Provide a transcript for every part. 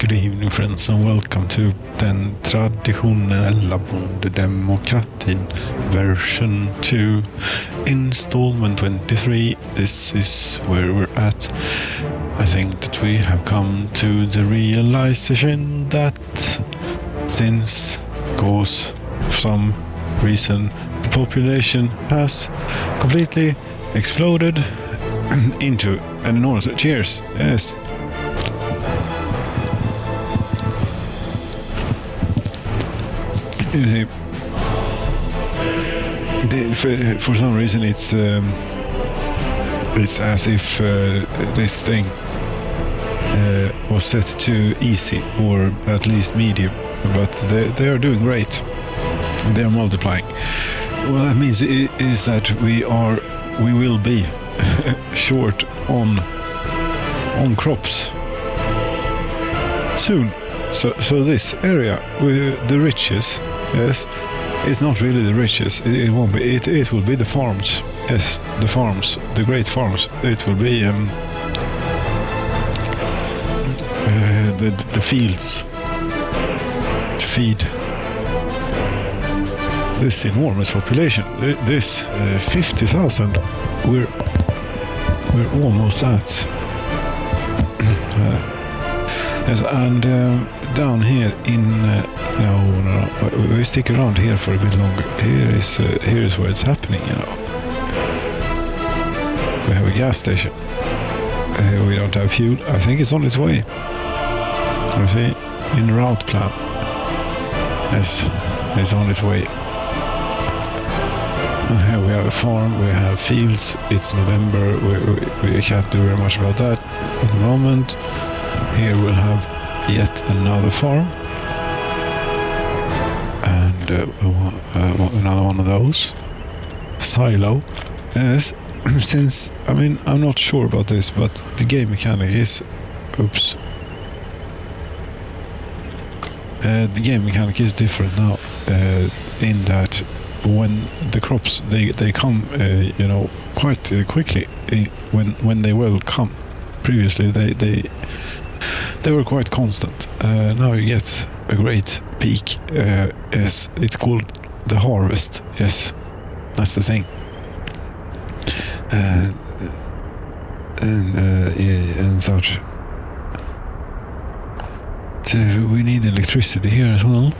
Good evening friends and welcome to den traditionella bondedemokratin version 2 installment 23. This is where we're at. I think that we have come to the realization that since cause for some reason the population has completely exploded into an enormous cheers. Yes. For some reason it's as if this thing was set to easy or at least medium, but they are doing great. They are multiplying. What that means is that we will be short on crops soon. So this area with the riches, yes, it's not really the riches. It won't be. It will be the farms. Yes, the farms, the great farms. It will be the fields to feed this enormous population. This 50,000. We're almost at. Yes, and down here in no, we stick around here for a bit longer. Here is where it's happening. We have a gas station. We don't have fuel. I think it's on its way. You see, in route plan. Yes, it's on its way. Here we have a farm. We have fields. It's November. We can't do very much about that at the moment. Here we'll have yet another farm and another one of those silo. Yes, since I'm not sure about this, but the game mechanic is the game mechanic is different now in that when the crops they come quite quickly when they will come. Previously they were quite constant. Now you get a great peak. Yes, it's called the harvest. Yes, that's the thing. And such. So we need electricity here as well,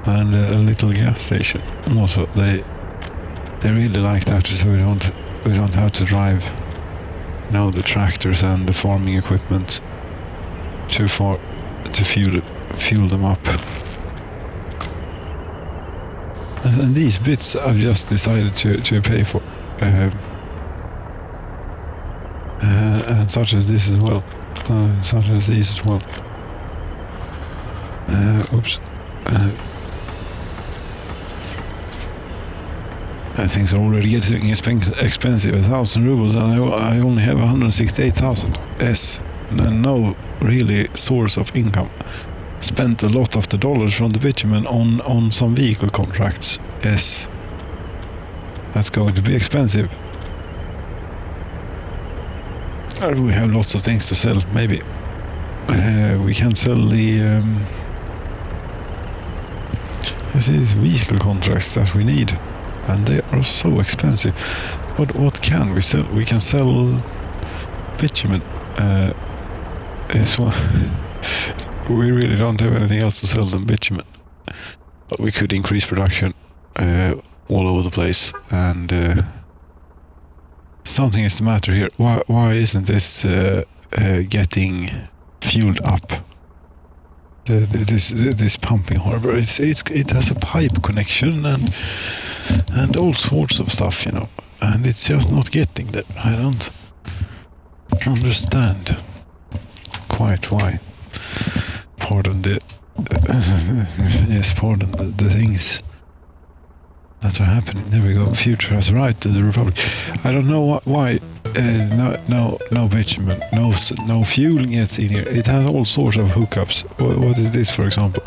and a little gas station. Also, they really like that, so we don't have to drive. Now the tractors and the farming equipment too far to fuel them up. And these bits I've just decided to pay for. And such as this as well. Such as these as well. Oops. Things are already getting expensive. 1,000 rubles, and I only have 168,000. Yes, and no really source of income. Spent a lot of the dollars from the bitumen on some vehicle contracts. Yes, that's going to be expensive. We have lots of things to sell. Maybe we can sell the these vehicle contracts that we need. And they are so expensive. What can we sell? We can sell bitumen. We really don't have anything else to sell than bitumen. But we could increase production all over the place. And something is the matter here. Why isn't this getting fueled up? This pumping harbor. It has a pipe connection and all sorts of stuff, and it's just not getting there. I don't understand quite why. Pardon the things that are happening. There we go. Future has right to the Republic. I don't know why. No bitumen, no fuel gets in here. It has all sorts of hookups. What is this, for example?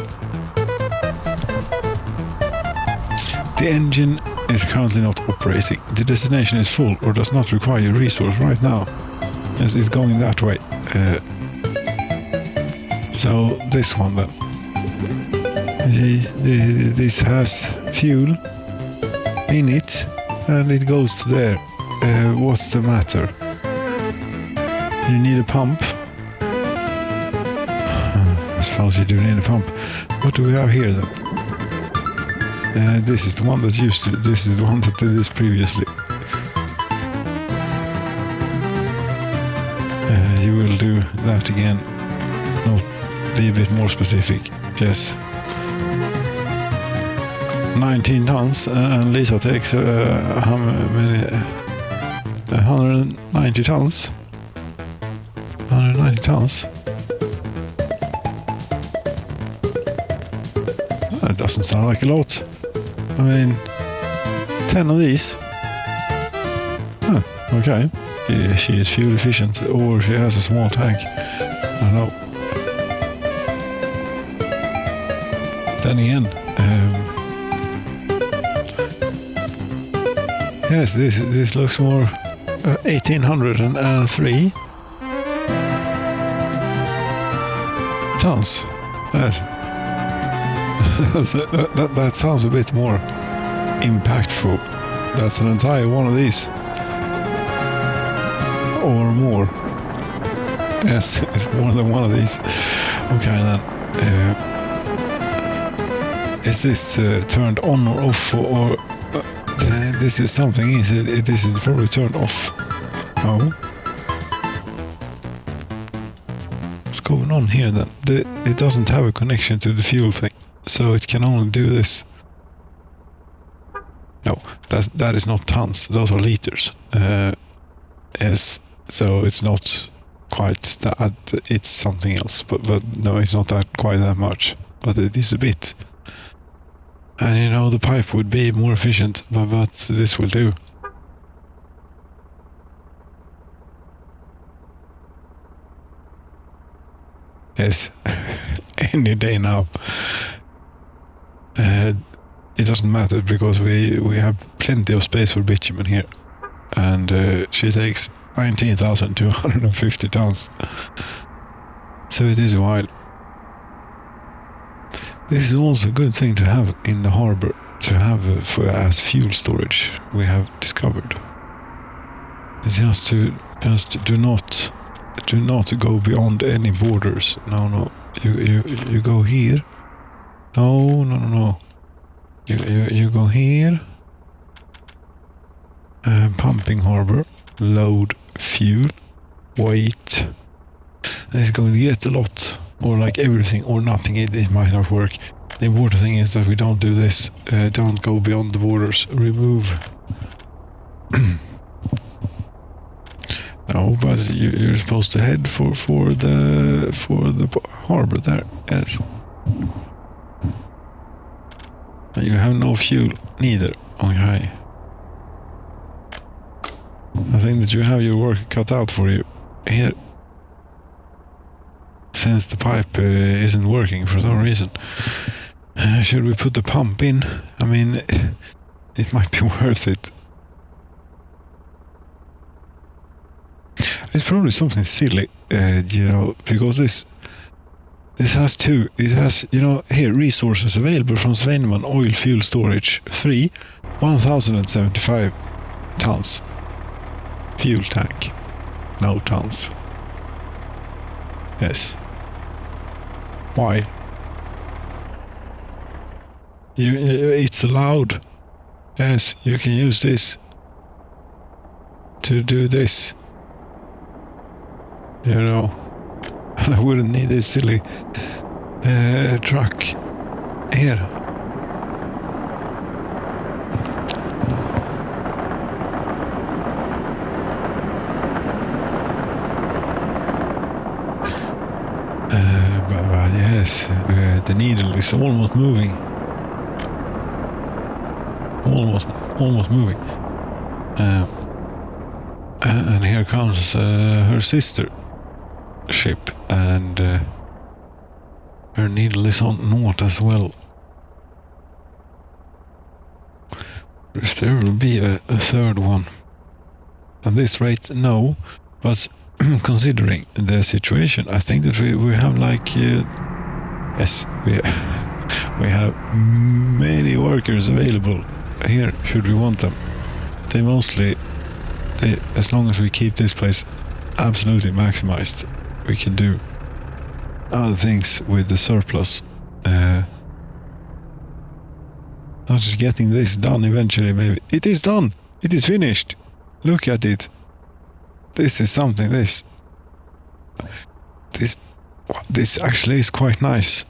The engine is currently not operating. The destination is full or does not require resource right now. Yes, it's going that way. So this one then. This has fuel in it and it goes to there. What's the matter? You need a pump. I suppose you do need a pump. What do we have here then? This is the one that used to. This is the one that did this previously. You will do that again. I'll be a bit more specific. Yes. 19 tons, and Lisa takes how many? 190 tons. 190 tons. That doesn't sound like a lot. I mean, 10 of these. Huh, okay. She is fuel efficient, or she has a small tank. I don't know. Then again, yes, this looks more 1803 tons. Yes. that sounds a bit more impactful. That's an entire one of these. Or more. Yes, it's more than one of these. Okay then. Is this turned on or off, or this is something? Is it? This is probably turned off. No. What's going on here then? It doesn't have a connection to the fuel thing, so it can only do this. No, that is not tons. Those are liters. Yes, so it's not quite that. It's something else. But no, it's not that quite that much. But it is a bit. And you know, the pipe would be more efficient, but this will do. Yes, any day now. It doesn't matter because we have plenty of space for bitumen here. And she takes 19,250 tons. So it is a while. This is also a good thing to have in the harbor, to have as fuel storage, we have discovered. It's just to do not go beyond any borders. No. You go here. No. You go here. Pumping harbor, load fuel, wait. This is going to get a lot, or like everything or nothing. It might not work. The important thing is that we don't do this. Don't go beyond the borders. Remove. No, but you're supposed to head for the harbor there. Yes. And you have no fuel neither. Okay. I think that you have your work cut out for you here, since the pipe isn't working for some reason. Should we put the pump in? I mean, it might be worth it. It's probably something silly, because this has two. It has, here, resources available from Sveinemann Oil Fuel Storage 3, 1,075 tons. Fuel tank. No tons. Yes. Why? It's allowed. Yes, you can use this to do this. And I wouldn't need this silly truck here. But yes, the needle is almost moving. Almost moving. And here comes her sister ship, and her needle is on north as well. There will be a third one. At this rate, no, but considering the situation, I think that we have like yes, we have many workers available here should we want them. As long as we keep this place absolutely maximized, we can do other things with the surplus. Not just getting this done eventually, maybe. It is done! It is finished! Look at it! This is something, this actually is quite nice.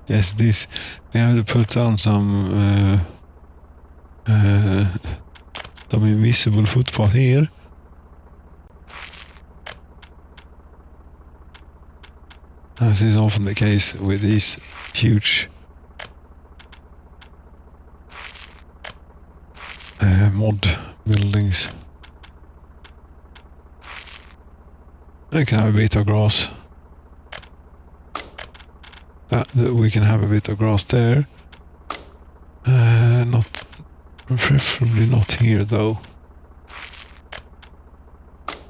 Yes, this, we have to put down some invisible footpath here. As is often the case with these huge mod buildings. I can have a bit of grass. We can have a bit of grass there. Preferably not here though.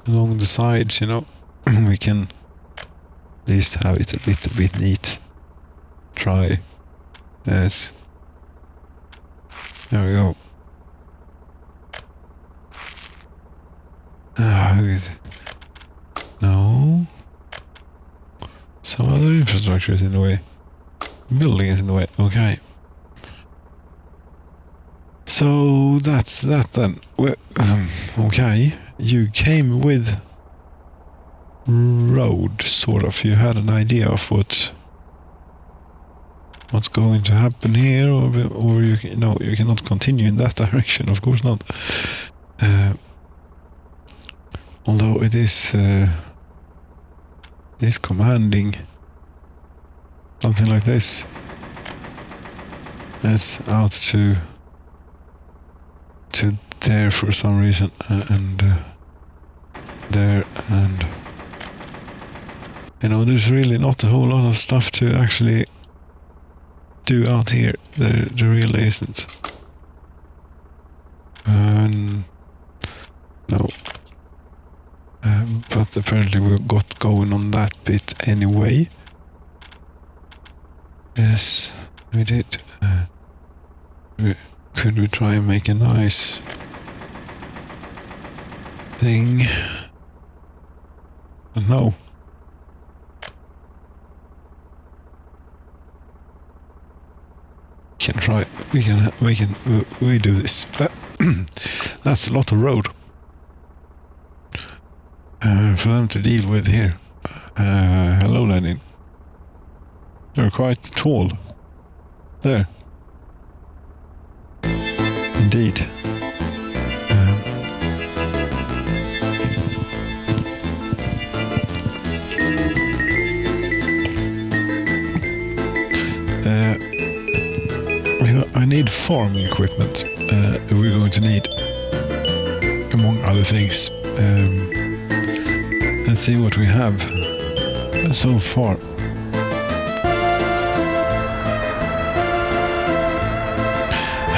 Along the sides, you know, we can at least have it a little bit neat. Try. Yes. There we go. No. Some other infrastructure is in the way. Building is in the way. Okay. So that's that then. Okay. You came with road, sort of. You had an idea of what's going to happen here, or you cannot continue in that direction. Of course not. Although it is commanding something like this. Yes, out to there for some reason, and there, and there's really not a whole lot of stuff to actually do out here. There really isn't. No. But apparently we got going on that bit anyway. Yes, we did. Could we try and make a nice thing? No. Can try. We do this. That's a lot of road for them to deal with here. Hello, Lenin. You're quite tall. There. Indeed. I need farming equipment. We're going to need, among other things. Let's see what we have so far.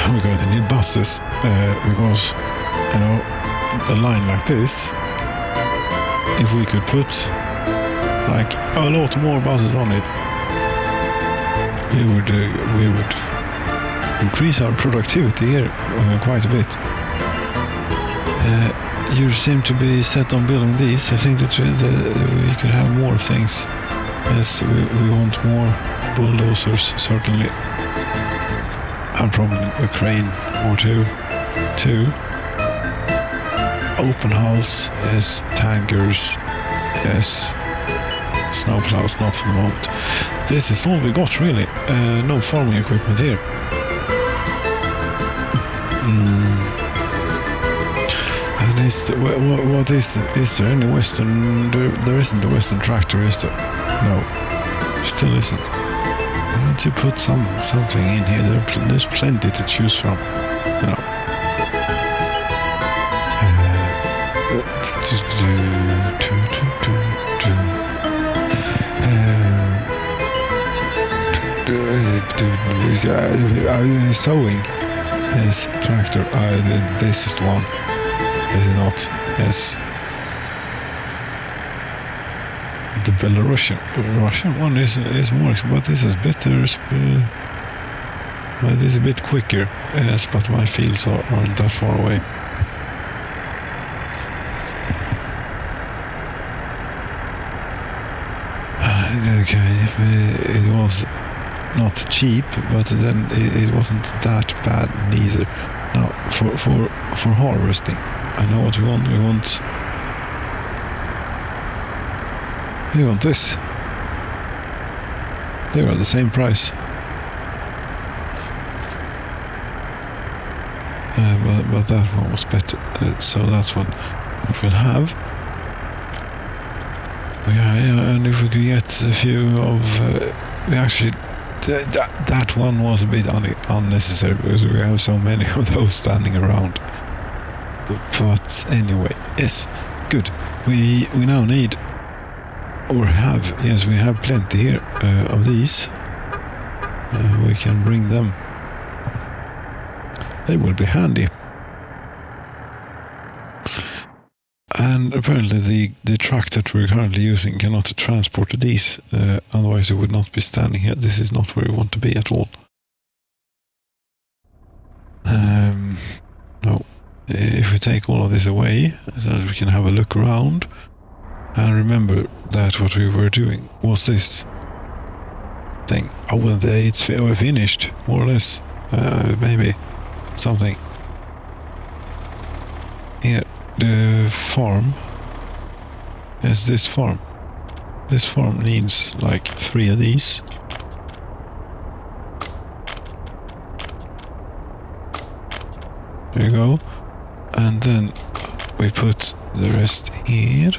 We're going to need buses because, a line like this, if we could put like a lot more buses on it, we would increase our productivity here quite a bit. You seem to be set on building these. I think that we could have more things. Yes, we want more bulldozers, certainly. And probably a crane or two. Open house, yes. Tankers, yes. Snowplows, not for the moment. This is all we got, really. No farming equipment here. And what is there any Western? There isn't a Western tractor, is there? No, still isn't. Why don't you put something in here? There's plenty to choose from, Sewing. Yes, tractor. This is the one. Is it not? Yes. The Russian one is more expensive, but this is better. It is a bit quicker. Yes, but my fields aren't that far away. Okay, it was not cheap, but then it wasn't that bad neither. Now, for harvesting, I know what we want. We want this. They are the same price. But that one was better. So that's what we'll have. Yeah, and if we could get a few of... we actually... That one was a bit unnecessary because we have so many of those standing around. But anyway, yes, good. We now need... Or have, yes, we have plenty here of these. We can bring them. They will be handy. And apparently the truck that we're currently using cannot transport these, otherwise it would not be standing here. This is not where we want to be at all. No. If we take all of this away, so that we can have a look around, and remember that what we were doing was this thing. Oh, well, it's finished, more or less. Maybe something. Here, the farm. Yes, this farm. This farm needs like 3 of these. There you go. And then we put the rest here.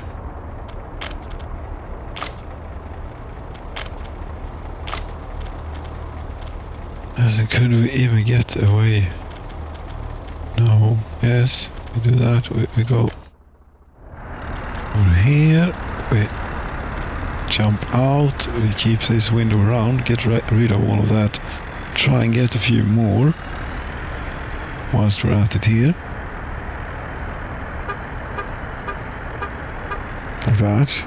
And could we even get away? No. Yes, we do that. We go over here. We jump out. We keep this window around. Get rid of all of that. Try and get a few more whilst we're at it here. Like that.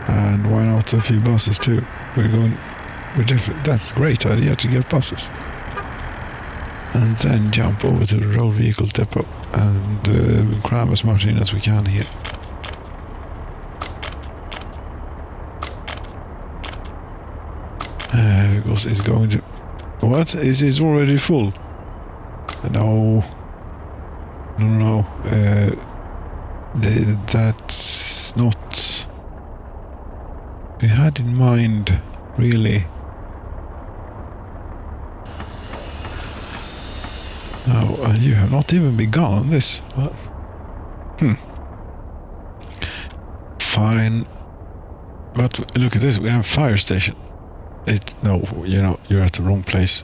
And why not a few buses too? We're different. That's a great idea to get buses. And then jump over to the road vehicles depot and cram as much in as we can here. Because it's going to... What? Is it already full? No. No. That's not... We had in mind, really... No, you have not even begun on this. What? Fine. But look at this, we have a fire station. No, you're at the wrong place.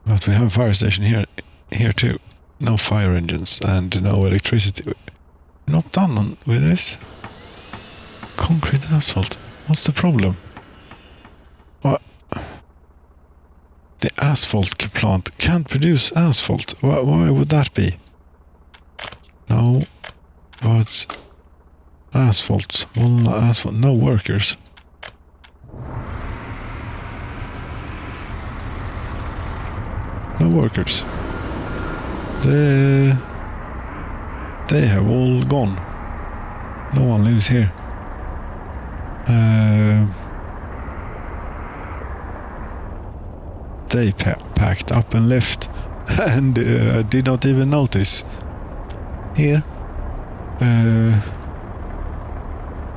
But we have a fire station here too. No fire engines and no electricity. We're not done with this. Concrete asphalt. What's the problem? What? The asphalt plant can't produce asphalt. Why would that be? No, but asphalt. Well, asphalt. No workers. No workers. They have all gone. No one lives here. They packed up and left, and did not even notice. Here,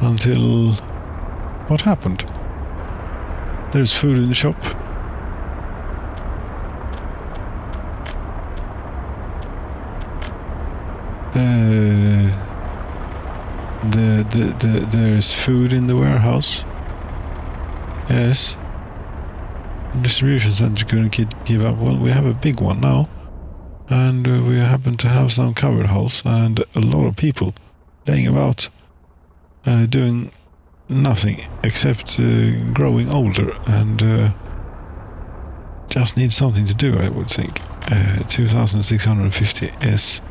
until what happened? There's food in the shop. There's food in the warehouse. Yes. Distribution center couldn't give up. Well, we have a big one now, and we happen to have some covered hulls and a lot of people laying about, doing nothing except growing older and just need something to do, I would think. 2,650 is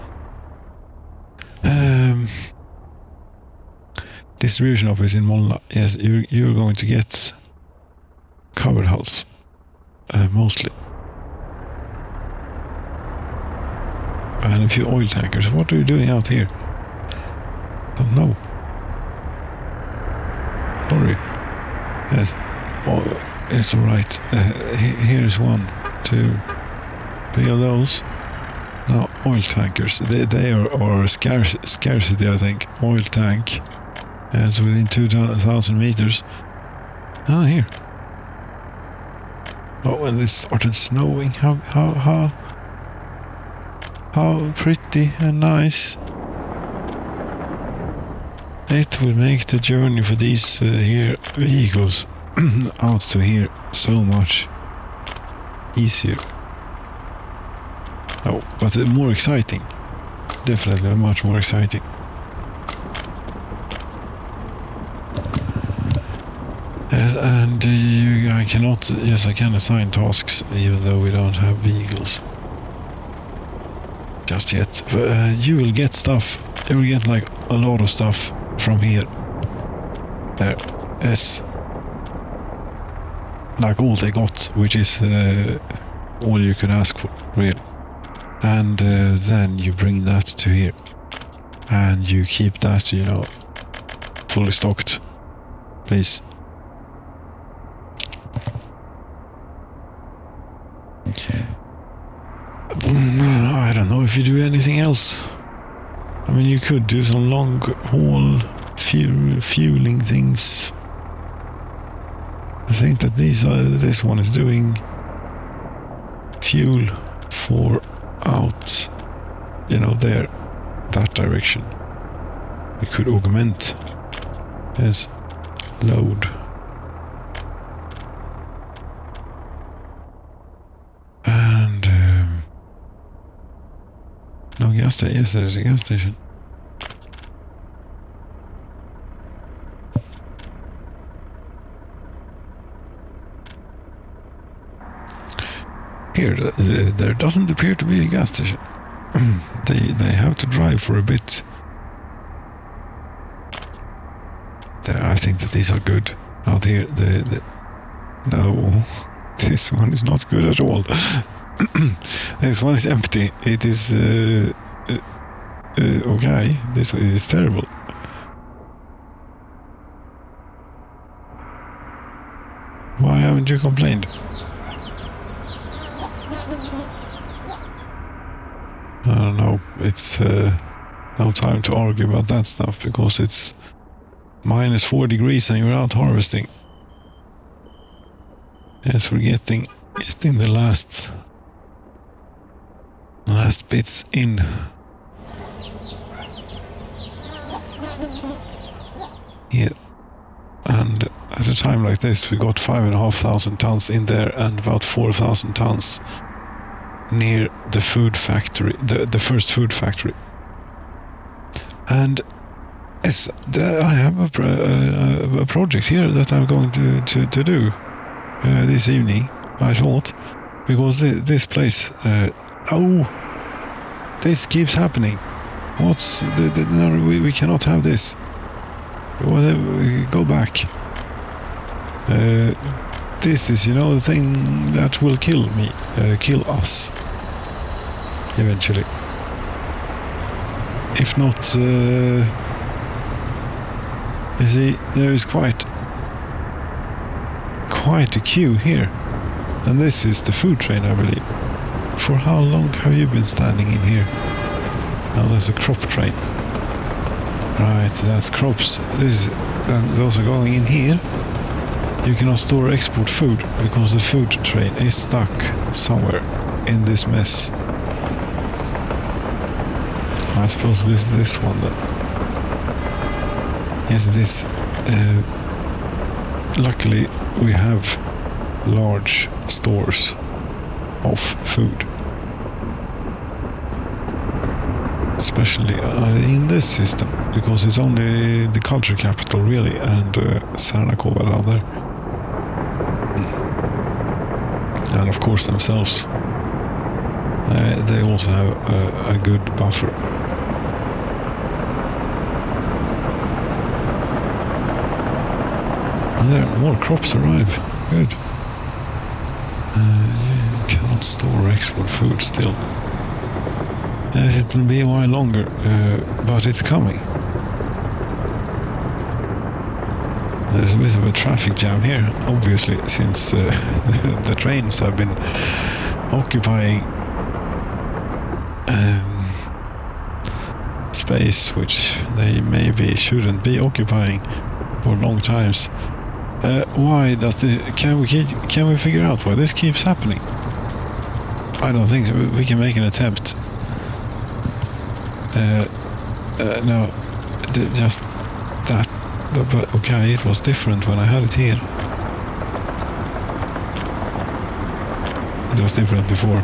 distribution office in Molna. Yes, you're going to get covered hulls, mostly. And a few oil tankers. What are you doing out here? Don't know. Sorry. Yes. Oh, it's alright. Here's 1, 2, 3 of those. Now, oil tankers. They are scarcity, I think. Oil tank. It's within 2,000 meters. Ah, here. Oh, and it started snowing. How pretty and nice. It will make the journey for these here vehicles out to here so much easier. Oh, but more exciting. Definitely much more exciting. Yes, and I cannot. Yes, I can assign tasks even though we don't have vehicles just yet. You will get stuff. You will get like a lot of stuff from here. There. Yes. Like all they got, which is all you can ask for, really. And then you bring that to here. And you keep that, you know, fully stocked. Please. I don't know if you do anything else. I mean, you could do some long haul fueling things. I think that this one is doing fuel for out, you know, there, that direction. We could augment. Yes, load. And no gas station. Yes, there's a gas station. Here, there doesn't appear to be a gas station. They have to drive for a bit. I think that these are good. Out here, no, this one is not good at all. This one is empty. It is okay. This one is terrible. Why haven't you complained? I don't know. It's no time to argue about that stuff because it's -4 degrees and you're out harvesting. Yes, we're getting the last bits in. Yeah, and at a time like this, we got 5,500 tons in there and about 4,000 tons near the food factory, the first food factory. And yes, I have a project here that I'm going to do this evening, I thought, because this place, this keeps happening. What's no, we cannot have this. Go back. This is, you know, the thing that will kill me, kill us, eventually. If not, you see, there is quite a queue here, and this is the food train, I believe. For how long have you been standing in here? Now there's a crop train. Right, that's crops. Those are going in here. You cannot store or export food because the food train is stuck somewhere in this mess. I suppose this one then. Yes, this. Luckily, we have large stores of food. Especially in this system, because it's only the culture capital really, and Sarnakova down there. and of course themselves. They also have a good buffer. And there more crops arrive. Good. You cannot store or export food still. Yes, it will be a while longer, but it's coming. There's a bit of a traffic jam here, obviously, since the trains have been occupying space which they maybe shouldn't be occupying for long times. Why does this? Can we figure out why this keeps happening? I don't think so. We can make an attempt. No, just that. But okay, it was different when I had it here. It was different before.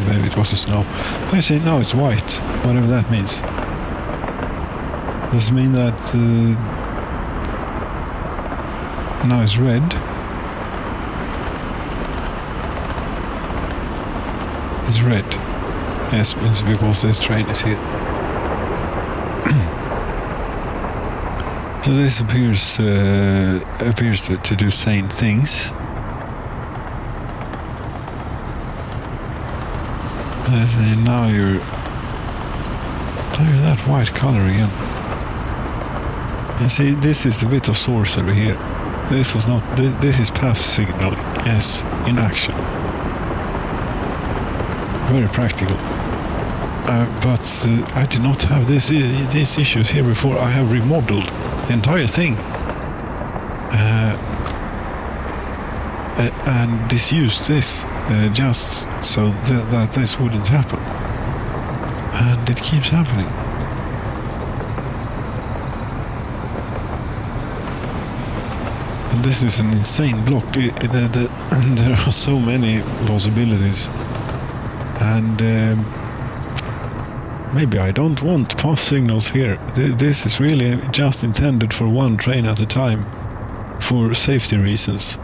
Maybe it was the snow. I say now it's white, whatever that means. Does it mean that now it's red? It's red. Yes, it's because this train is here. So this appears to do sane things. Now you're that white color again. You see, this is a bit of sorcery here. This was not. This is path signaling. Yes, in action. Very practical. But I did not have these issues here before. I have remodeled the entire thing and disused this just so that this wouldn't happen, and it keeps happening. And this is an insane block. There are so many possibilities, and maybe I don't want path signals here. This is really just intended for one train at a time, for safety reasons.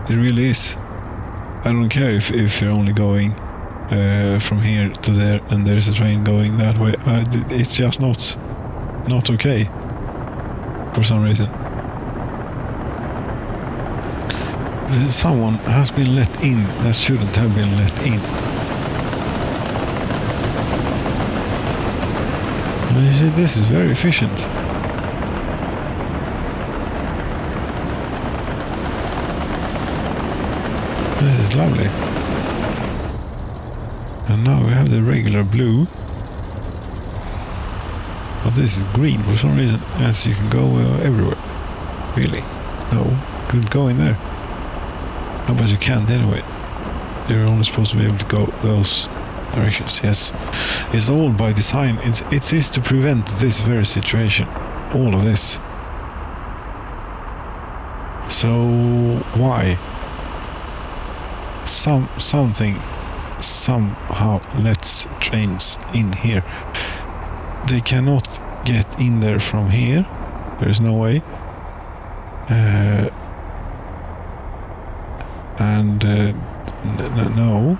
It really is. I don't care if you're only going from here to there and there's a train going that way. It's just not okay for some reason. Someone has been let in that shouldn't have been let in. You see, this is very efficient. This is lovely. And now we have the regular blue. But this is green for some reason. Yes, you can go everywhere. Really? No, couldn't go in there. No, but you can't anyway. You're only supposed to be able to go those directions. Yes, it's all by design. It is to prevent this very situation. All of this. So why? Something somehow lets trains in here. They cannot get in there from here. There's no way. No.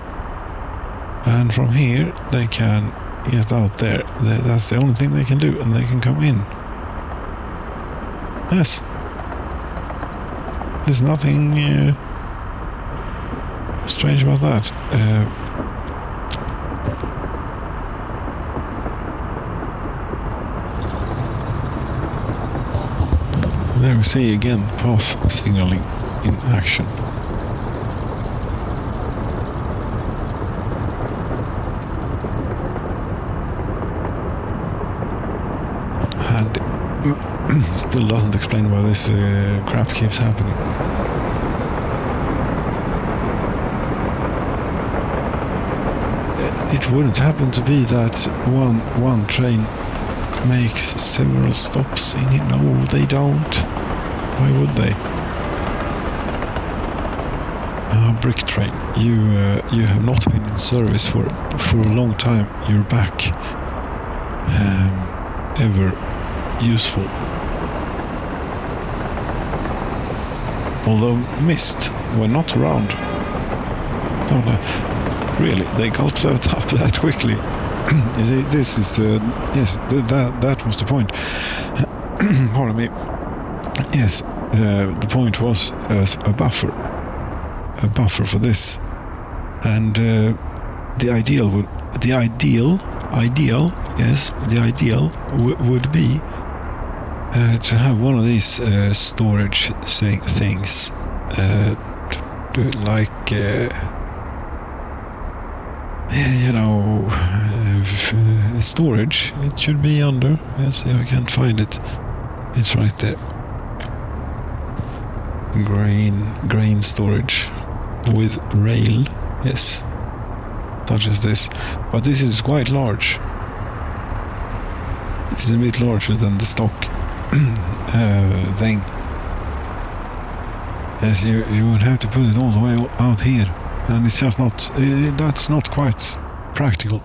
And from here they can get out there. That's the only thing they can do, and they can come in. Yes. There's nothing strange about that. There we see again path signaling in action. And still doesn't explain why this crap keeps happening. It wouldn't happen to be that one train makes several stops in here. No, they don't. Why would they? Brick train, you have not been in service for a long time. You're back. Ever useful. Although missed. were not around. Don't know. Really, they got that up that quickly. You see, this is yes, that was the point. Pardon me. Yes, the point was a buffer for this, and the ideal would be to have one of these storage things, like storage. It should be under. Yes, I can't find it. It's right there. Grain storage with rail. Yes, such as this. But this is quite large. It's a bit larger than the stock thing. Yes, you would have to put it all the way out here, and it's just not. That's not quite practical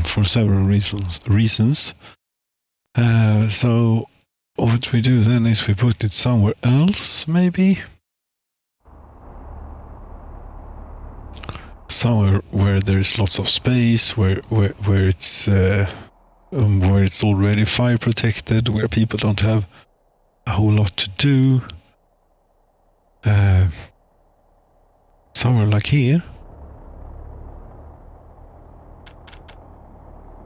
for several reasons. So what we do then is we put it somewhere else, maybe. Somewhere where there's lots of space, where it's already fire protected, where people don't have a whole lot to do. Somewhere like here,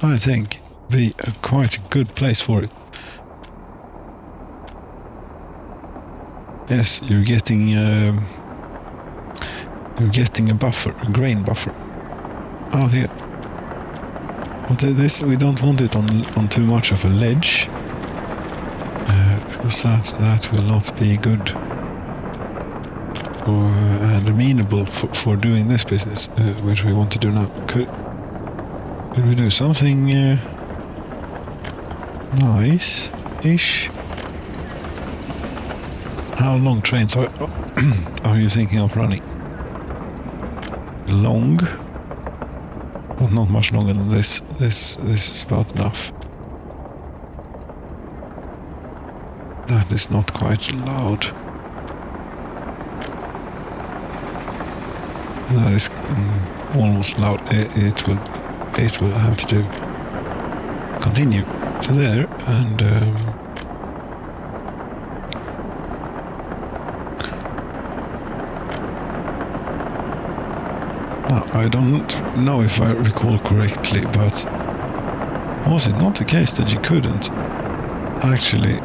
I think, be quite a good place for it. Yes, you're getting a buffer, a grain buffer, out here. But this, we don't want it on too much of a ledge, because that will not be good and amenable for doing this business, which we want to do now. Could we do something nice-ish? How long trains are you thinking of running? Long? But not much longer than this. This is about enough. That is not quite loud. That is almost loud. It will have to continue to there, and now, I don't know if I recall correctly, but was it not the case that you couldn't actually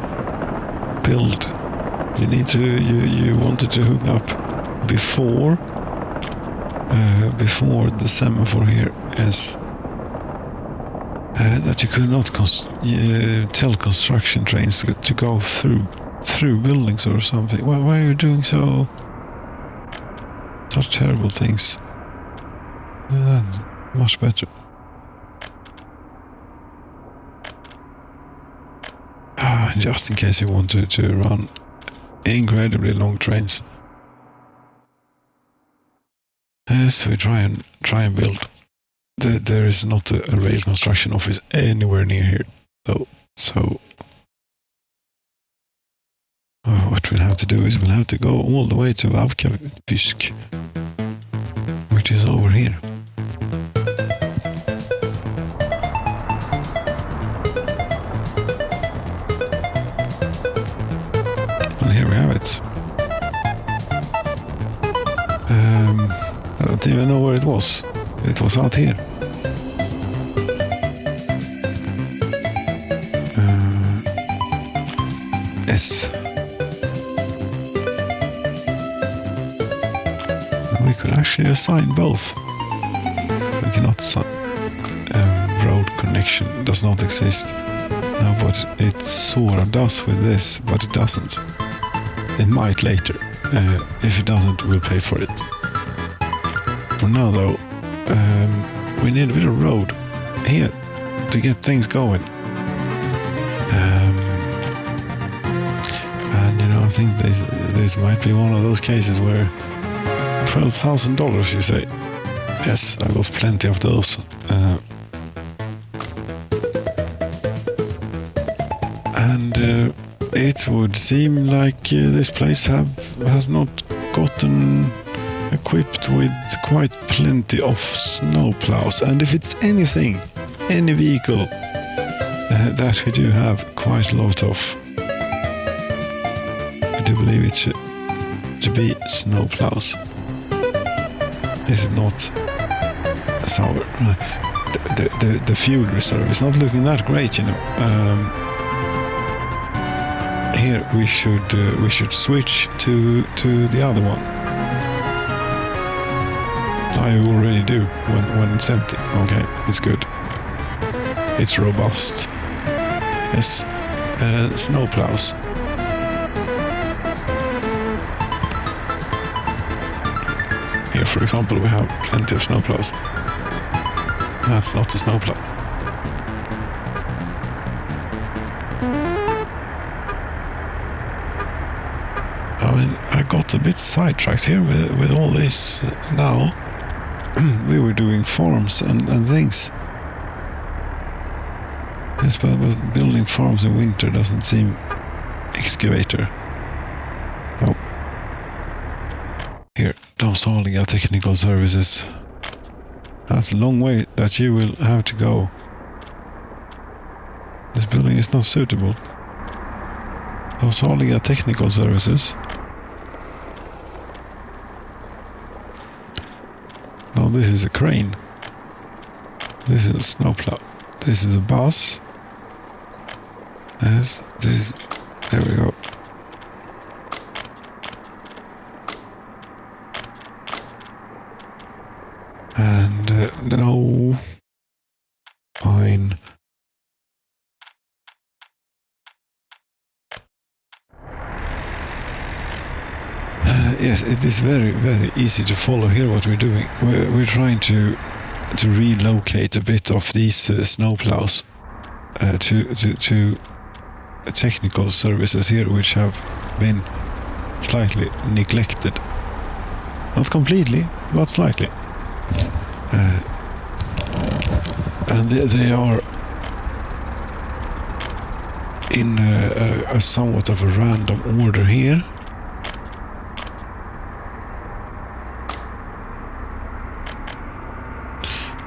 build? You wanted to hook up before the semaphore here is that you could not tell construction trains to go through buildings or something. Why are you doing such terrible things? Much better. Just in case you want to run incredibly long trains. Yes, we try and build. There is not a rail construction office anywhere near here, though. So what we'll have to do is we'll have to go all the way to Avkafisk, which is over here. And here we have it. I don't even know where it was. It was out here. Yes. We could actually assign both. We cannot assign. Road connection does not exist. No, but it sort of does with this, but it doesn't. It might later. If it doesn't, we'll pay for it. For now, though, we need a bit of road here to get things going. And I think this might be one of those cases where $12,000, you say. Yes, I got plenty of those. And it would seem like this place has not gotten equipped with quite plenty of snowplows, and if it's anything, any vehicle that we do have quite a lot of, I do believe it to be snowplows. Is it not? So the fuel reserve is not looking that great, you know. Here we should switch to the other one. I already do when it's empty. Okay, it's good. It's robust. Yes, snowplows. Here, for example, we have plenty of snowplows. That's not a snowplow. I mean, I got a bit sidetracked here with all this now. We were doing farms and things. Yes, but building farms in winter doesn't seem excavator. No. Here, Dowsaliga Technical Services. That's a long way that you will have to go. This building is not suitable. Dowsaliga Technical Services. Now this is a crane. This is a snowplow. This is a bus. Yes, this. There we go. And no. Fine. Yes, it is very, very easy to follow here what we're doing. We're trying to relocate a bit of these snowplows to technical services here, which have been slightly neglected. Not completely, but slightly. And they are in a somewhat of a random order here.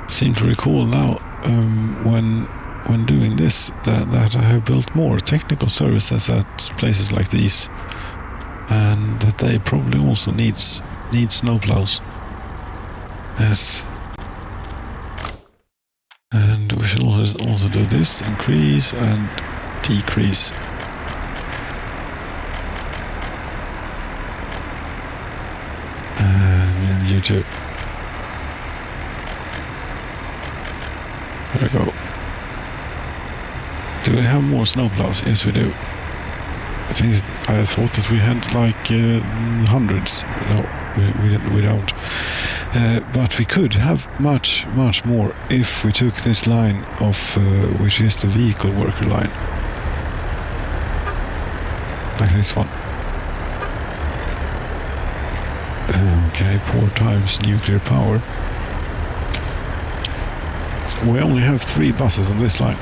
Seem to recall now when doing this that I have built more technical services at places like these, and that they probably also need snowplows. Yes. And we should also do this, increase and decrease. And then you too. There we go. Do we have more snowplows? Yes, we do. I thought that we had like hundreds. No, we don't. But we could have much more if we took this line of which is the vehicle worker line, like this one. Okay, 4 times nuclear power. We only have 3 buses on this line.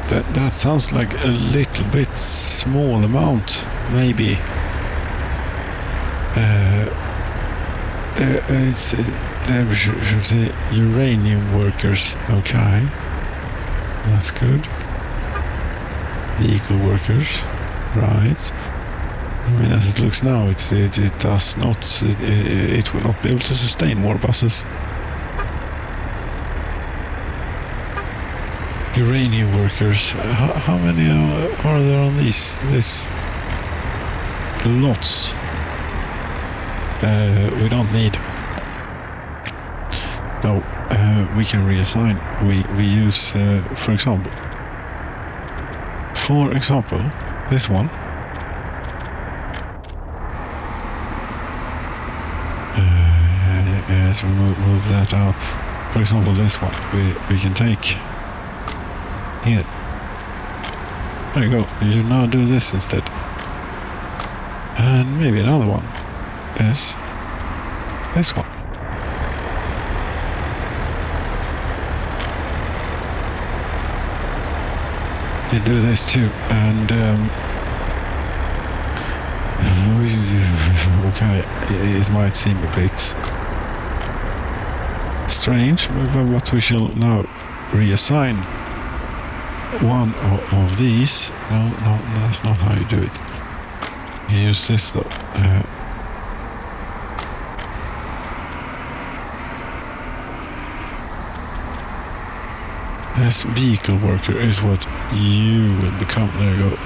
That sounds like a little bit small amount, maybe. There we should say uranium workers. Okay, that's good. Vehicle workers, right? I mean, as it looks now, it does not. It will not be able to sustain more buses. Uranium workers. How many are there on these? This lots. We don't need. No, we can reassign. We use, for example, this one. Yes, we move that out. For example, this one we can take. Here. There you go. You now do this instead. And maybe another one. Yes. This one. You do this too. And Okay, it might seem a bit strange, but we shall now reassign one of these. No, that's not how you do it. You use this though. This vehicle worker is what you will become. There you go.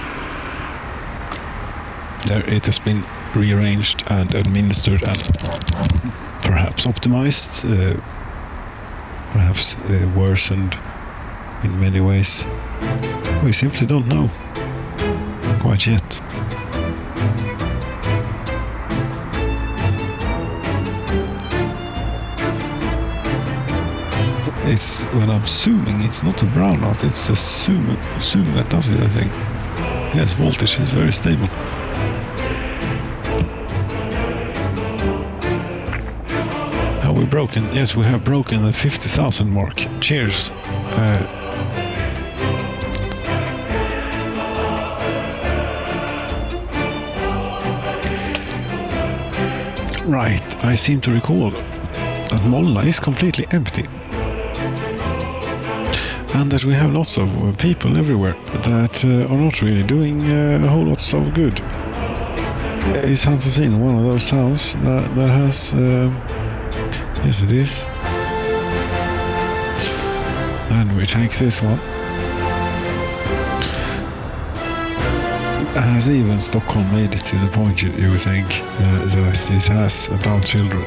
There it has been rearranged and administered and perhaps optimized, perhaps worsened in many ways. We simply don't know quite yet. It's when I'm zooming, it's not a brownout, it's the zoom that does it, I think. Yes, voltage is very stable. Have we broken? Yes, we have broken the 50,000 mark. Cheers. Right, I seem to recall that Molna is completely empty. And that we have lots of people everywhere that are not really doing a whole lot of good. Is Santasino one of those towns that has... yes, it is. Then we take this one. Has even Stockholm made it to the point you would think that it has adult children?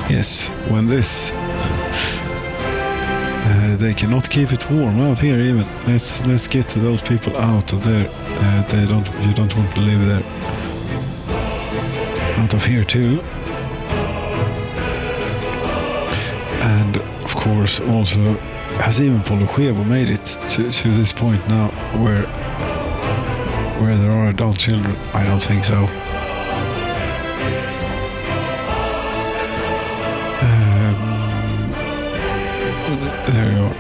Yes, when this... they cannot keep it warm out here even. Let's get those people out of there. You don't want to live there. Out of here too. And of course also has even Poloshevo made it to this point now where there are adult children? I don't think so. There you are.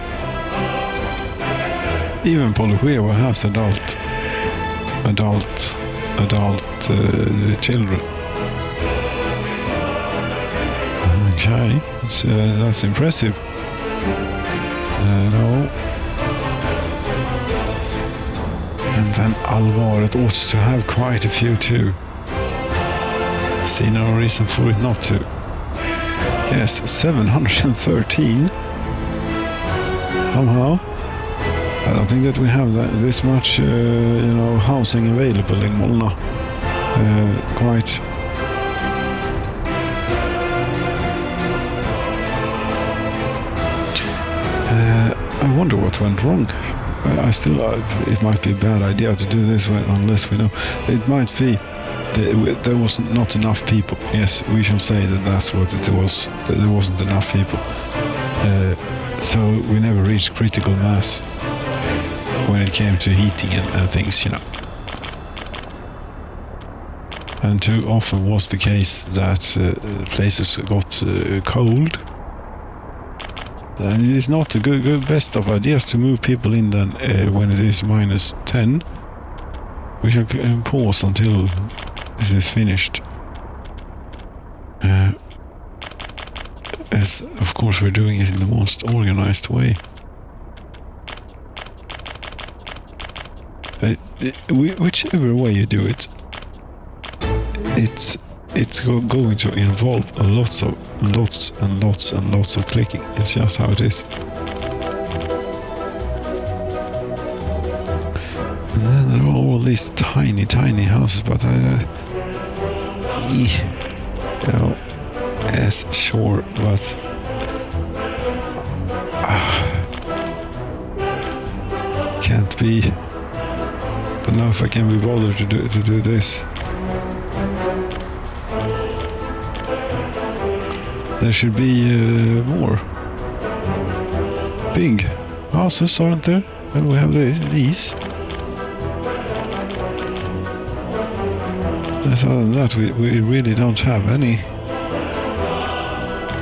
Even Poloshevo has adult children. Okay, so that's impressive. No. And then Alvaret ought to have quite a few too. See no reason for it not to. Yes, 713. Somehow. I don't think that we have this much, housing available in Molna. Quite. I wonder what went wrong. It might be a bad idea to do this unless we know. It might be there was not enough people. Yes, we shall say that's what it was. That there wasn't enough people. So we never reached critical mass when it came to heating and things, And too often was the case that places got cold. And it is not the good best of ideas to move people in then when it is minus 10. We shall pause until this is finished. As of course we're doing it in the most organized way. Whichever way you do it, it's going to involve lots and lots of clicking. It's just how it is. And then there are all these tiny houses, but yes, sure, but can't be. Don't know if I can be bothered to do this. There should be more big houses, aren't there? And we have these. Other than that, we really don't have any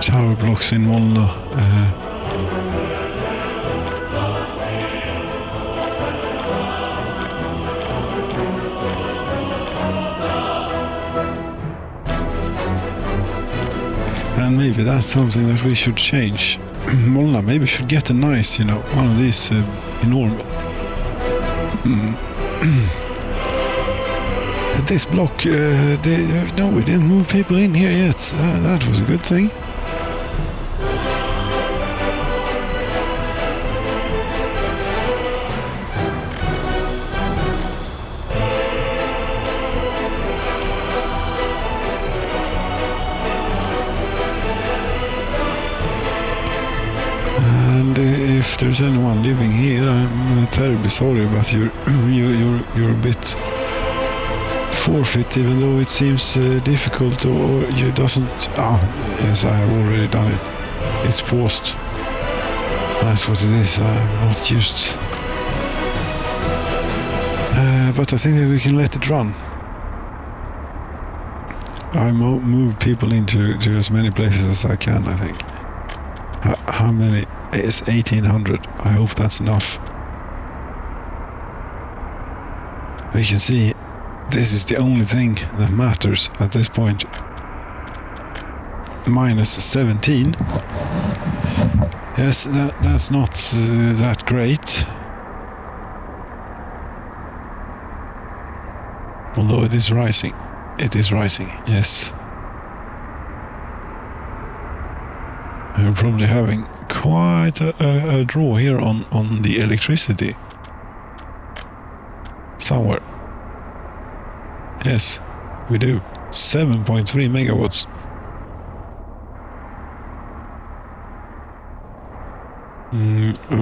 tower blocks in Molna. And maybe that's something that we should change. Molna maybe should get a nice, one of these enormous. This block, no, we didn't move people in here yet. That was a good thing. And if there's anyone living here, I'm terribly sorry, but you're a bit forfeit, even though it seems difficult, or you doesn't. Yes, I have already done it. It's paused. That's what it is. I'm not used. But I think that we can let it run. I move people into as many places as I can, I think. How many? It's 1800. I hope that's enough. We can see this is the only thing that matters at this point. Minus 17. Yes, that's not that great. Although it is rising. It is rising, yes. We're probably having quite a draw here on the electricity. Somewhere. Yes, we do. 7.3 megawatts.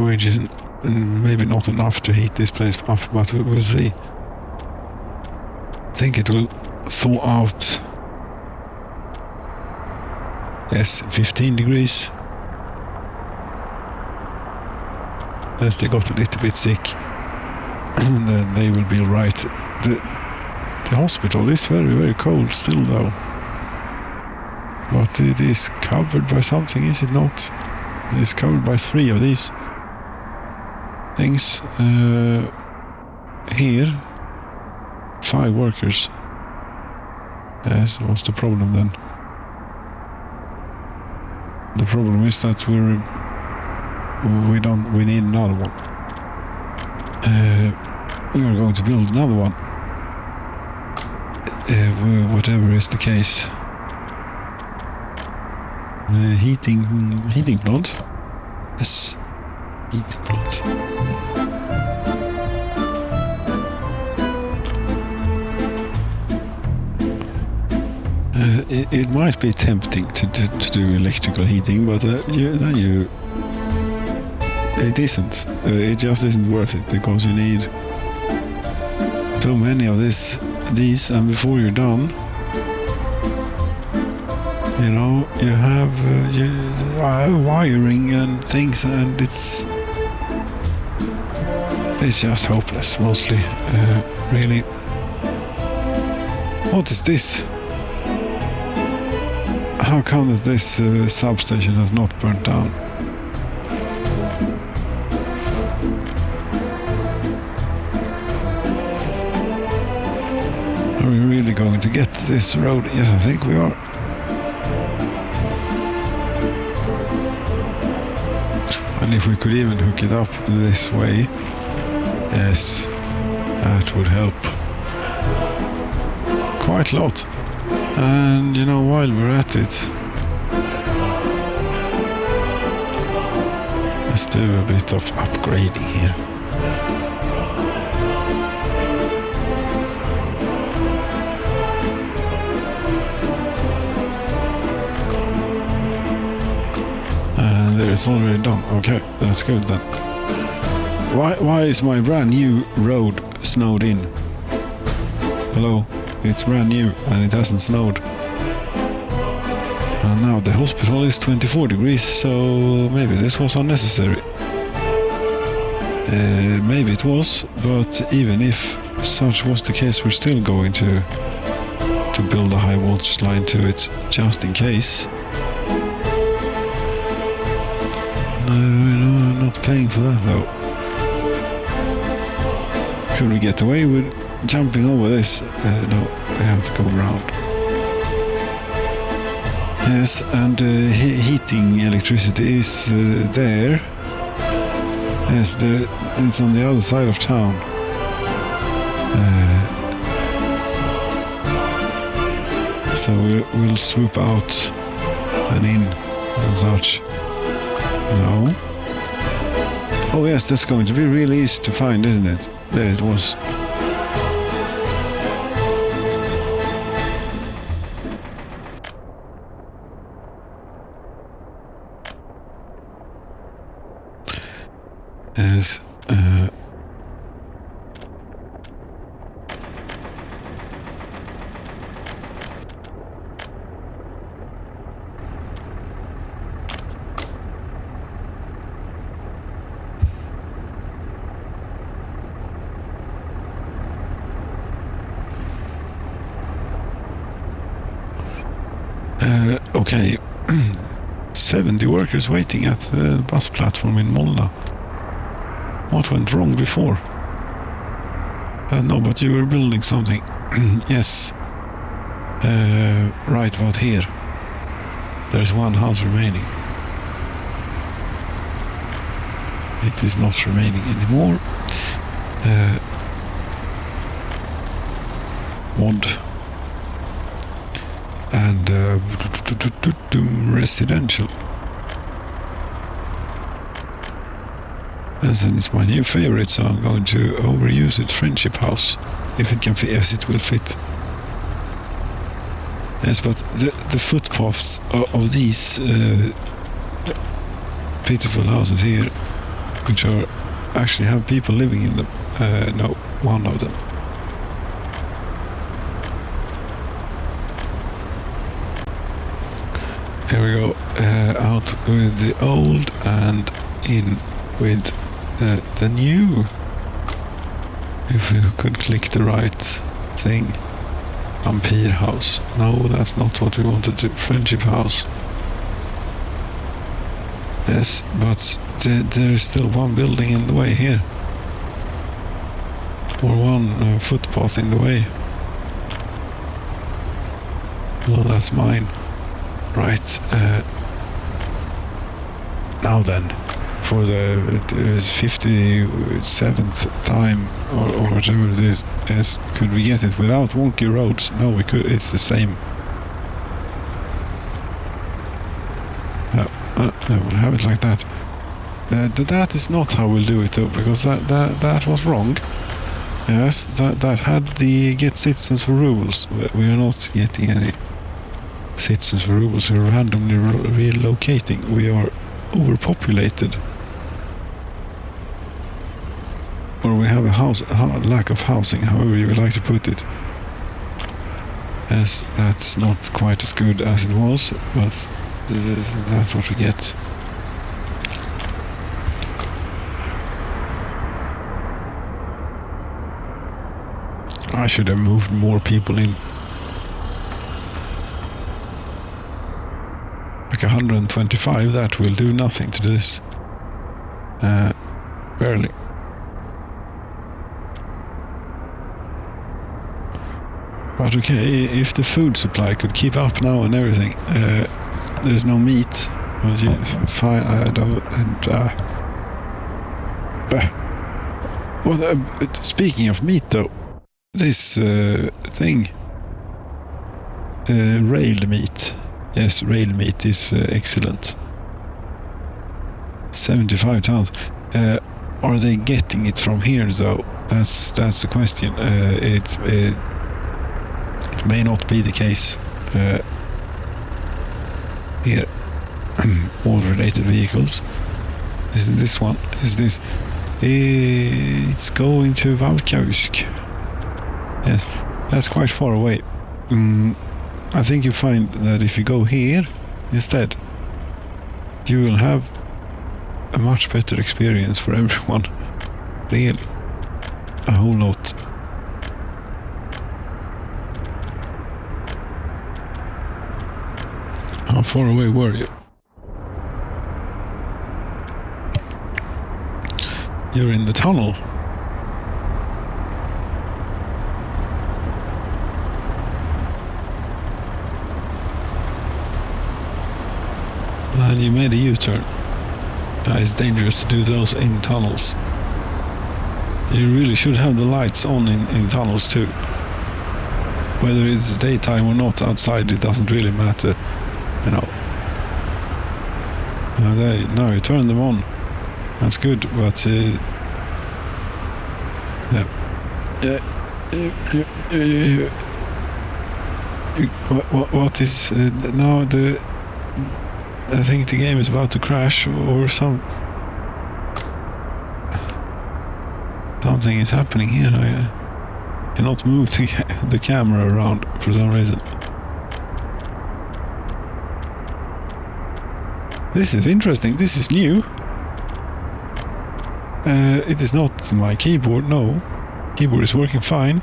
Which is maybe not enough to heat this place up, but we'll see. I think it will thaw out. Yes, 15 degrees. Yes, they got a little bit sick. And then they will be right. The hospital is very, very cold still, though. But it is covered by something, is it not? It is covered by 3 of these things. Here, 5 workers. Yes, what's the problem then? The problem is that we need another one. We are going to build another one. Whatever is the case. Heating plant. Yes, heating plant. It might be tempting to do electrical heating, but it isn't. It just isn't worth it, because you need so many of these, and before you're done, you have wiring and things, and it's just hopeless, mostly. Really. What is this? How come that this substation has not burnt down? Are we really going to get this road? Yes, I think we are. And if we could even hook it up this way, yes, that would help quite a lot. And while we're at it, let's do a bit of upgrading here. And there, it's already done. Okay, that's good then. Why is my brand new road snowed in? Hello? It's brand new and it hasn't snowed. And now the hospital is 24 degrees, so maybe this was unnecessary. Maybe it was, but even if such was the case, we're still going to build a high voltage line to it, just in case. I'm not paying for that though. Could we get away with jumping over this? No, we have to go around. Yes, and heating electricity is there. Yes, it's on the other side of town. So we'll swoop out and in and such. No. Oh yes, that's going to be really easy to find, isn't it? There it was. Yes. Okay, 70 workers waiting at the bus platform in Molna. What went wrong before? No, but you were building something. Yes. Right about here. There's one house remaining. It is not remaining anymore. Mod. And residential. Yes, and it's my new favorite, so I'm going to overuse it. Friendship house, if it can fit. Yes, it will fit. Yes, but the footpaths of these pitiful houses here, which are actually have people living in them. No, one of them. Here we go, out with the old and in with the new. If we could click the right thing. Vampire house. No, that's not what we wanted to. Friendship house. Yes, but there is still one building in the way here. Or one footpath in the way. Well, that's mine. Right, now then, for the 57th time, or whatever it is, yes, could we get it without wonky roads? No, we could, it's the same. We'll have it like that. That is not how we'll do it though, because that was wrong. Yes, that had the get citizens for rules. We are not getting any citizens for rules. We're randomly relocating. We are overpopulated, or we have a lack of housing, however you would like to put it. Yes, that's not quite as good as it was, but that's what we get. I should have moved more people in. Like 125, that will do nothing to this. Barely. But okay, if the food supply could keep up now and everything, there's no meat. But yeah, fine, I don't. Well, speaking of meat though, this thing, rail meat. Yes, rail meat is excellent. 75 tons. Are they getting it from here though? That's the question. It may not be the case here. All related vehicles. Isn't this one? Is this? It's going to Valkausk. Yes, that's quite far away. I think you find that if you go here instead, you will have a much better experience for everyone. Really, a whole lot. How far away were you? You're in the tunnel. and you made a U-turn. It's dangerous to do those in tunnels. You really should have the lights on in tunnels too. Whether it's daytime or not outside, it doesn't really matter, you know. Now you turn them on. That's good, but what is now the? I think the game is about to crash or something is happening here. I cannot move the camera around for some reason. This is interesting. This is new. It is not my keyboard. No, keyboard is working fine.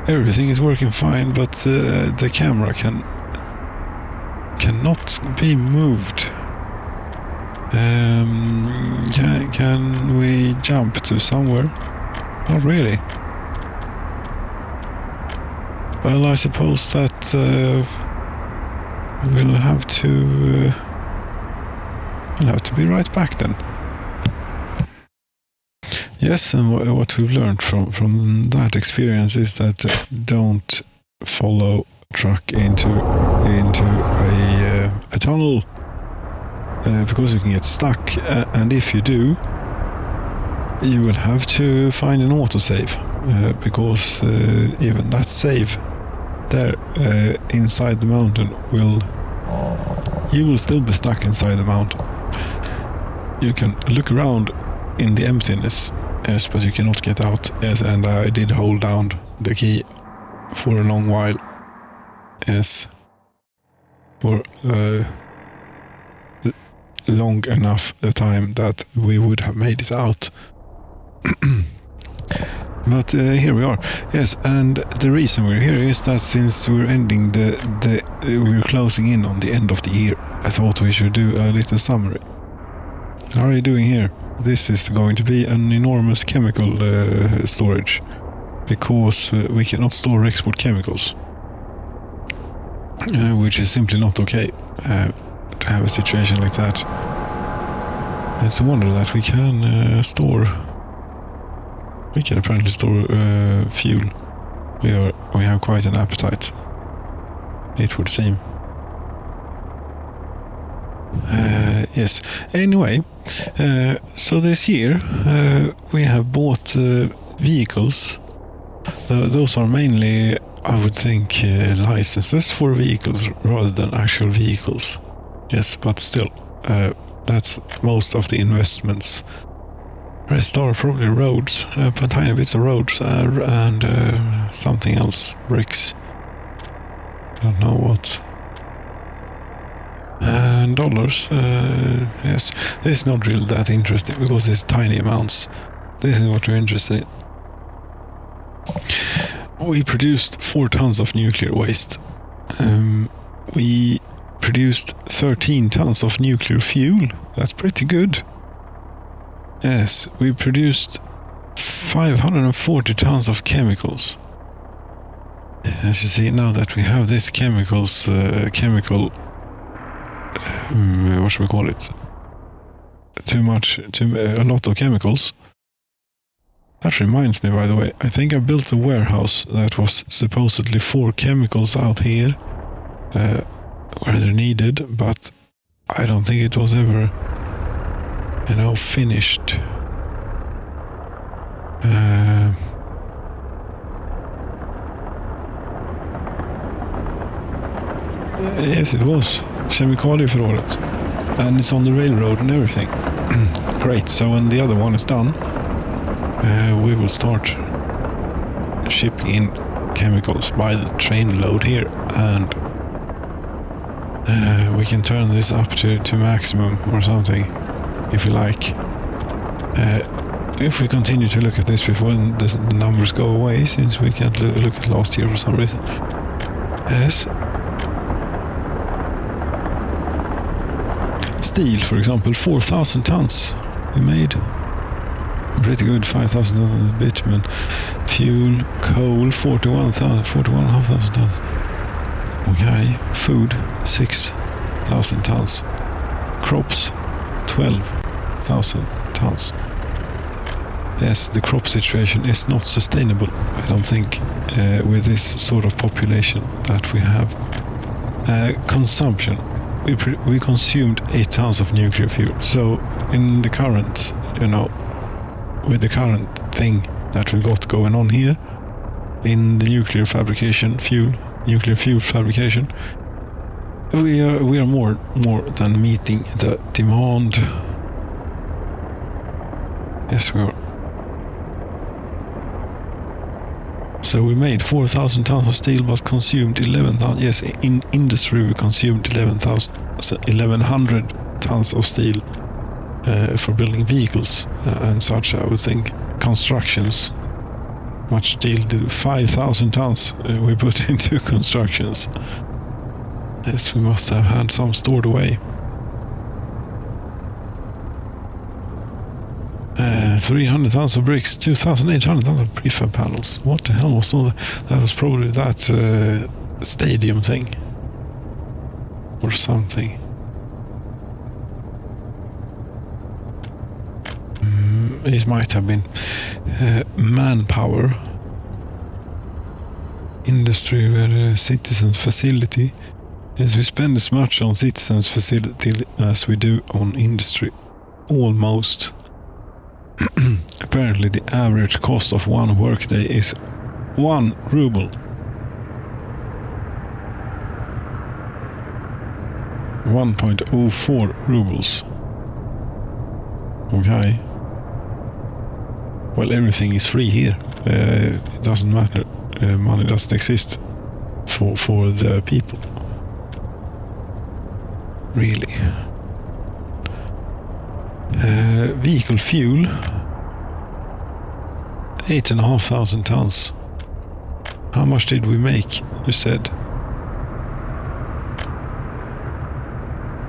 Everything is working fine, but the camera cannot be moved. Can we jump to somewhere? Not really. Well, I suppose that we'll have to be right back then. Yes, and what we've learned from that experience is that don't follow a truck into a tunnel because you can get stuck, and if you do, you will have to find an autosave because even that save there inside the mountain you will still be stuck inside the mountain. You can look around in the emptiness, yes, but you cannot get out. Yes, and I did hold down the key for a long while. Yes, for long enough the time that we would have made it out. But here we are. Yes, and the reason we're here is that since we're ending we're closing in on the end of the year, I thought we should do a little summary. How are you doing here? This is going to be an enormous chemical storage because we cannot store export chemicals, which is simply not okay to have a situation like that. It's a wonder that we can apparently store fuel. We have quite an appetite, it would seem. Yes. Anyway, so this year we have bought vehicles. Those are mainly, I would think, licenses for vehicles rather than actual vehicles. Yes, but still, that's most of the investments. Rest are probably roads, tiny bits of roads, and something else, bricks. Don't know what. And dollars, yes. This is not really that interesting because it's tiny amounts. This is what we're interested in. We produced 4 tons of nuclear waste. We produced 13 tons of nuclear fuel. That's pretty good. Yes, we produced 540 tons of chemicals. As you see, now that we have this what should we call it? A lot of chemicals. That reminds me, by the way, I think I built a warehouse that was supposedly for chemicals out here, where they're needed, but I don't think it was ever, finished. Yes, it was. Kemikalieförrådet. And it's on the railroad and everything. Great, so when the other one is done, we will start shipping in chemicals by the train load here, and we can turn this up to maximum or something, if you like. If we continue to look at this before the numbers go away, since we can't look at last year for some reason. Yes. Steel, for example, 4,000 tons we made. Pretty good. 5,000 tons bitumen. Fuel, coal, 41,500 tons. Okay, food, 6,000 tons. crops, 12,000 tons. Yes, the crop situation is not sustainable, I don't think, with this sort of population that we have. Consumption. We consumed 8 tons of nuclear fuel. So in the current, with the current thing that we got going on here, in the nuclear fuel fabrication, we are more than meeting the demand. Yes, we are. So we made 4,000 tons of steel, but consumed 11,000. Yes, in industry we consumed 1,100 tons of steel for building vehicles and such. I would think constructions. Much steel do 5,000 tons we put into constructions. Yes, we must have had some stored away. 300 tons of bricks, 2,800 tons of prefab panels. What the hell was all that? That was probably that stadium thing. Or something. It might have been manpower. Industry where citizens facility. Yes, we spend as much on citizens facility as we do on industry. Almost. Apparently the average cost of one workday is 1 ruble. 1.04 rubles. Okay. Well, everything is free here. It doesn't matter. Money doesn't exist for the people. Really. Vehicle fuel, 8,500 tons. How much did we make? You said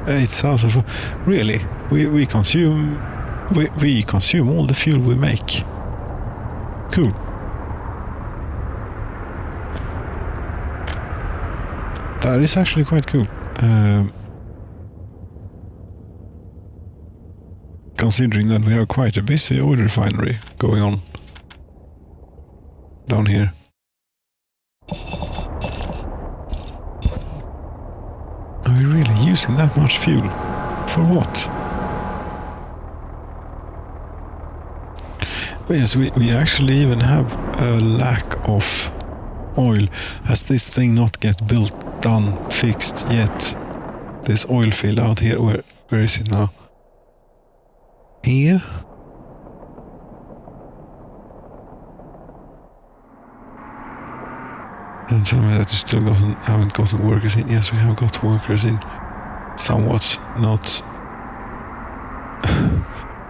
8,000. Really? We consume all the fuel we make. Cool. That is actually quite cool. Considering that we have quite a busy oil refinery going on down here. Are we really using that much fuel? For what? Well, yes, we actually even have a lack of oil. Has this thing not get built, done, fixed yet? This oil field out here, where is it now? Here? Don't tell me that you still haven't gotten workers in. Yes, we have got workers in. Somewhat, not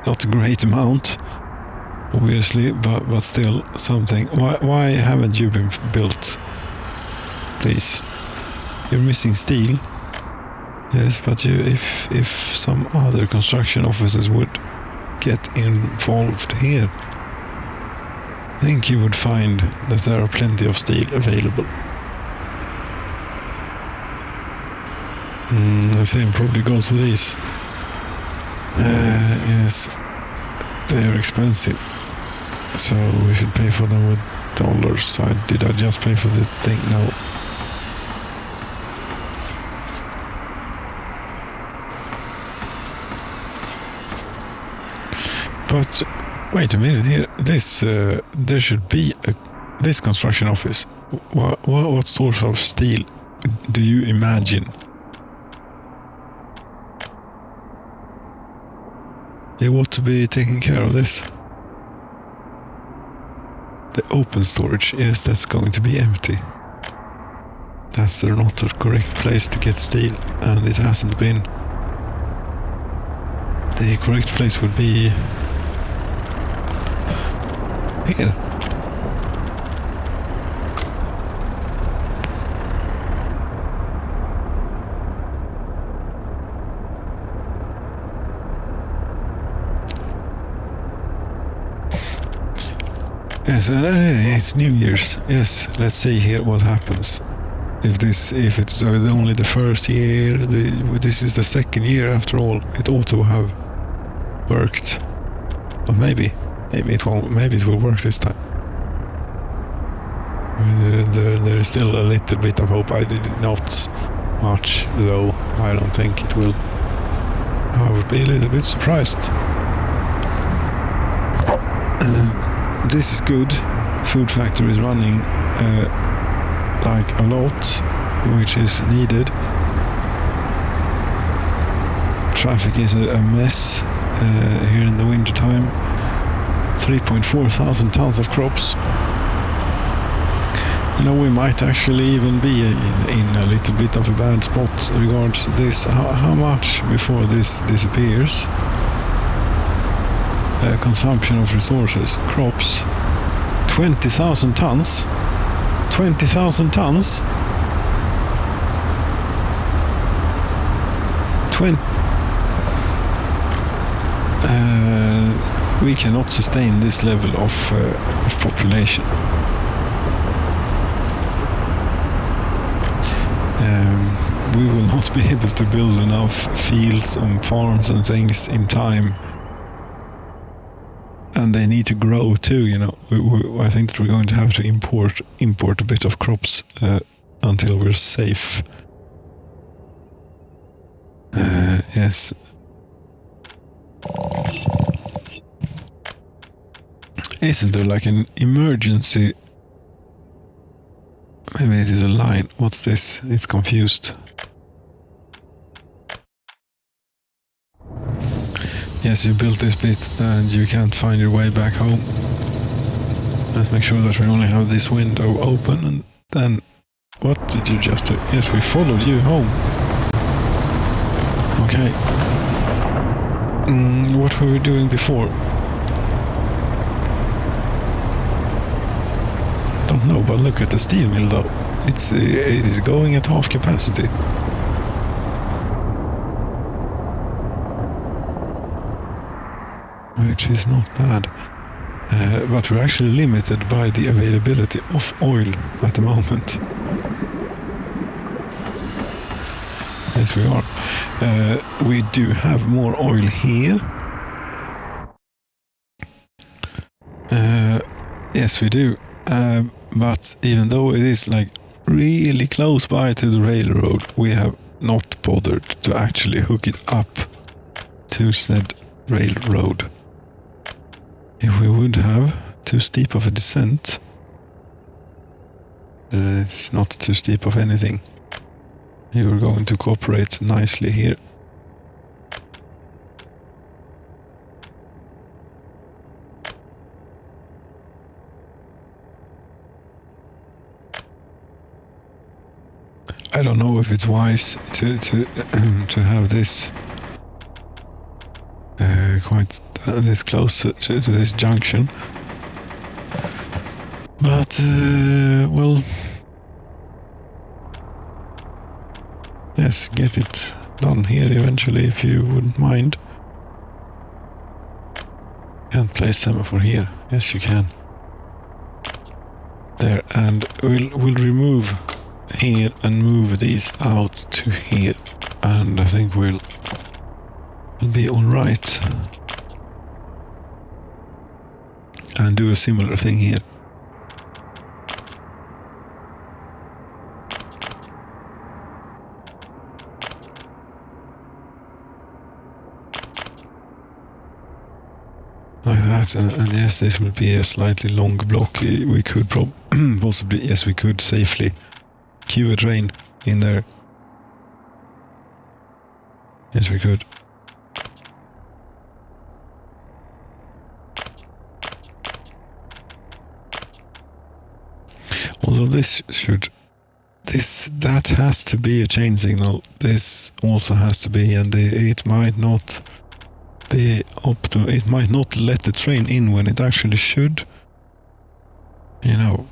a great amount, obviously, but still something. Why haven't you been built? Please. You're missing steel. Yes, but if some other construction officers would get involved here, I think you would find that there are plenty of steel available. The same probably goes for these. Yes, they are expensive, so we should pay for them with dollars. Did I just pay for the thing? No. But wait a minute here. This there should be this construction office. What sort of steel do you imagine? They ought to be taking care of this. The open storage, yes, that's going to be empty. That's not the correct place to get steel, and it hasn't been. The correct place would be here. Yes, it's New Year's. Yes, let's see here what happens. if it's only the first year, this is the second year after all, it ought to have worked. But maybe it won't. Maybe it will work this time. There is still a little bit of hope. I did not much, though. I don't think it will. I would be a little bit surprised. This is good. Food factory is running like a lot, which is needed. Traffic is a mess here in the winter time. 3.4 thousand tons of crops. You know, we might actually even be in a little bit of a bad spot regards this. How much before this disappears? Consumption of resources, crops, 20,000 tons. 20,000 tons. We cannot sustain this level of population. We will not be able to build enough fields and farms and things in time. And they need to grow too, you know. I think that we're going to have to import a bit of crops until we're safe. Yes. Isn't there like an emergency? Maybe it is a line. What's this? It's confused. Yes, you built this bit and you can't find your way back home. Let's make sure that we only have this window open, and then... What did you just do? Yes, we followed you home. Okay. What were we doing before? Don't know, but look at the steel mill though. It is going at half capacity. Which is not bad. But we're actually limited by the availability of oil at the moment. Yes, we are. We do have more oil here. Yes, we do. But even though it is like really close by to the railroad, we have not bothered to actually hook it up to said railroad. If we would have too steep of a descent, it's not too steep of anything. You're going to cooperate nicely here. I don't know if it's wise to have this quite this close to this junction, but well, yes, get it done here eventually if you wouldn't mind. Can't place semaphore here. Yes, you can. There, and we'll remove here and move these out to here, and I think we'll be all right. And do a similar thing here. Like that, and yes, this will be a slightly long block. We could possibly, yes, we could safely queue a train in there. Yes, we could. Although that has to be a chain signal. This also has to be, and it might not be it might not let the train in when it actually should. You know.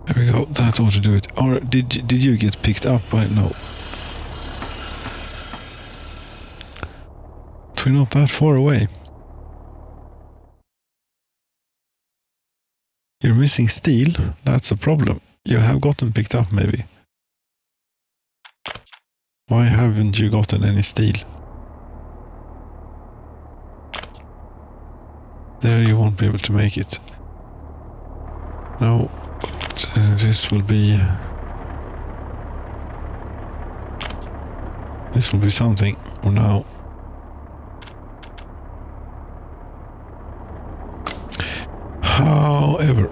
There we go, that ought to do it. Or did you get picked up by... No. We're not that far away. You're missing steel. That's a problem. You have gotten picked up, maybe. Why haven't you gotten any steel? There you won't be able to make it. No, this will be... This will be something for now. However,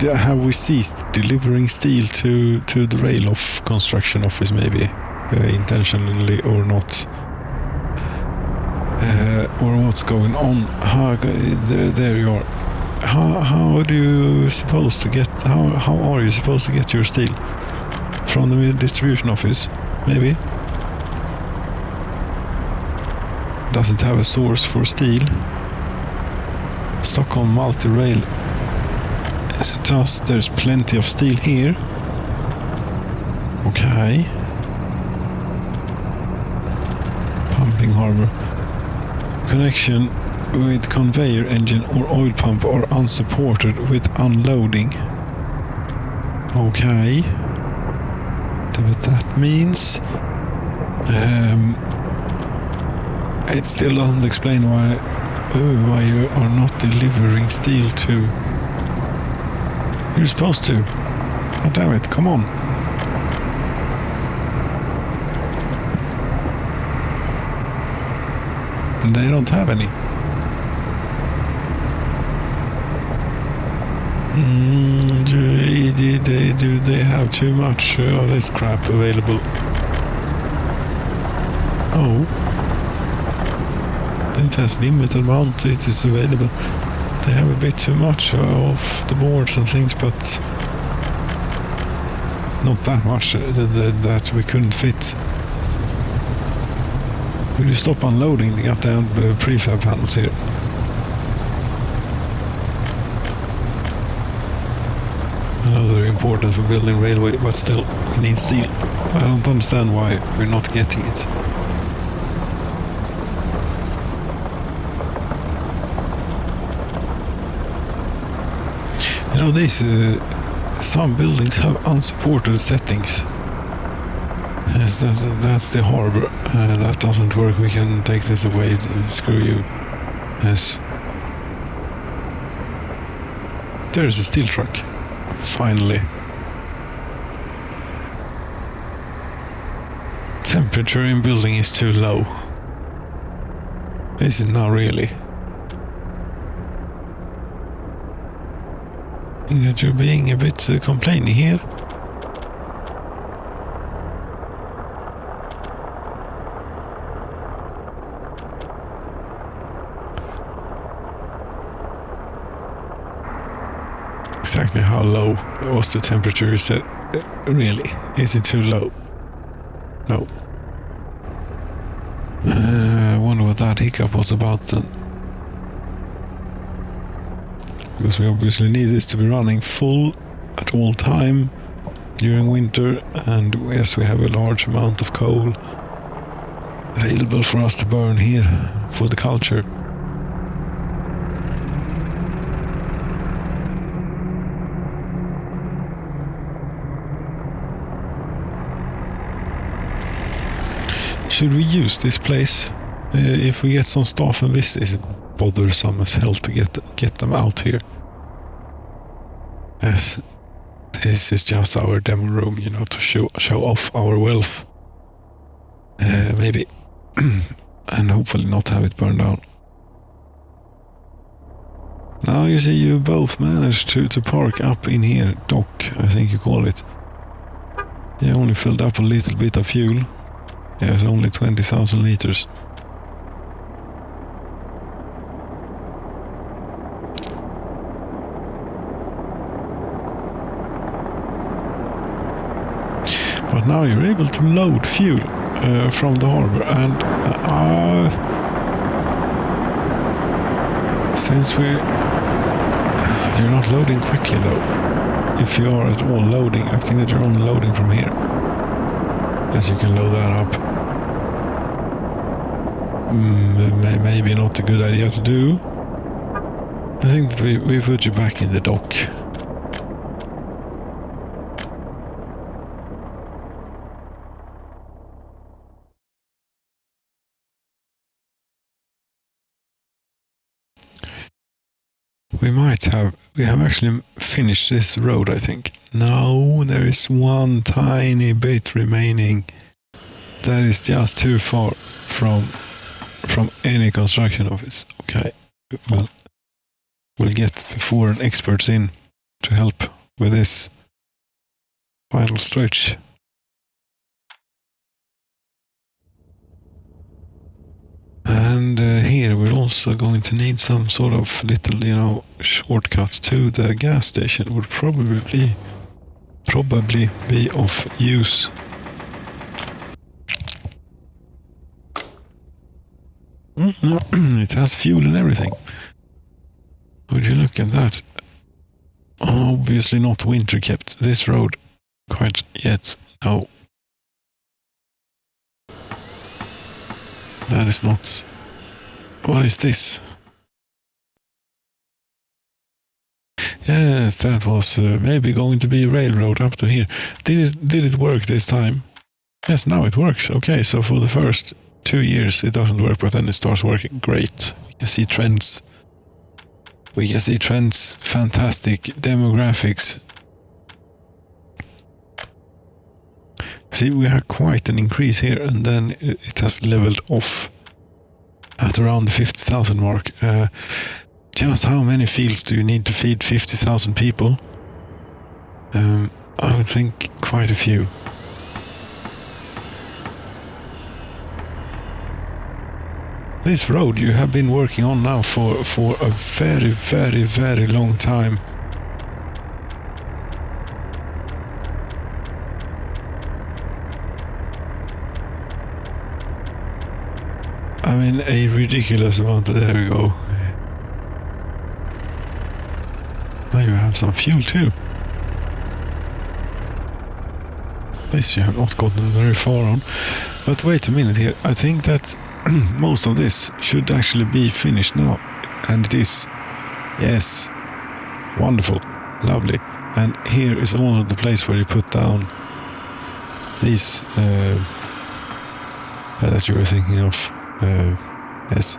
have we ceased delivering steel to the rail of construction office, maybe? Intentionally or not? Or what's going on? There you are. How do you supposed to get? How are you supposed to get your steel? From the distribution office, maybe? Doesn't have a source for steel. Stockholm multi-rail. Yes, it does. There's plenty of steel here. Okay. Pumping harbor. Connection with conveyor engine or oil pump are unsupported with unloading. Okay. But that means... it still doesn't explain why you are not delivering steel to... You're supposed to. Oh, damn it, come on. They don't have any. Do they have too much of this crap available? Oh. It has limited amount it is available. They have a bit too much of the boards and things, but not that much that we couldn't fit. Will you stop unloading the goddamn prefab panels here? I know they're important for building railway, but still, we need steel. I don't understand why we're not getting it. You know, some buildings have unsupported settings. Yes, that's the harbor. That doesn't work. We can take this away. Screw you. Yes. There's a steel truck. Finally. Temperature in building is too low. This is not really. I think that you're being a bit complaining here. Exactly how low was the temperature you said? Really? Is it too low? No. I wonder what that hiccup was about then. Because we obviously need this to be running full at all time during winter, and yes, we have a large amount of coal available for us to burn here for the culture. Should we use this place? If we get some staff and this is bothersome as hell to get them out here. Yes, this is just our demo room, you know, to show off our wealth. Maybe. And hopefully not have it burned down. Now you see you both managed to park up in here, dock, I think you call it. You only filled up a little bit of fuel. Yes, only 20,000 liters. But now you're able to load fuel from the harbor, and since you're not loading quickly though. If you are at all loading, I think that you're only loading from here. Yes, you can load that up. Maybe not a good idea to do. I think that we put you back in the dock. We have actually finished this road, I think. No, there is one tiny bit remaining. That is just too far from any construction office. Okay, we'll get foreign experts in to help with this final stretch. And here we're also going to need some sort of little, shortcut to the gas station. Would probably be of use. It has fuel and everything. Would you look at that? Obviously not winter kept this road quite yet. No. That is not... What is this? Yes, that was maybe going to be a railroad up to here. Did it work this time? Yes, now it works. Okay, so for the first 2 years it doesn't work, but then it starts working. Great. We can see trends. Fantastic demographics. See, we have quite an increase here, and then it has leveled off at around the 50,000 mark. Just how many fields do you need to feed 50,000 people? I would think quite a few. This road you have been working on now for a very, very, very long time. I mean, a ridiculous amount. There we go. Now you have some fuel too. This you have not gotten very far on. But wait a minute here. I think that most of this should actually be finished now. And it is. Yes. Wonderful. Lovely. And here is also the place where you put down these that you were thinking of. Yes.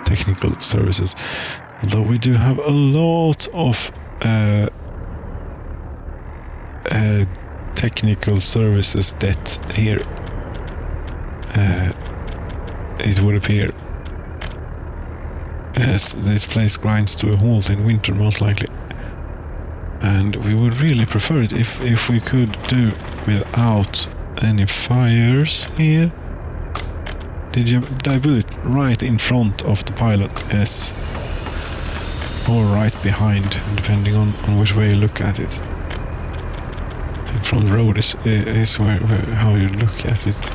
Technical services. Although we do have a lot of technical services debt here. It would appear. Yes, this place grinds to a halt in winter most likely. And we would really prefer it if we could do without any fires here. Did I build it right in front of the pylon? Yes. Or right behind, depending on which way you look at it. I think from the road is where how you look at it.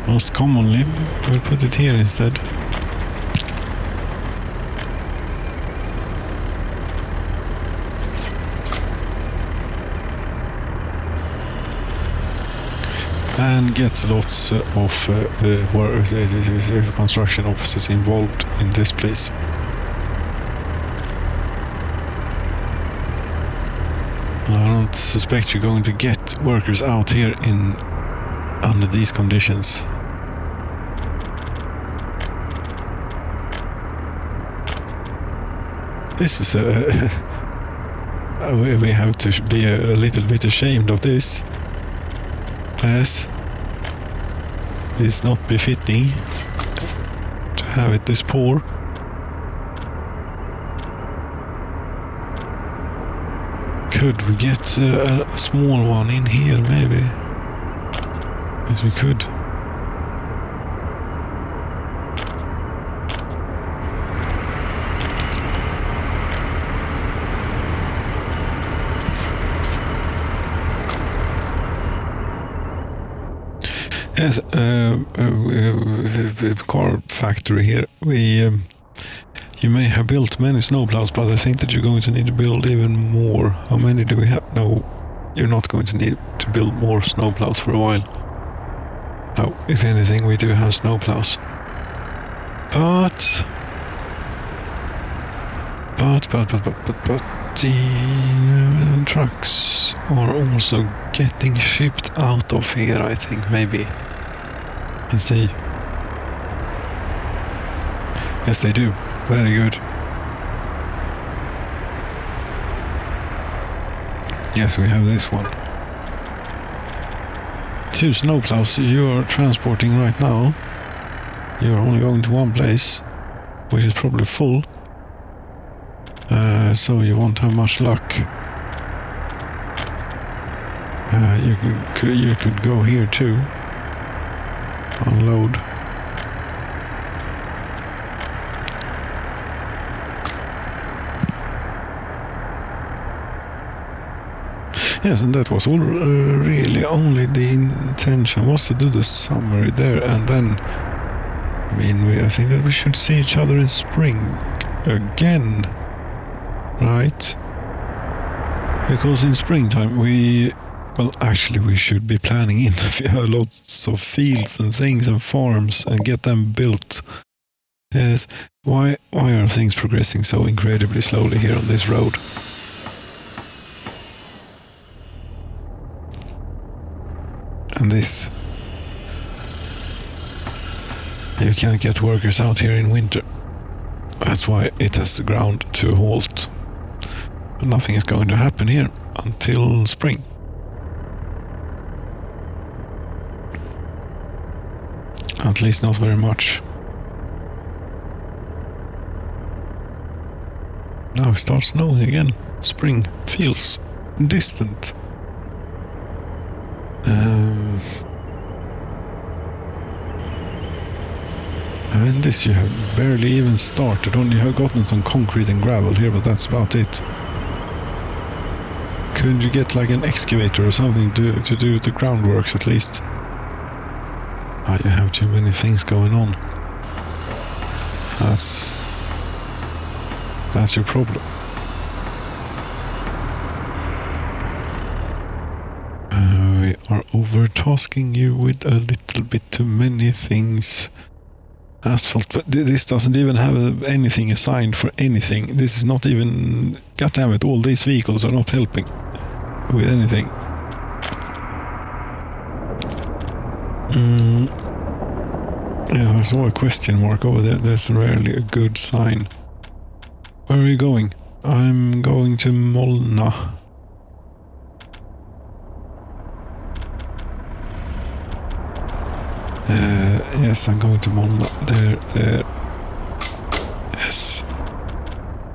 Most commonly, we'll put it here instead. And gets lots of construction offices involved in this place. I don't suspect you're going to get workers out here under these conditions. This is we have to be a little bit ashamed of this. Yes, it's not befitting to have it this poor. Could we get a small one in here, maybe? Yes, we could. Yes, car factory here. You may have built many snowplows, but I think that you're going to need to build even more. How many do we have? No, you're not going to need to build more snowplows for a while. No, if anything, we do have snowplows. But But the trucks are also getting shipped out of here, I think, maybe. Let's see. Yes, they do. Very good. Yes, we have this one. 2 snowplows you are transporting right now. You're only going to one place, which is probably full. So you won't have much luck. You could go here too. Unload. Yes, and that was all really only the intention was to do the summary there, and then I think that we should see each other in spring again, right? Because in springtime we should be planning in lots of fields and things and farms and get them built. Yes, why are things progressing so incredibly slowly here on this road? And this. You can't get workers out here in winter. That's why it has ground to a halt. But nothing is going to happen here until spring. At least not very much. Now it starts snowing again. Spring feels distant. This you have barely even started on. You have gotten some concrete and gravel here, but that's about it. Couldn't you get like an excavator or something to do the groundworks at least? You have too many things going on. That's your problem. We are overtasking you with a little bit too many things. Asphalt, but this doesn't even have anything assigned for anything. This is not even... God damn it, all these vehicles are not helping with anything. Yes, I saw a question mark over there. That's rarely a good sign. Where are you going? I'm going to Molna. Yes, I'm going to Molna. There. Yes.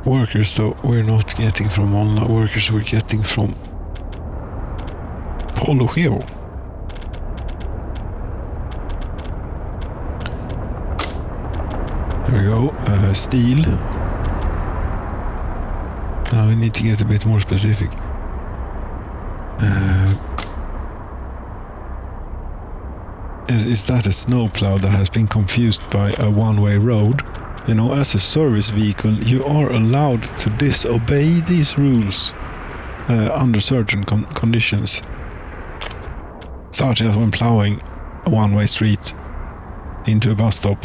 Workers, though, we're not getting from Molna. Workers we're getting from Polocheo. There we go. Steel. Now we need to get a bit more specific. Is that a snowplow that has been confused by a one-way road? You know, as a service vehicle, you are allowed to disobey these rules under certain conditions. Such as when plowing a one-way street into a bus stop.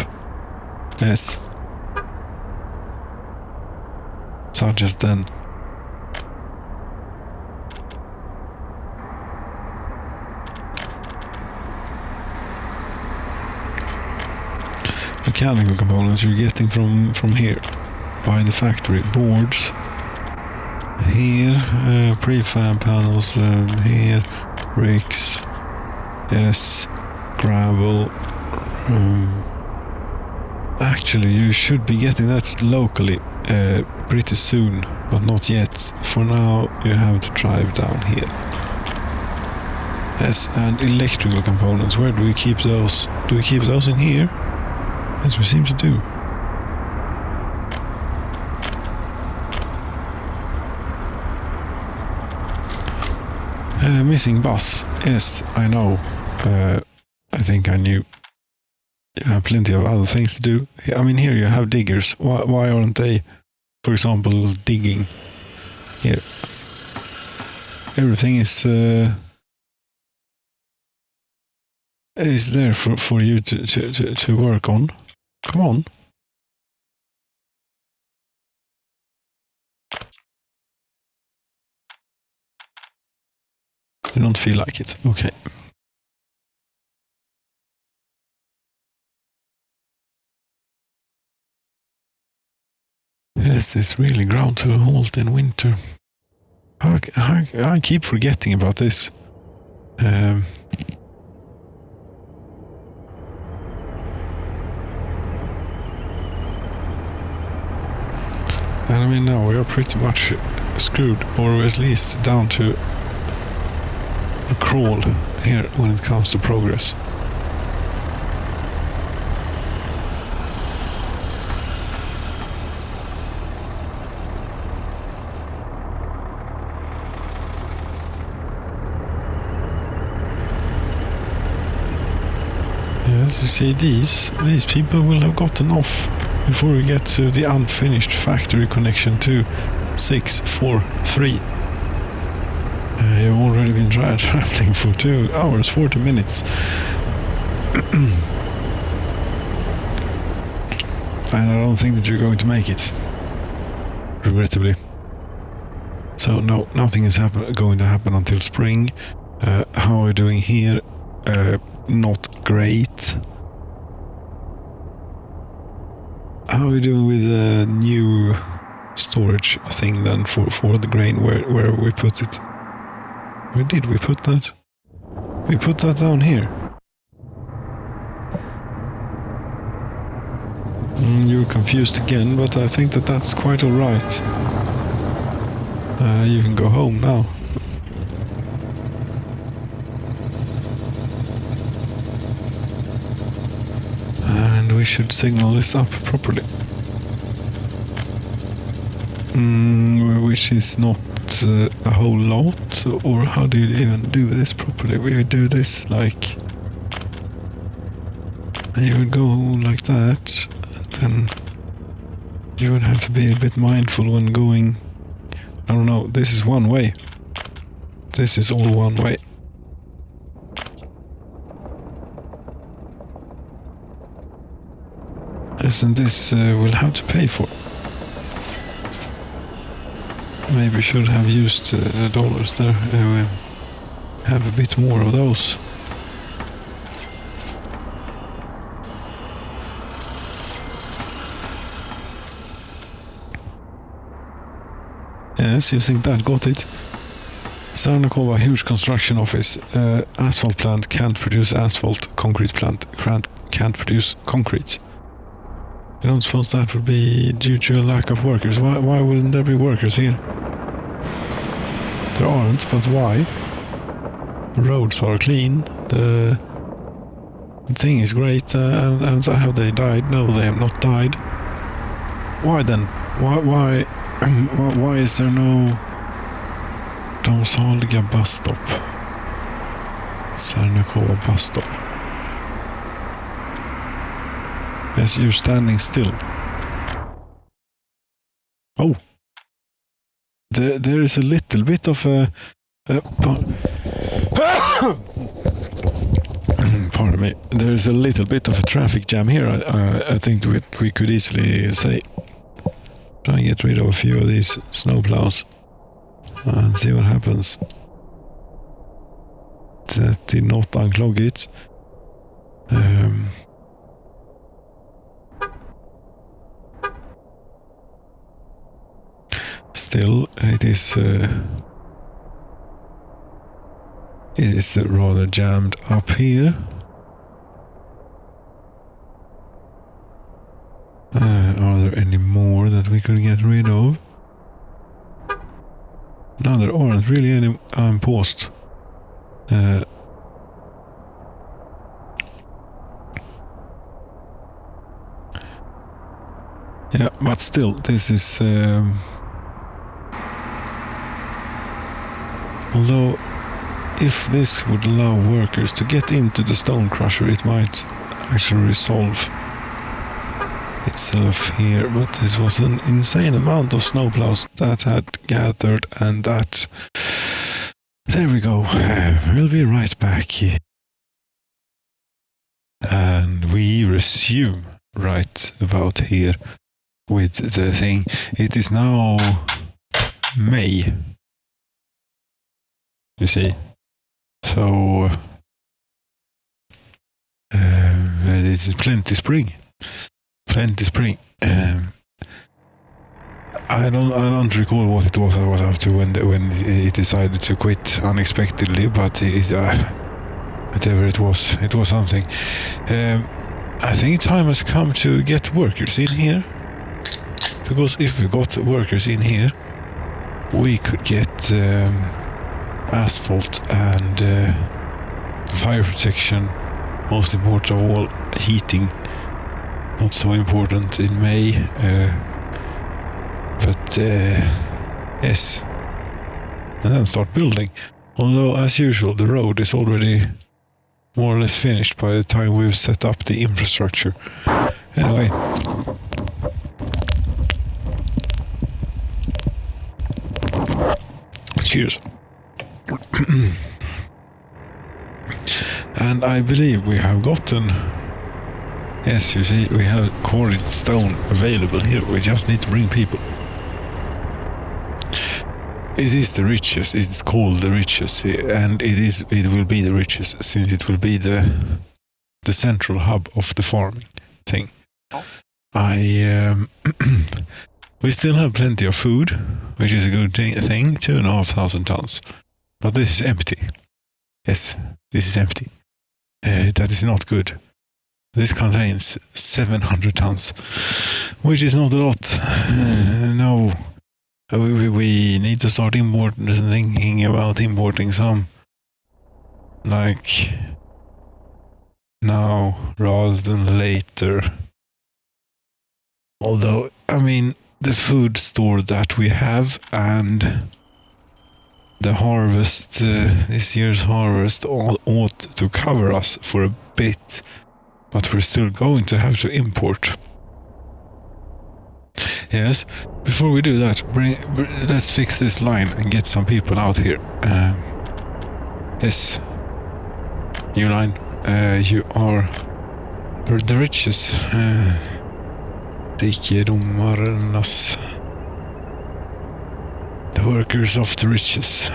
Yes. Such as then. Mechanical components you're getting from here, by the factory. Boards, here, prefab panels, here, bricks, yes, gravel. Actually, you should be getting that locally pretty soon, but not yet. For now, you have to drive down here. Yes, and electrical components, where do we keep those? Do we keep those in here? As we seem to do. Missing bus. Yes, I know. I think I knew. You have plenty of other things to do. I mean, here you have diggers. Why aren't they, for example, digging here? Everything is there for you to work on. Come on. You don't feel like it. Okay. Is this really ground to a halt in winter? I keep forgetting about this. And I mean, now we are pretty much screwed, or at least down to a crawl here when it comes to progress. As you see, these people will have gotten off before we get to the unfinished factory connection to 643. You've already been traveling for 2 hours, 40 minutes. And I don't think that you're going to make it, regrettably. So no, nothing is going to happen until spring. How are we doing here? Not great. How are we doing with the new storage thing then for the grain? Where we put it? Where did we put that? We put that down here. You're confused again, but I think that that's quite alright. You can go home now. And we should signal this up properly. Which is not a whole lot, or how do you even do this properly? We would do this like... You would go like that, and then you would have to be a bit mindful when going... I don't know, this is one way. This is all one way. Isn't this we'll have to pay for? Maybe should have used dollars there. We have a bit more of those. Yes, you think that got it? Sarnakova, huge construction office. Asphalt plant can't produce asphalt. Concrete plant can't produce concrete. I don't suppose that would be due to a lack of workers. Why wouldn't there be workers here? There aren't, but why? The roads are clean. The thing is great. And so have they died? No, they have not died. Why then? Why is there no Domsaliga bus stop? Sarnakova bus stop. Yes, you're standing still. Oh. There is a little bit of a pardon me. There is a little bit of a traffic jam here. I think we could easily say. Try and get rid of a few of these snowplows and see what happens. That did not unclog it. Still, it is rather jammed up here. Are there any more that we could get rid of? No, there aren't really any paused. Yeah, but still, this is... although, if this would allow workers to get into the stone crusher, it might actually resolve itself here, but this was an insane amount of snowplows that had gathered, and that... There we go. We'll be right back. And we resume right about here with the thing. It is now May. You see, So it is plenty spring. I don't recall what it was I was up to when it decided to quit unexpectedly, but whatever it was something. I think time has come to get workers in here, because if we got workers in here, we could get asphalt and fire protection. Most important of all, heating. Not so important in May, but yes. And then start building. Although, as usual, the road is already more or less finished by the time we've set up the infrastructure. Anyway. Cheers. And I believe we have gotten... Yes, you see, we have quarried stone available here. We just need to bring people. It is the richest. It's called the richest, and it will be the richest since it will be the central hub of the farming thing. We still have plenty of food, which is a good thing. 2,500 tons, but this is empty. Yes, this is empty. That is not good. This contains 700 tons, which is not a lot. No. We need to start thinking about importing some, like, now rather than later. Although, I mean, the food store that we have and the harvest, this year's harvest, ought to cover us for a bit, but we're still going to have to import. Yes, before we do that, let's fix this line and get some people out here. Yes, new line. You are the richest. Rikedomarnas. The workers of the riches.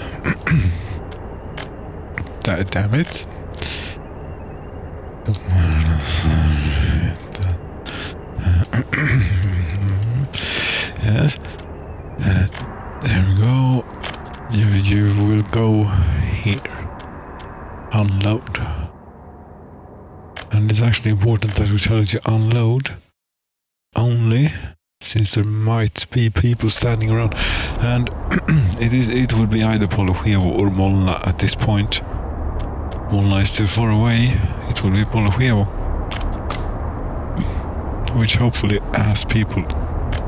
Damn it. Yes. There we go. You will go here. Unload. And it's actually important that we tell you to unload only, since there might be people standing around. And it would be either Polochevo or Molna at this point. Molna is too far away. It will be Polochevo, which hopefully has people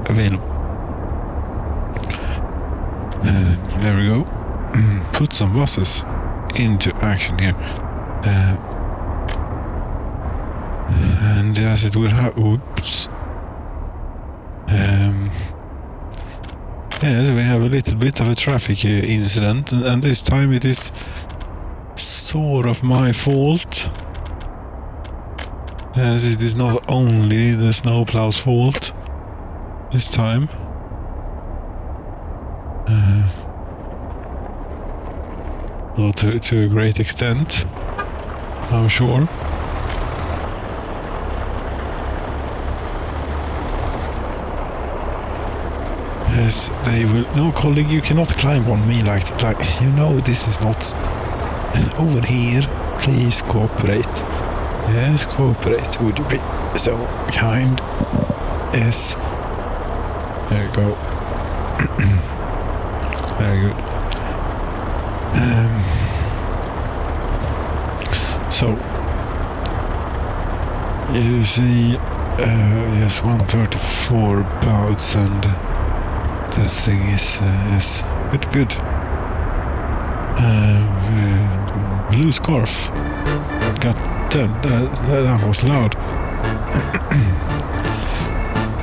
available. There we go. Put some buses into action here. And as it would have... Oops. Yes, we have a little bit of a traffic incident, and this time it is sort of my fault. As it is not only the snowplow's fault this time. Well, to a great extent, I'm sure. Yes, they will. No, colleague, you cannot climb on me like you know. This is not over here. Please cooperate. Yes, cooperate. Would you be so kind? Yes. There you go. Very good. So you see, yes, 134 bouts, and that thing is good. Blue scarf. God damn, that was loud.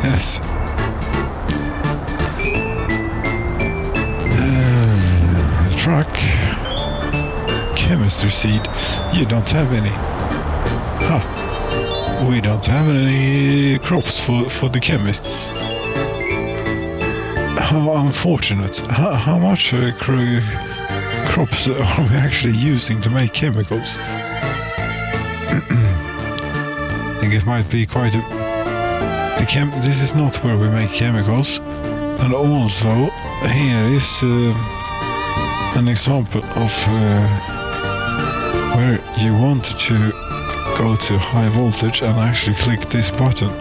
Yes. Truck. Chemistry seed. You don't have any. Huh. We don't have any crops for the chemists. How unfortunate. How much crops are we actually using to make chemicals? I think it might be quite a... This is not where we make chemicals. And also, here is an example of where you want to go to high voltage and actually click this button.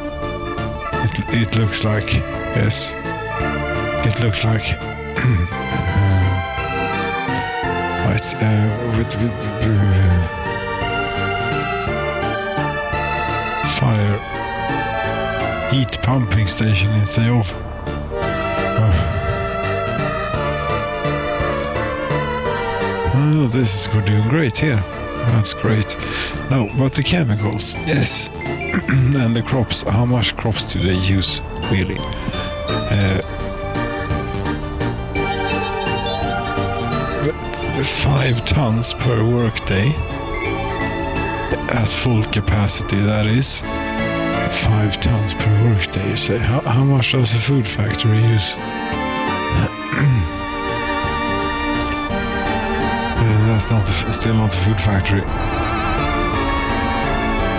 It looks like, yes, it looks like right, fire heat pumping station instead of oh, this is doing great here. That's great. No, but the chemicals, yes. And the crops, how much crops do they use, really? 5 tons per workday at full capacity, that is 5 tons per workday. You say, how much does a food factory use? That's not still not a food factory.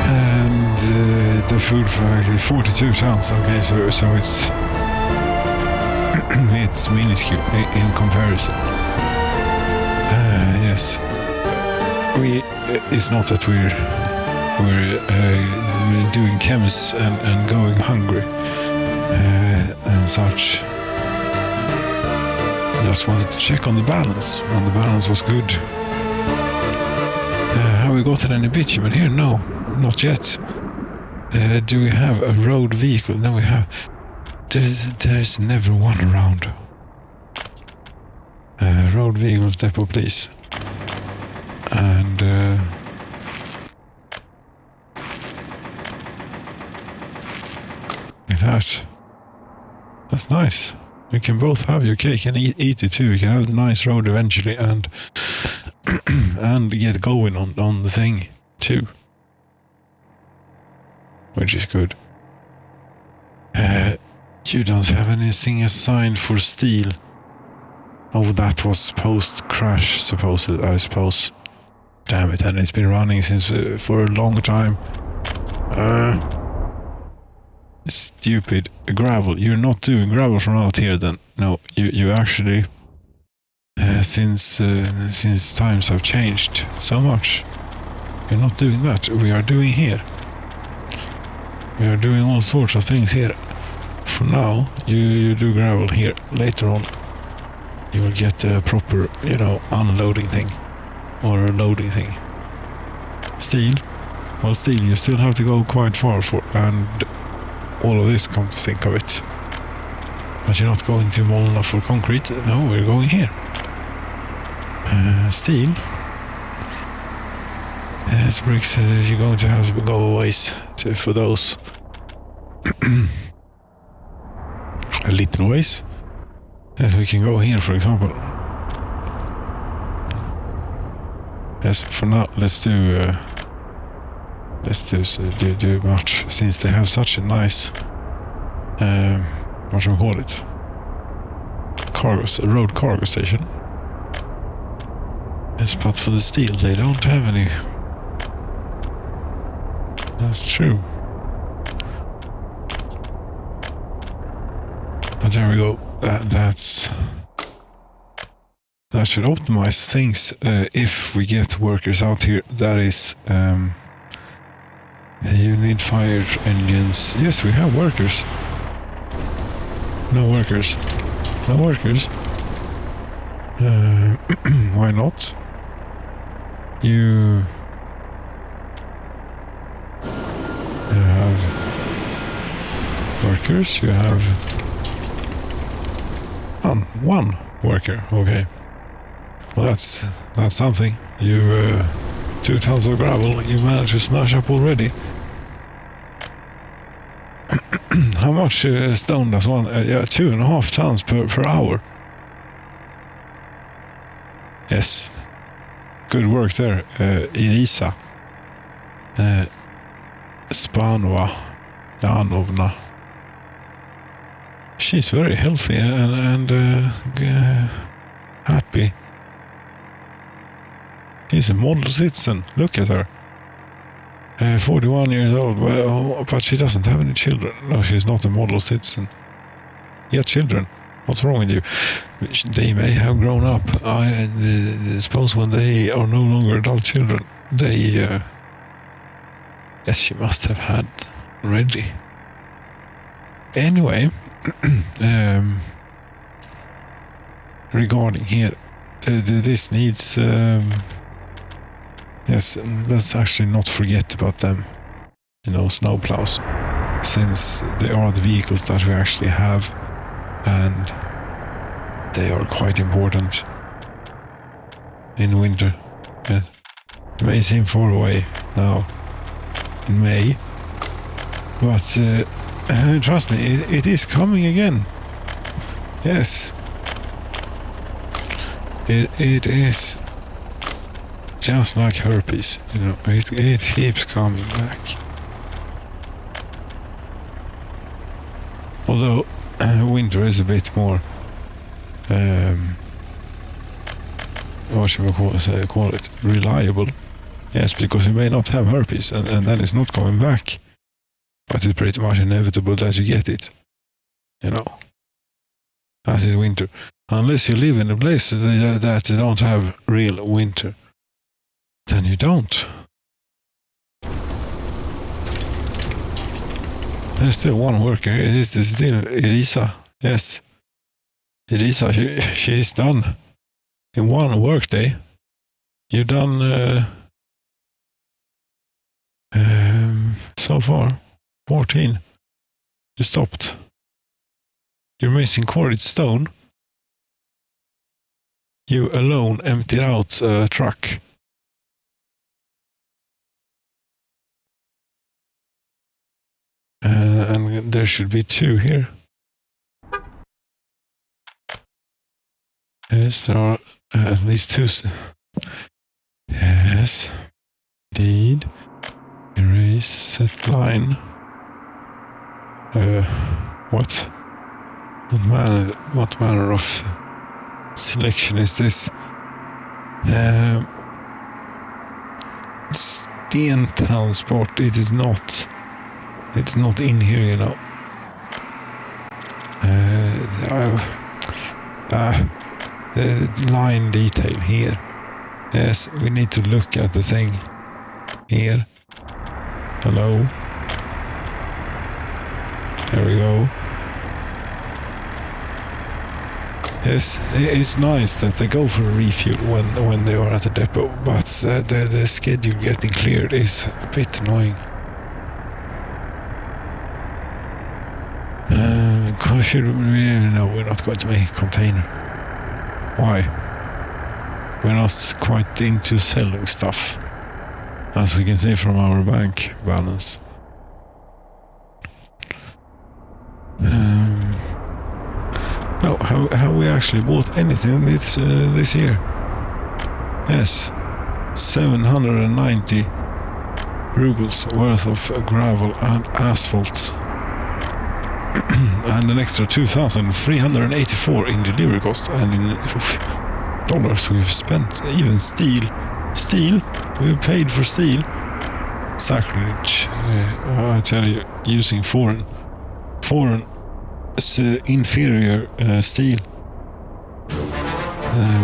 And the food factory, 42 tons. Okay, so it's it's minuscule in comparison. Yes, it's not that we're doing chemists and going hungry and such. Just wanted to check on the balance, and the balance was good. Have we gotten any bitumen here? No, not yet. Do we have a road vehicle? No, we have. There's never one around. Road vehicles depot, please. And like that. That's nice. We can both have your cake and eat it too. We can have a nice road eventually and and get going on the thing too. Which is good. You don't have anything assigned for steel. Oh, that was post-crash, supposedly, I suppose. Damn it, and it's been running since for a long time. Stupid. Gravel. You're not doing gravel from out here then. No, you actually... since times have changed so much, you're not doing that. We are doing here. We are doing all sorts of things here. For now, you do gravel here. Later on, you will get a proper, unloading thing. Or a loading thing. Steel. Well, steel you still have to go quite far for, and all of this, come to think of it. But you're not going to Molna for concrete. No, we're going here. Steel. Yes, bricks, you're going to have to go a ways for those. A little ways. Yes, we can go here, for example. Yes, for now, let's do much, since they have such a nice, what shall we call it? Road cargo station. Yes, but for the steel, they don't have any. That's true. But there we go. That should optimize things if we get workers out here. That is, you need fire engines. Yes, we have workers. No workers. No workers. Why not? You have workers. You have one worker. Okay. Well, that's something. You 2 tons of gravel you managed to smash up already. How much stone does one? Yeah, 2.5 tons per hour. Yes. Good work there, Irisa. Spanova. Janovna. She's very healthy and happy. She's a model citizen. Look at her. 41 years old, but she doesn't have any children. No, she's not a model citizen. Yet children. What's wrong with you? They may have grown up. I suppose when they are no longer adult children, they... yes, she must have had already. Anyway, regarding here, this needs... yes, let's actually not forget about them. You know, snowplows. Since they are the vehicles that we actually have, and they are quite important in winter. Yeah. It may seem far away now in May, but trust me, it is coming again. Yes, it is just like herpes, you know, it keeps coming back. Although winter is a bit more, what should we call it, reliable. Yes, because you may not have herpes and then it's not coming back. But it's pretty much inevitable that you get it, you know, as is winter. Unless you live in a place that don't have real winter, then you don't. There's still one worker. It is still Elisa. Yes. Elisa, she's done. In one workday, you've done so far 14. You stopped. You're missing quarried stone. You alone emptied out a truck. And there should be 2 here. Yes, there are at least 2. Yes, indeed. Erase set line. What? What manner of selection is this? Sten transport. It's not in here, you know. The line detail here. Yes, we need to look at the thing here. Hello. There we go. Yes, it's nice that they go for a refuel when they are at the depot, but the schedule getting cleared is a bit annoying. Should we? No, we're not going to make a container. Why? We're not quite into selling stuff, as we can see from our bank balance. No, have we actually bought anything this year? Yes, 790 rubles worth of gravel and asphalt. And an extra 2,384 in delivery cost, and in dollars we've spent. Even steel, we've paid for steel. Sacrilege, I tell you, using foreign inferior steel.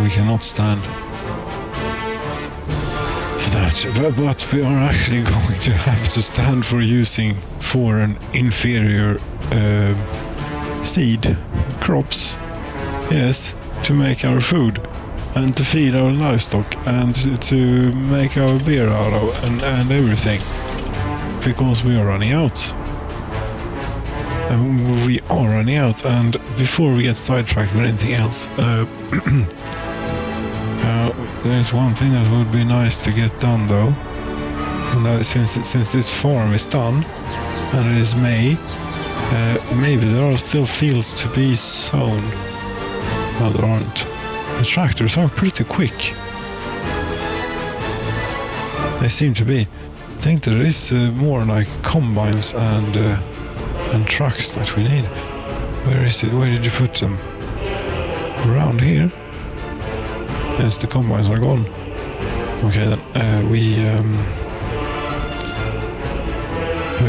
We cannot stand for that, but we are actually going to have to stand for using foreign inferior seed crops, yes, to make our food and to feed our livestock and to make our beer out of and everything, because we are running out. We are running out, and before we get sidetracked with anything else, there's one thing that would be nice to get done though, and that since this farm is done and it is May, maybe there are still fields to be sown. No, there aren't. The tractors are pretty quick. They seem to be. I think there is more like combines and trucks that we need. Where is it? Where did you put them? Around here? Yes, the combines are gone. Okay, then we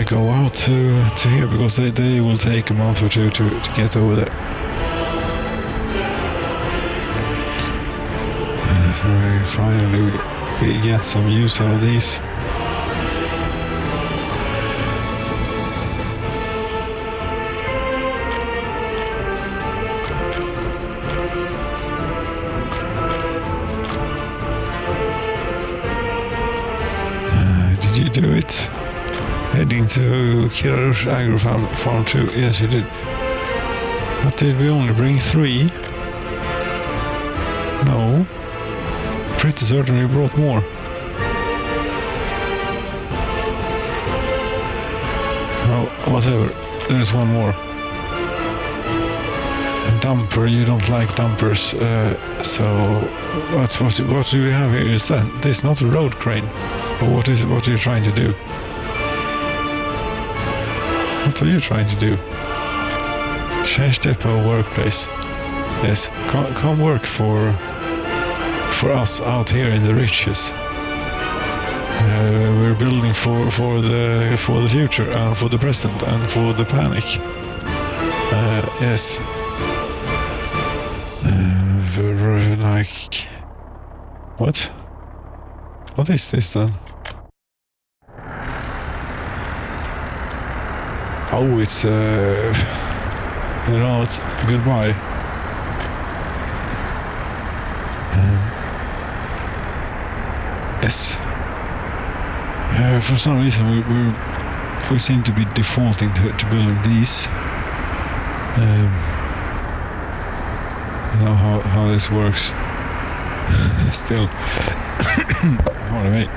go out to here because they will take a month or two to get over there. So we finally get some use out of these. Did you do it? Heading to Kirarush Agro Farm 2? Yes, you did. But did we only bring 3? No. Pretty certain we brought more. Well, whatever. There's one more. A dumper. You don't like dumpers. So what do we have here? Is that this not a road crane? Or what are you trying to do? What are you trying to do? Change depot workplace. Yes, come work for us out here in the riches. We're building for the future and for the present and for the panic. Yes. Like what? What is this then? Oh, it's it's goodbye. Yes. For some reason we seem to be defaulting to building these. I don't know how this works. Still. Alright.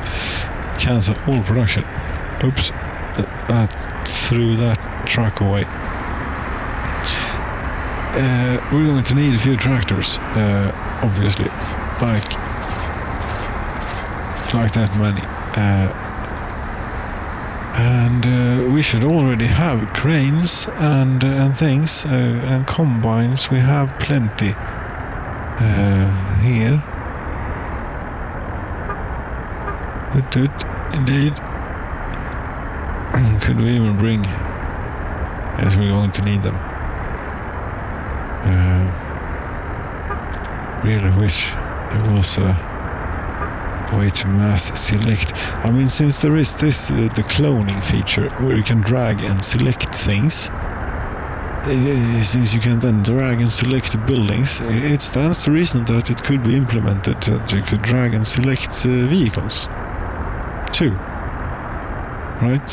Cancel all production. Oops. That threw that truck away. We're going to need a few tractors, obviously, like that many, and we should already have cranes and things and combines. We have plenty here. Good, indeed. Could we even bring? Yes, we're going to need them. Really wish there was a way to mass select. I mean, since there is this the cloning feature where you can drag and select things, since you can then drag and select the buildings, it stands to reason that it could be implemented that you could drag and select vehicles too. Right?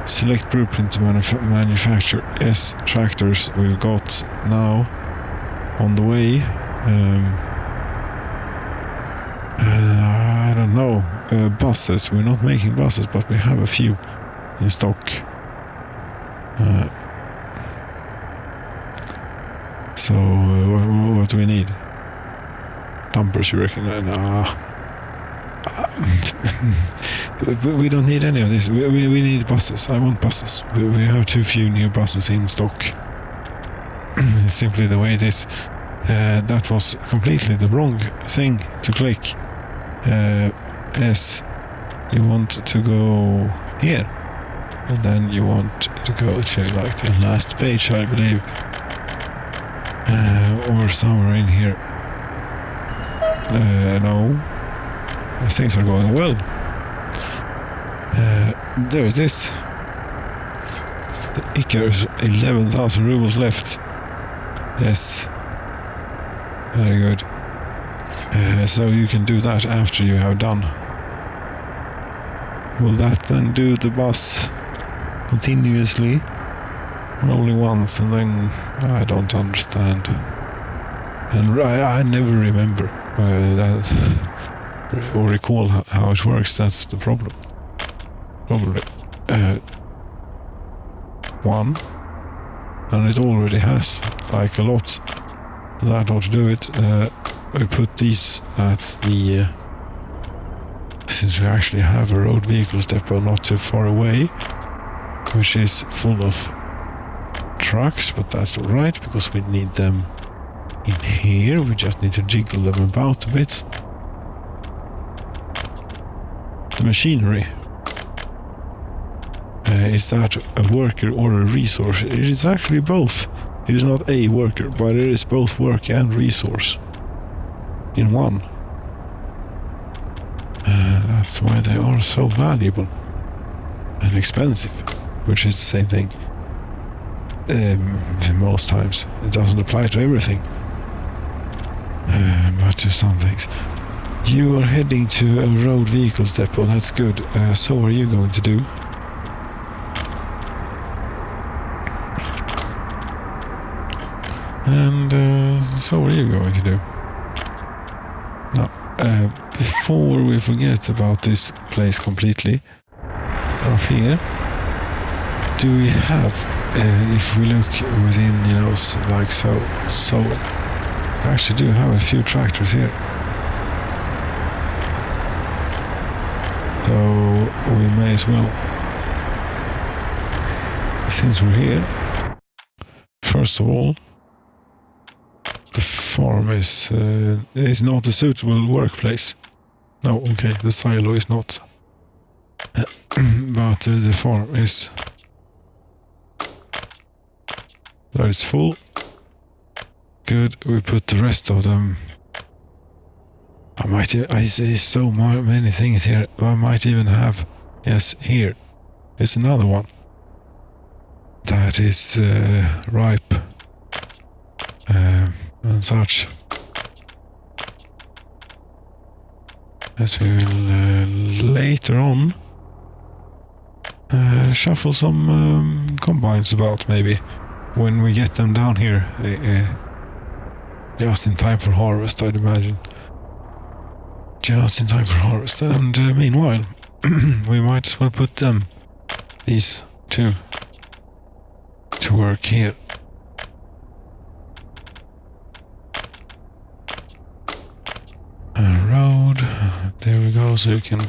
Select blueprint to manufacture. Yes, tractors we've got now on the way. I don't know. Buses. We're not making buses, but we have a few in stock. So what do we need? Dumpers, you reckon? We don't need any of this. We need buses. I want buses. We have too few new buses in stock. It's simply the way it is. That was completely the wrong thing to click. Yes, you want to go here, and then you want to go to like the last page, I believe, or somewhere in here. No. Things are going well. There is this. The Icarus, 11,000 rubles left. Yes. Very good. So you can do that after you have done. Will that then do the bus continuously? Only once, and then I don't understand. And I never remember that. Or recall how it works. That's the problem. Probably one, and it already has like a lot. That ought to do it. We put these at the since we actually have a road vehicles depot not too far away, which is full of trucks, but that's alright because we need them in here. We just need to jiggle them about a bit. The machinery. Is that a worker or a resource? It is actually both. It is not a worker, but it is both work and resource in one. That's why they are so valuable and expensive, which is the same thing. Most times it doesn't apply to everything, but to some things. You are heading to a road vehicles depot. That's good. So are you going to do? And so are you going to do? Now, before we forget about this place completely, up here, do we have, if we look within, like so, I actually do have a few tractors here. So we may as well, since we're here, first of all, the farm is not a suitable workplace. No, okay, the silo is not. But the farm is. That is full. Good, we put the rest of them. I see so many things here. I might even have, yes, here is another one. That is ripe. And such. As we will later on shuffle some combines about, maybe when we get them down here, just in time for harvest, I'd imagine. Just in time for harvest, and meanwhile we might as well put these two to work here. Road, there we go, so you can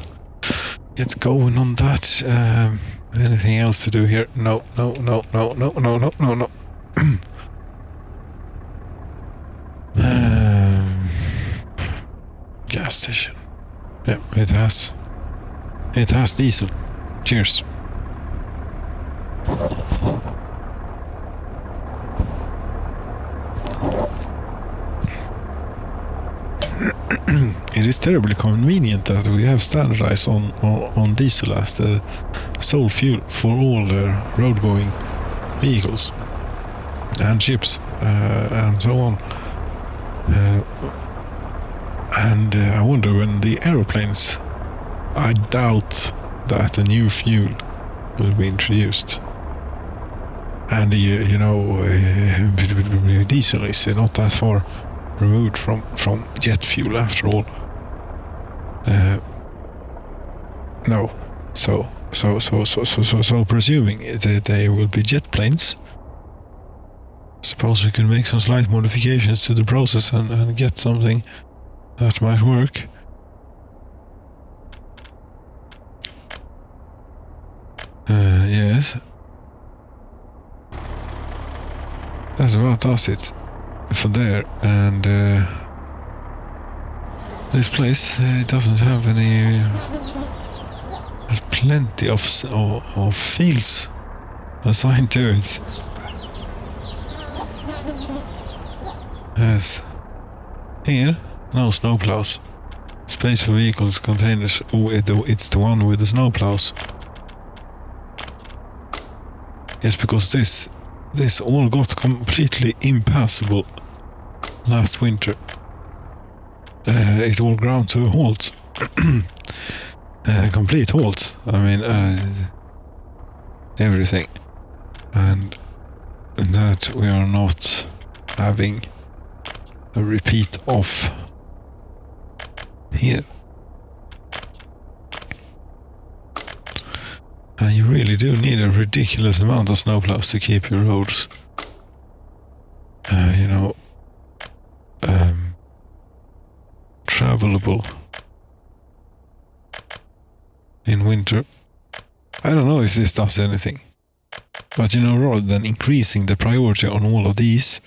get going on that. Anything else to do here? No. Gas station. Yeah, it has diesel. Cheers. It is terribly convenient that we have standardized on diesel as the sole fuel for all road-going vehicles and ships and so on. And I wonder when the aeroplanes, I doubt that a new fuel will be introduced. And diesel is not that far removed from jet fuel after all. No, so presuming they will be jet planes, suppose we can make some slight modifications to the process and get something that might work. Yes, that about does it for there. And this place doesn't have any. There's plenty of fields assigned to it. Yes. Here, no snowplows. Space for vehicles, containers. Oh, it's the one with the snowplows. Yes, because this all got completely impassable last winter. It all ground to a halt. Complete halt. I mean, everything. And that we are not having a repeat of here. And you really do need a ridiculous amount of snowplows to keep your roads, travelable in winter. I don't know if this does anything, but rather than increasing the priority on all of these,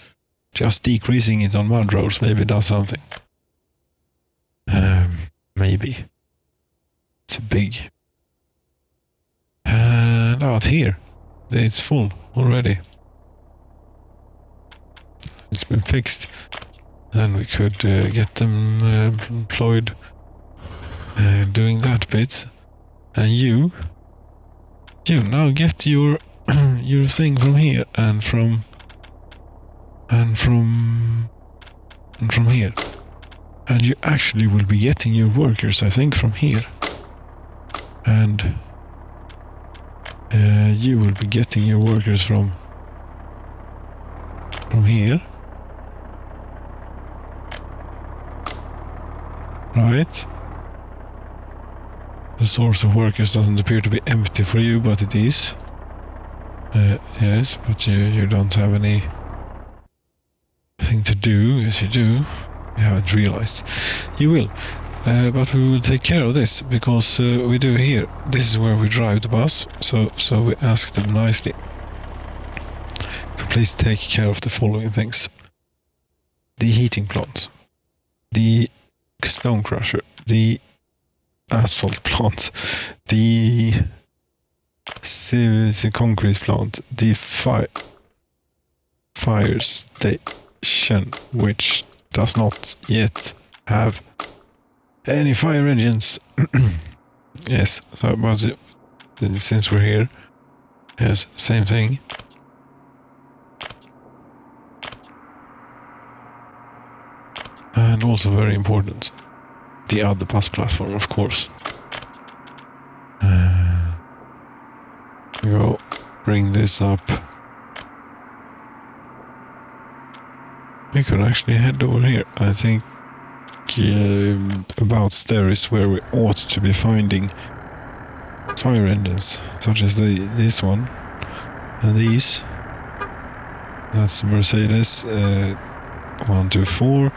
Just decreasing it on mud roads maybe does something. Maybe. It's a big. And out here, it's full already. It's been fixed. And we could get them employed doing that bit. And you now get your your thing from here and from here. And you actually will be getting your workers, I think, from here. And you will be getting your workers from here. Right? The source of workers doesn't appear to be empty for you, but it is. Yes, but you don't have any thing to do. Yes, you do. You haven't realized. You will. But we will take care of this, because we do here. This is where we drive the bus, so we ask them nicely to please take care of the following things. The heating plant, the stone crusher, the asphalt plant, the concrete plant, the fire station, which does not yet have any fire engines. Yes, so but since we're here, yes, same thing. And also very important, the other bus platform, of course. Go bring this up. We could actually head over here. I think about there is where we ought to be finding fire engines, such as this one and these. That's Mercedes 124,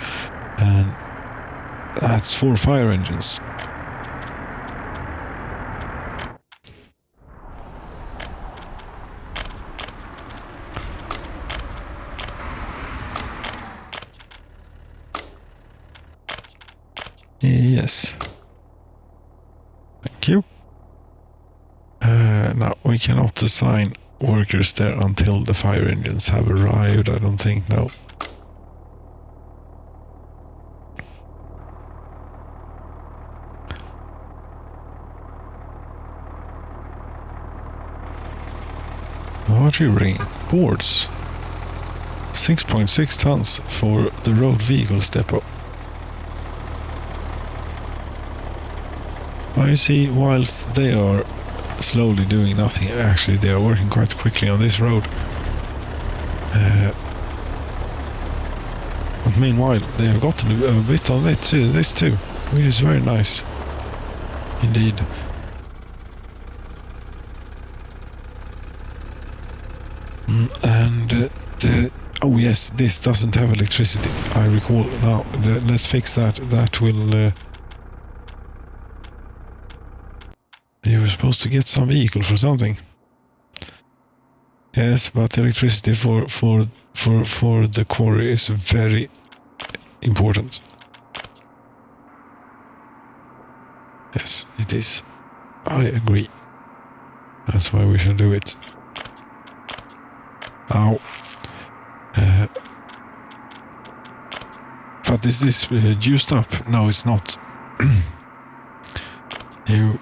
and that's 4 fire engines. Yes. Thank you. Now, we cannot assign workers there until the fire engines have arrived, I don't think, no. What are you bringing? Boards. 6.6 tons for the road vehicles depot. I see, whilst they are slowly doing nothing, actually they are working quite quickly on this road. But meanwhile, they have gotten a bit on it too, this too, which is very nice. Indeed. And oh yes, this doesn't have electricity, I recall now. Let's fix that. That will... You were supposed to get some vehicle for something. Yes, but electricity for the quarry is very important. Yes, it is. I agree. That's why we should do it. Ow. But is this juiced up? No, it's not. You...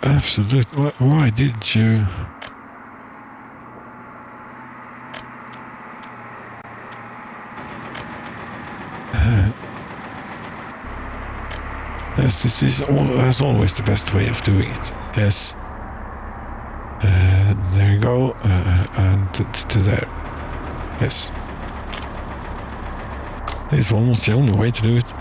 Absolutely. Why didn't you? Yes, this is as always the best way of doing it. Yes. There you go, and to there. Yes. This is almost the only way to do it.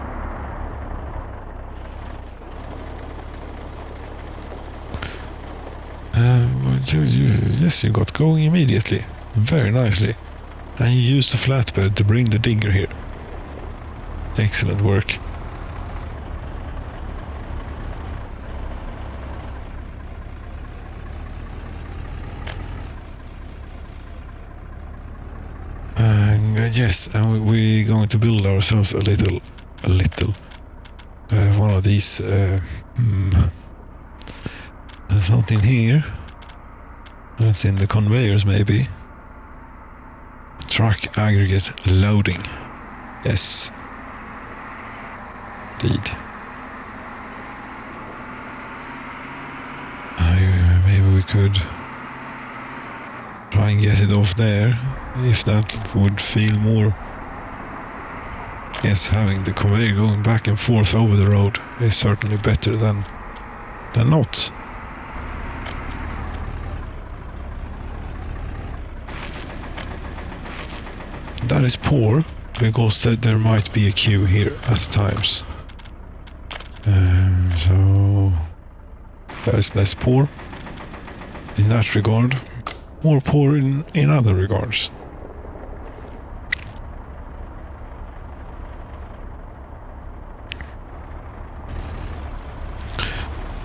Yes, you got going immediately. Very nicely. And you used the flatbed to bring the digger here. Excellent work. Yes, and we're going to build ourselves a little one of these. There's something here. That's in the conveyors, maybe. Truck aggregate loading. Yes. Indeed. Maybe we could try and get it off there, if that would feel more. Yes, having the conveyor going back and forth over the road is certainly better than not. That is poor, because there might be a queue here at times. So that is less poor in that regard, more poor in other regards.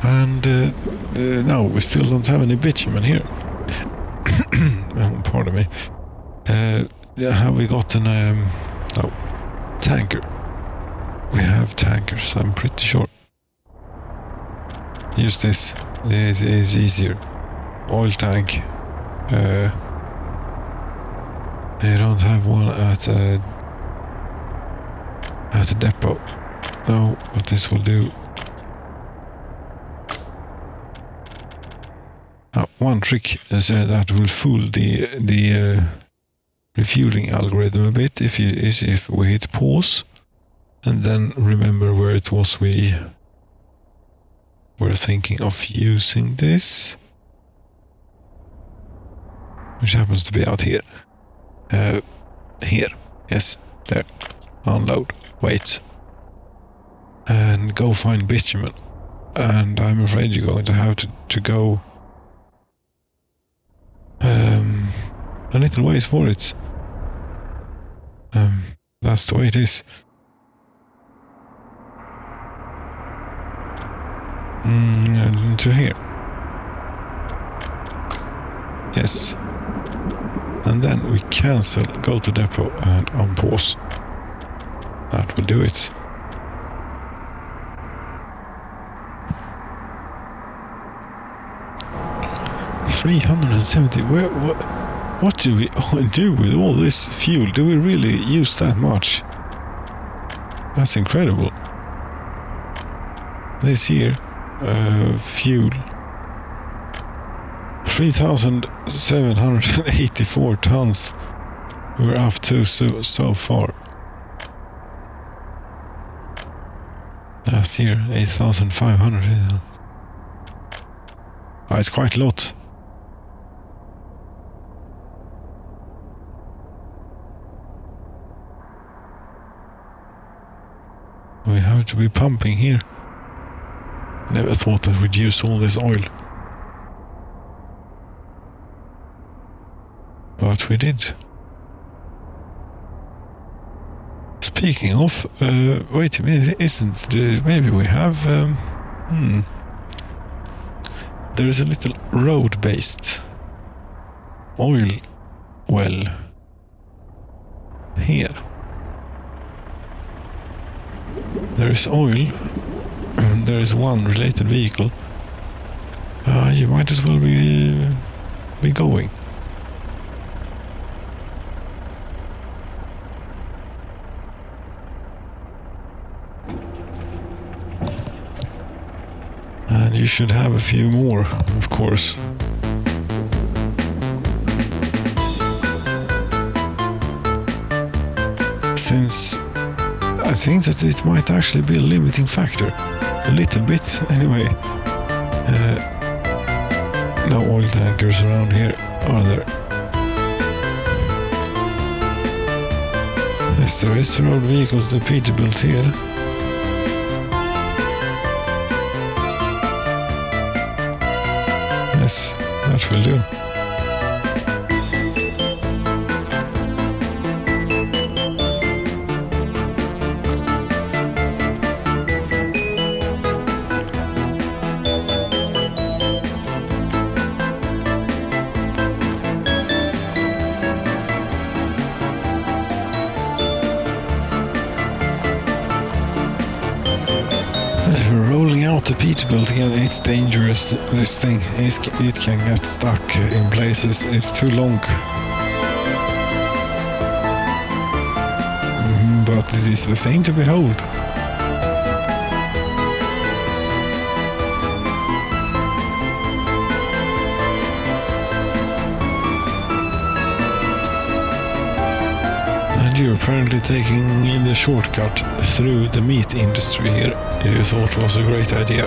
And no, we still don't have any bitumen here. Oh, pardon me. Have we got an tanker? We have tankers, I'm pretty sure. Use this. This is easier. Oil tank. I don't have one at a depot. No, what this will do. One trick is that will fool the refueling algorithm a bit if we hit pause and then remember where it was we were thinking of using this, which happens to be out here. Here, yes, there. Unload, wait, and go find bitumen. And I'm afraid you're going to have to go a little ways for it. That's the way it is. To here. Yes. And then we cancel, go to depot and unpause. That will do it. $370. What do we do with all this fuel? Do we really use that much? That's incredible. This here, fuel. 3,784 tons we're up to so far. Last year, 8,500. It's quite a lot. We have to be pumping here. Never thought that we'd use all this oil. But we did. Speaking of, wait a minute, maybe we have, there is a little road-based oil well here. There is oil, and there is one related vehicle. You might as well be going. And you should have a few more, of course. Since I think that it might actually be a limiting factor. A little bit, anyway. No oil tankers around here, are there? Yes, there is road vehicles that Peter built here. Yes, that will do. the Peterbilt again, it's dangerous, this thing. It can get stuck in places, it's too long. But it is a thing to behold. And you're apparently taking the shortcut through the meat industry here. You thought was a great idea.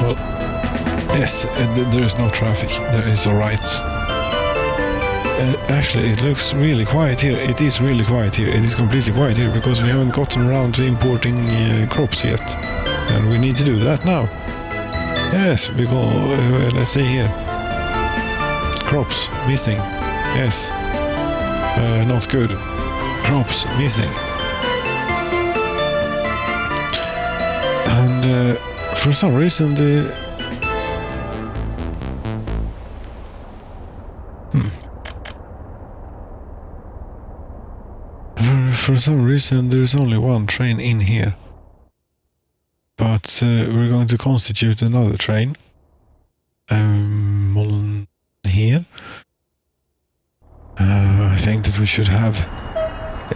Well, yes, there is no traffic. There is a right. Actually, it looks really quiet here. It is really quiet here. It is completely quiet here because we haven't gotten around to importing crops yet. And we need to do that now. Yes, because, let's see here. Crops, missing. Yes. Not good. Crops, missing. And for some reason For some reason there's only one train in here. But we're going to constitute another train. On here. I think that we should have...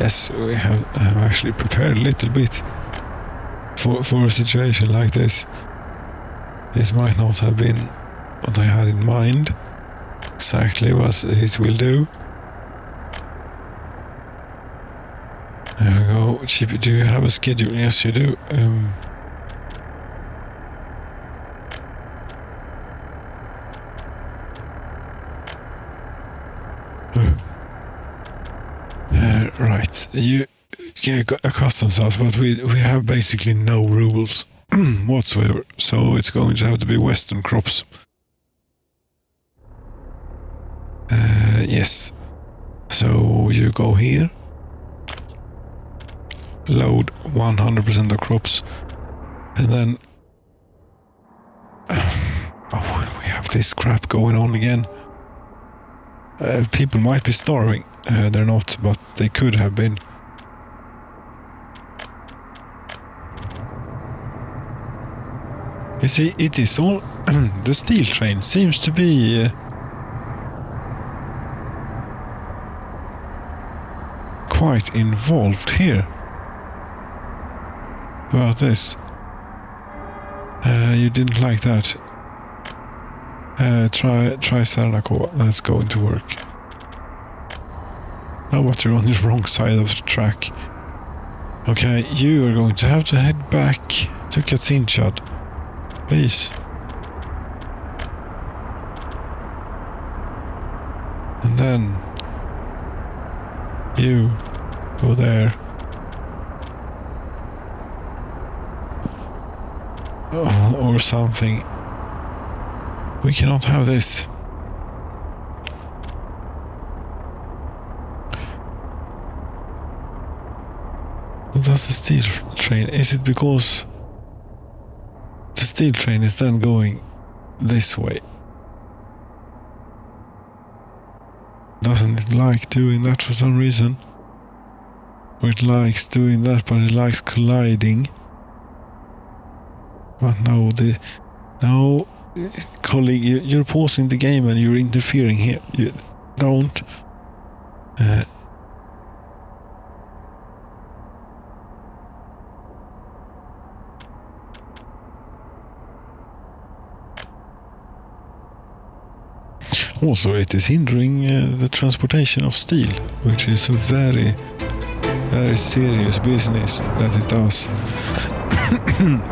Yes, we have actually prepared a little bit for a situation like this. This might not have been what I had in mind. Exactly what it will do. There we go. Chippy, do you have a schedule? Yes, you do. Right. You get accustomed to us, but we have basically no rules whatsoever. So it's going to have to be Western crops. Yes. So you go here. Load 100% of crops, and then we have this crap going on again. People might be starving. They're not, but they could have been. You see, it is all the steel train seems to be quite involved here. About this. You didn't like that. Try Saranaco. That's going to work. Oh, but you're on the wrong side of the track. Okay, you are going to have to head back to Katsinchad. Please. And then you go there. Or something. We cannot have this. What does the steel train? Is it because the steel train is then going this way? Doesn't it like doing that for some reason? Or it likes doing that, but it likes colliding. But no, colleague, you're pausing the game and you're interfering here. You don't. Also, it is hindering the transportation of steel, which is a very, very serious business that it does.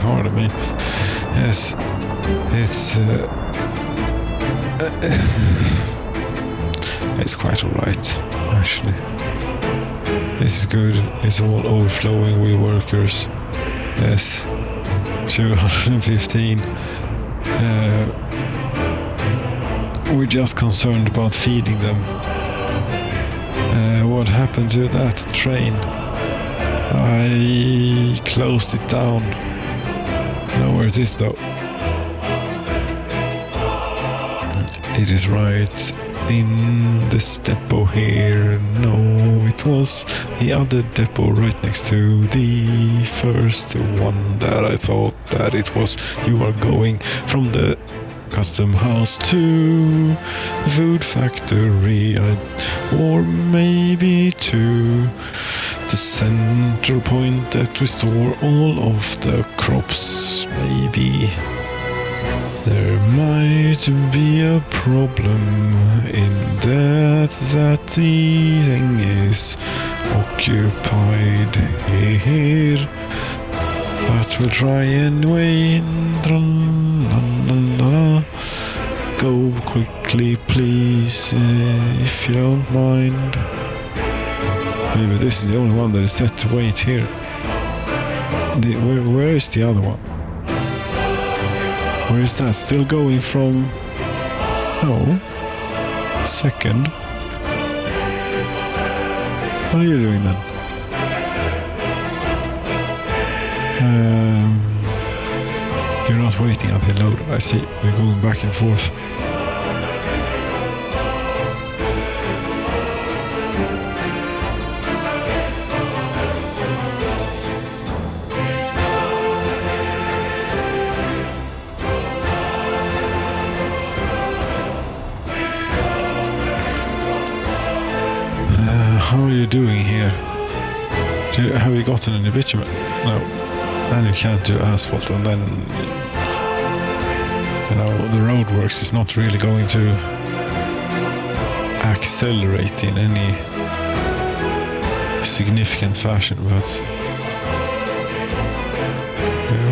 Pardon me. Yes, it's quite alright, actually. This is good. It's all overflowing with workers. Yes, 215. We're just concerned about feeding them. What happened to that train? I closed it down. Now where it is though? It is right in this depot here. No, it was the other depot right next to the first one that I thought that it was. You are going from the custom house to the food factory, or maybe to the central point that we store all of the crops. Maybe there might be a problem in that the thing is occupied here, but we'll try anyway. Go quickly, please, if you don't mind. Maybe this is the only one that is set to wait here. Where is the other one? Where is that? Still going from... No. Second. What are you doing then? You're not waiting until loaded. I see. We're going back and forth. How are you doing here? Have you gotten any bitumen? No. Then you can't do asphalt, and then, you know, the roadworks is not really going to accelerate in any significant fashion, but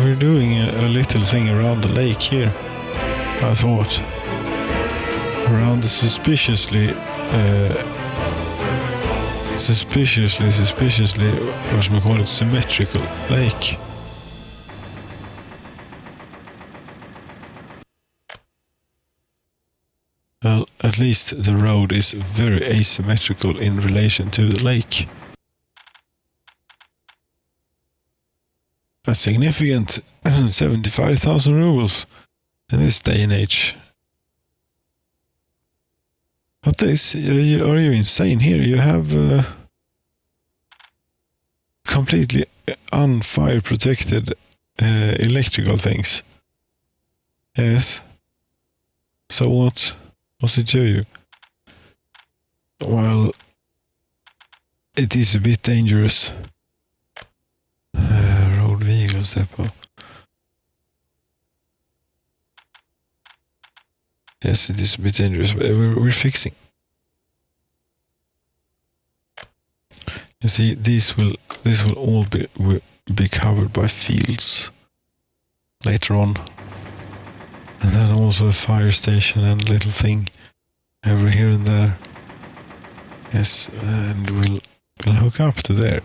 we're doing a little thing around the lake here, I thought. Around the suspiciously, what should we call it, symmetrical lake. Well, at least the road is very asymmetrical in relation to the lake. A significant 75,000 rubles in this day and age. But this, are you insane here? You have completely unfire protected electrical things. Yes. So what's it to you? Well, it is a bit dangerous. Road vehicles depot. Yes, it is a bit dangerous, but we're fixing. You see, this will all be covered by fields later on, and then also a fire station and a little thing over here and there. Yes, and we'll hook up to there.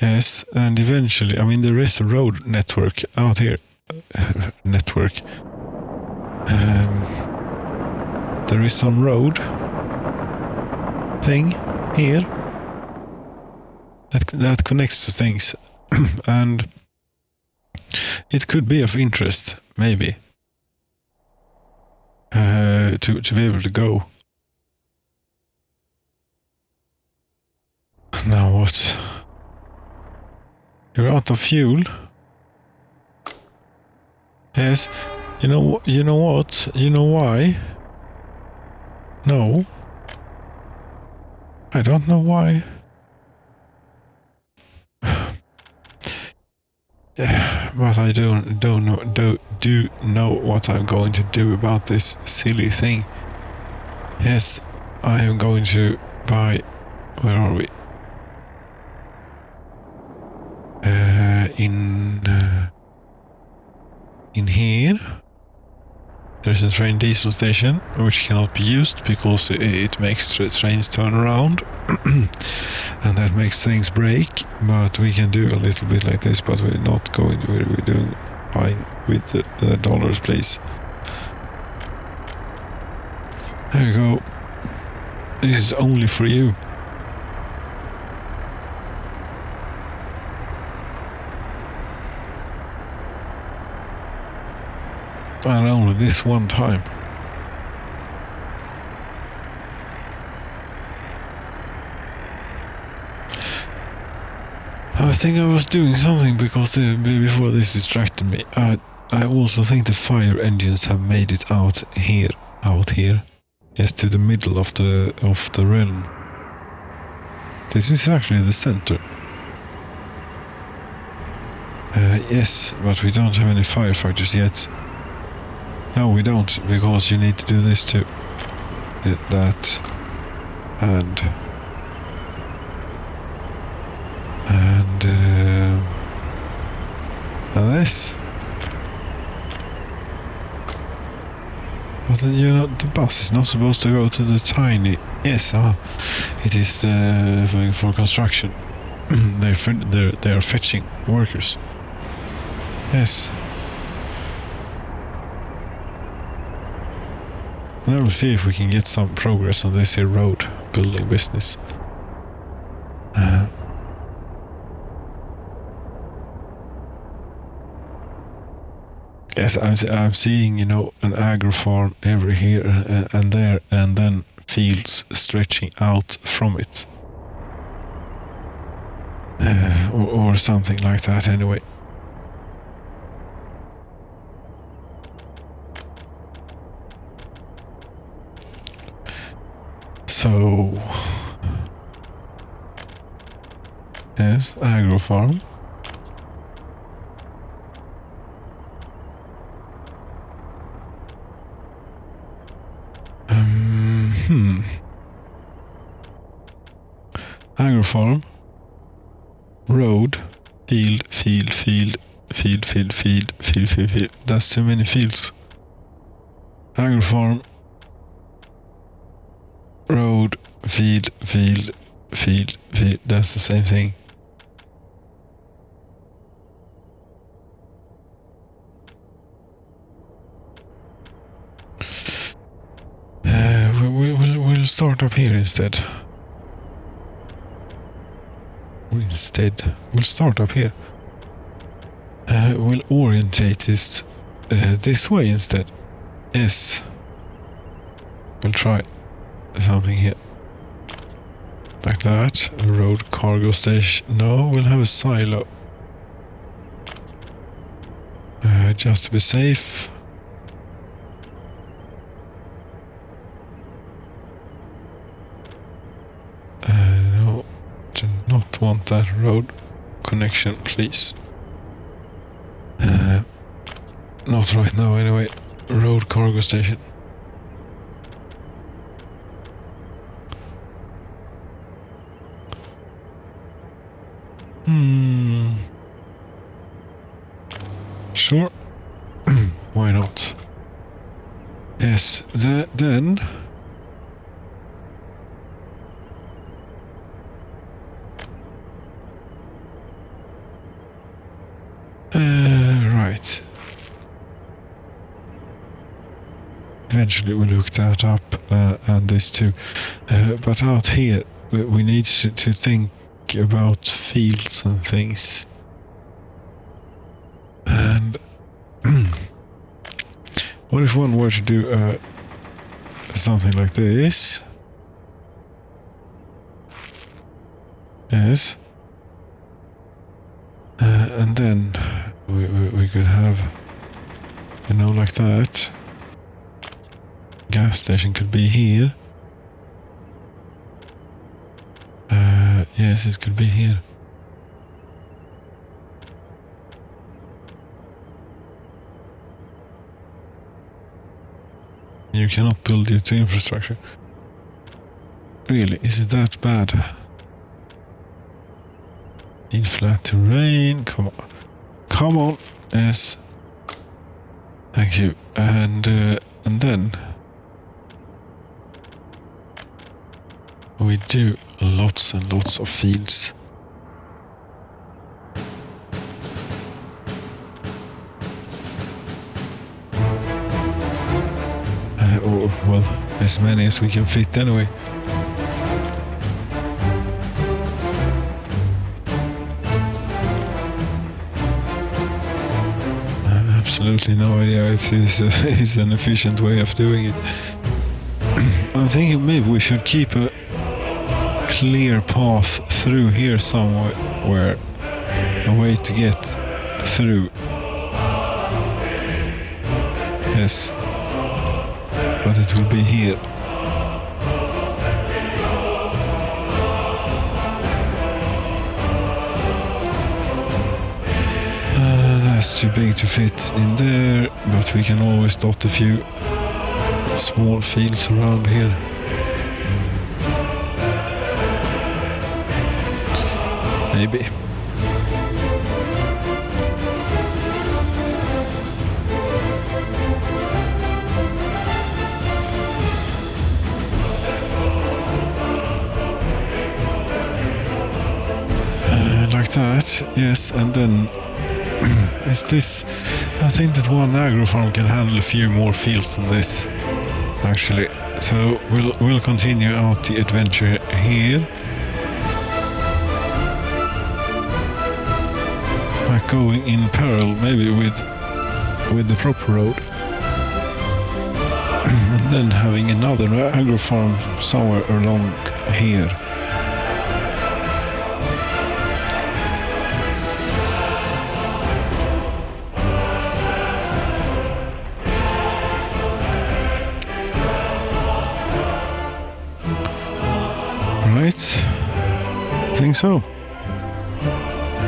Yes, and eventually, I mean, there is a road network out here. Network. There is some road thing here that connects to things, and it could be of interest, maybe, to be able to go. Now what? You're out of fuel. Yes. You know what? You know why? No. I don't know why. But I do know what I'm going to do about this silly thing. Yes, I am going to buy... Where are we? In here. There's a train diesel station, which cannot be used because it makes trains turn around. And that makes things break. But we can do a little bit like this, but we're not going to, we're doing fine with the dollars, please. There you go. This is only for you. And only this one time. I think I was doing something because before this distracted me. I also think the fire engines have made it out here. Yes, to the middle of the realm. This is actually the center. Yes, but we don't have any firefighters yet. No, we don't, because you need to do this too. That. And this. But then, the bus is not supposed to go to the tiny... Yes, it is for construction. They are fetching workers. Yes. Now we'll see if we can get some progress on this here road building business. Yes, I'm seeing, an agro farm every here and there, and then fields stretching out from it. Or something like that anyway. So, yes, agro farm. Agro farm. Road, field. That's too many fields. Agro farm. Road, field. That's the same thing. We'll start up here instead. We'll start up here. We'll orientate this way instead. Yes. We'll try something here. Like that. A road cargo station. No, we'll have a silo. Just to be safe. No. Do not want that road connection, please. Not right now anyway. Road cargo station. Sure. Why not? Yes, then... right. Eventually we'll look that up, and this too. But out here, we need to think about fields and things. And what if one were to do something like this? Yes. And then we could have, like that. Gas station could be here. Yes, it could be here. You cannot build it to infrastructure. Really, is it that bad? In flat terrain, come on. Come on, yes. Thank you. And then we do lots and lots of fields. Or, well, as many as we can fit anyway. Absolutely no idea if this is an efficient way of doing it. I'm thinking maybe we should keep a clear path through here somewhere, a way to get through. Yes, but it will be here. That's too big to fit in there, but we can always dot a few small fields around here. Maybe. Like that, yes, and then is this... I think that one agro farm can handle a few more fields than this, actually. So we'll continue out the adventure here. Like going in parallel, maybe with the proper road. And then having another agro farm somewhere along here. Right, I think so.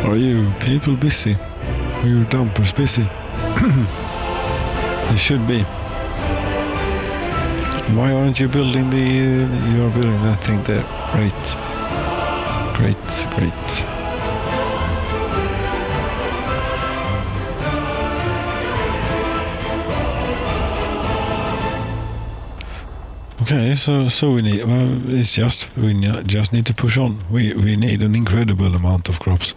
Are you people busy? Are your dumpers busy? They should be. Why aren't you building you are building that thing there. Great. Great. Okay, so we need, it's just, we just need to push on. We need an incredible amount of crops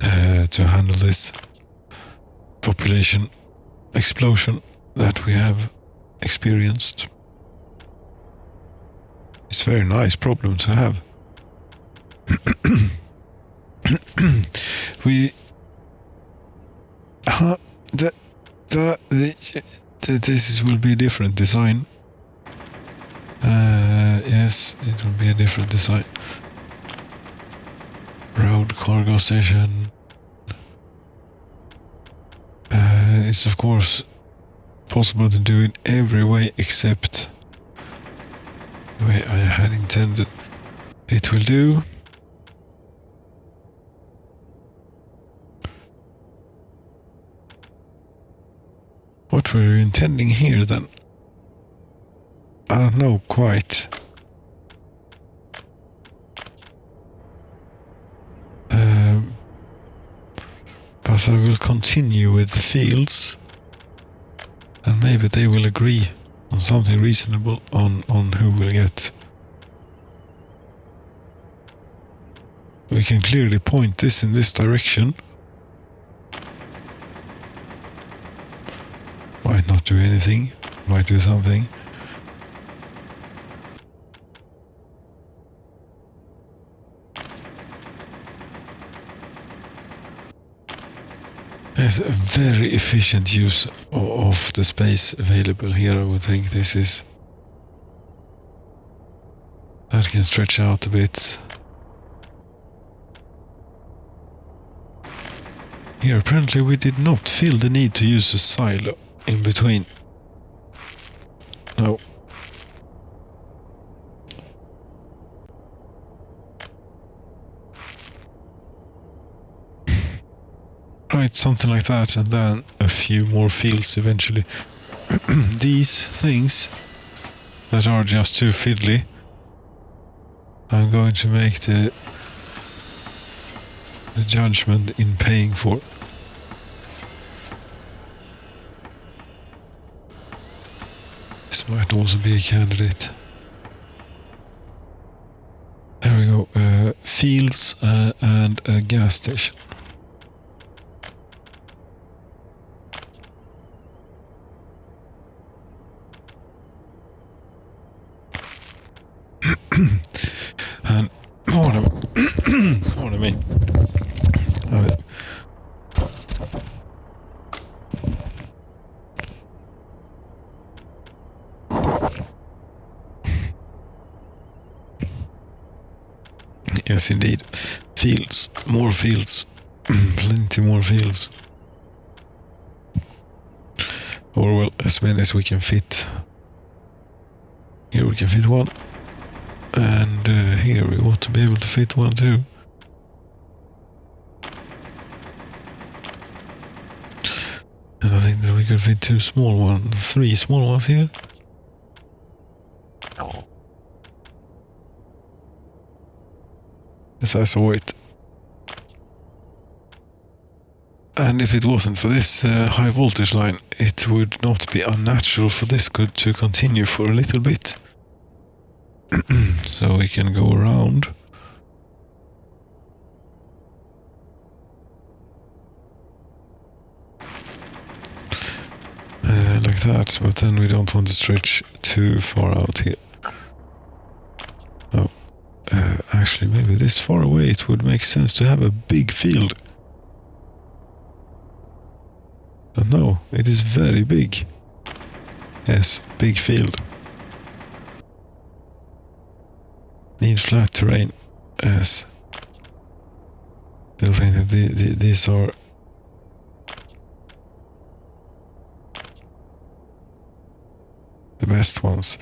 to handle this population explosion that we have experienced. It's a very nice problem to have. This will be a different design. Yes, it will be a different design. Road cargo station. It's of course possible to do it every way except the way I had intended it will do. What were you intending here then? I don't know quite. But I will continue with the fields and maybe they will agree on something reasonable on who will get. We can clearly point this in this direction. Might not do anything, might do something. There's a very efficient use of the space available here. I would think this is... That can stretch out a bit. Here apparently we did not feel the need to use a silo in between. No. Right, something like that, and then a few more fields eventually. These things that are just too fiddly, I'm going to make the judgment in paying for. This might also be a candidate. There we go. Fields and a gas station. And pardon me. Yes, indeed. Fields, more fields. Plenty more fields. Or well, as many as we can fit. Here we can fit one. And here we ought to be able to fit one too. And I think that we could fit three small ones here. As I saw it. And if it wasn't for this high voltage line, it would not be unnatural for this to continue for a little bit. So we can go around. Like that, but then we don't want to stretch too far out here. Oh, actually maybe this far away it would make sense to have a big field. But no, it is very big. Yes, big field. Need flat terrain. Yes. They'll think that these are the best ones.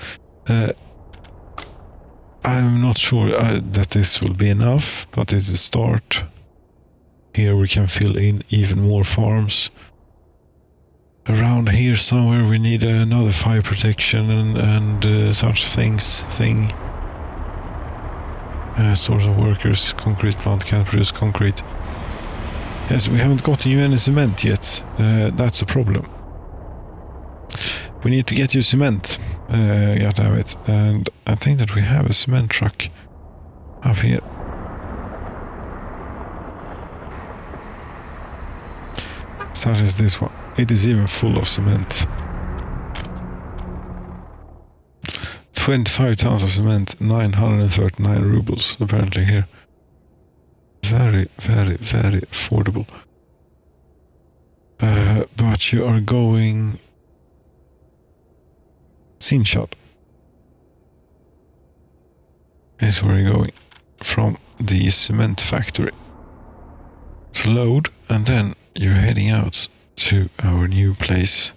I'm not sure that this will be enough, but it's a start. Here we can fill in even more farms. Around here somewhere we need another fire protection and such things. Source of workers, concrete plant can't produce concrete. Yes, we haven't gotten you any cement yet. That's a problem. We need to get you cement. Gotta have it. And I think that we have a cement truck up here. Such as this one. It is even full of cement. 25 tons of cement, 939 rubles apparently here. Very, very, very affordable. But you are going Sinshot is where you're going from the cement factory to load, and then you're heading out to our new place,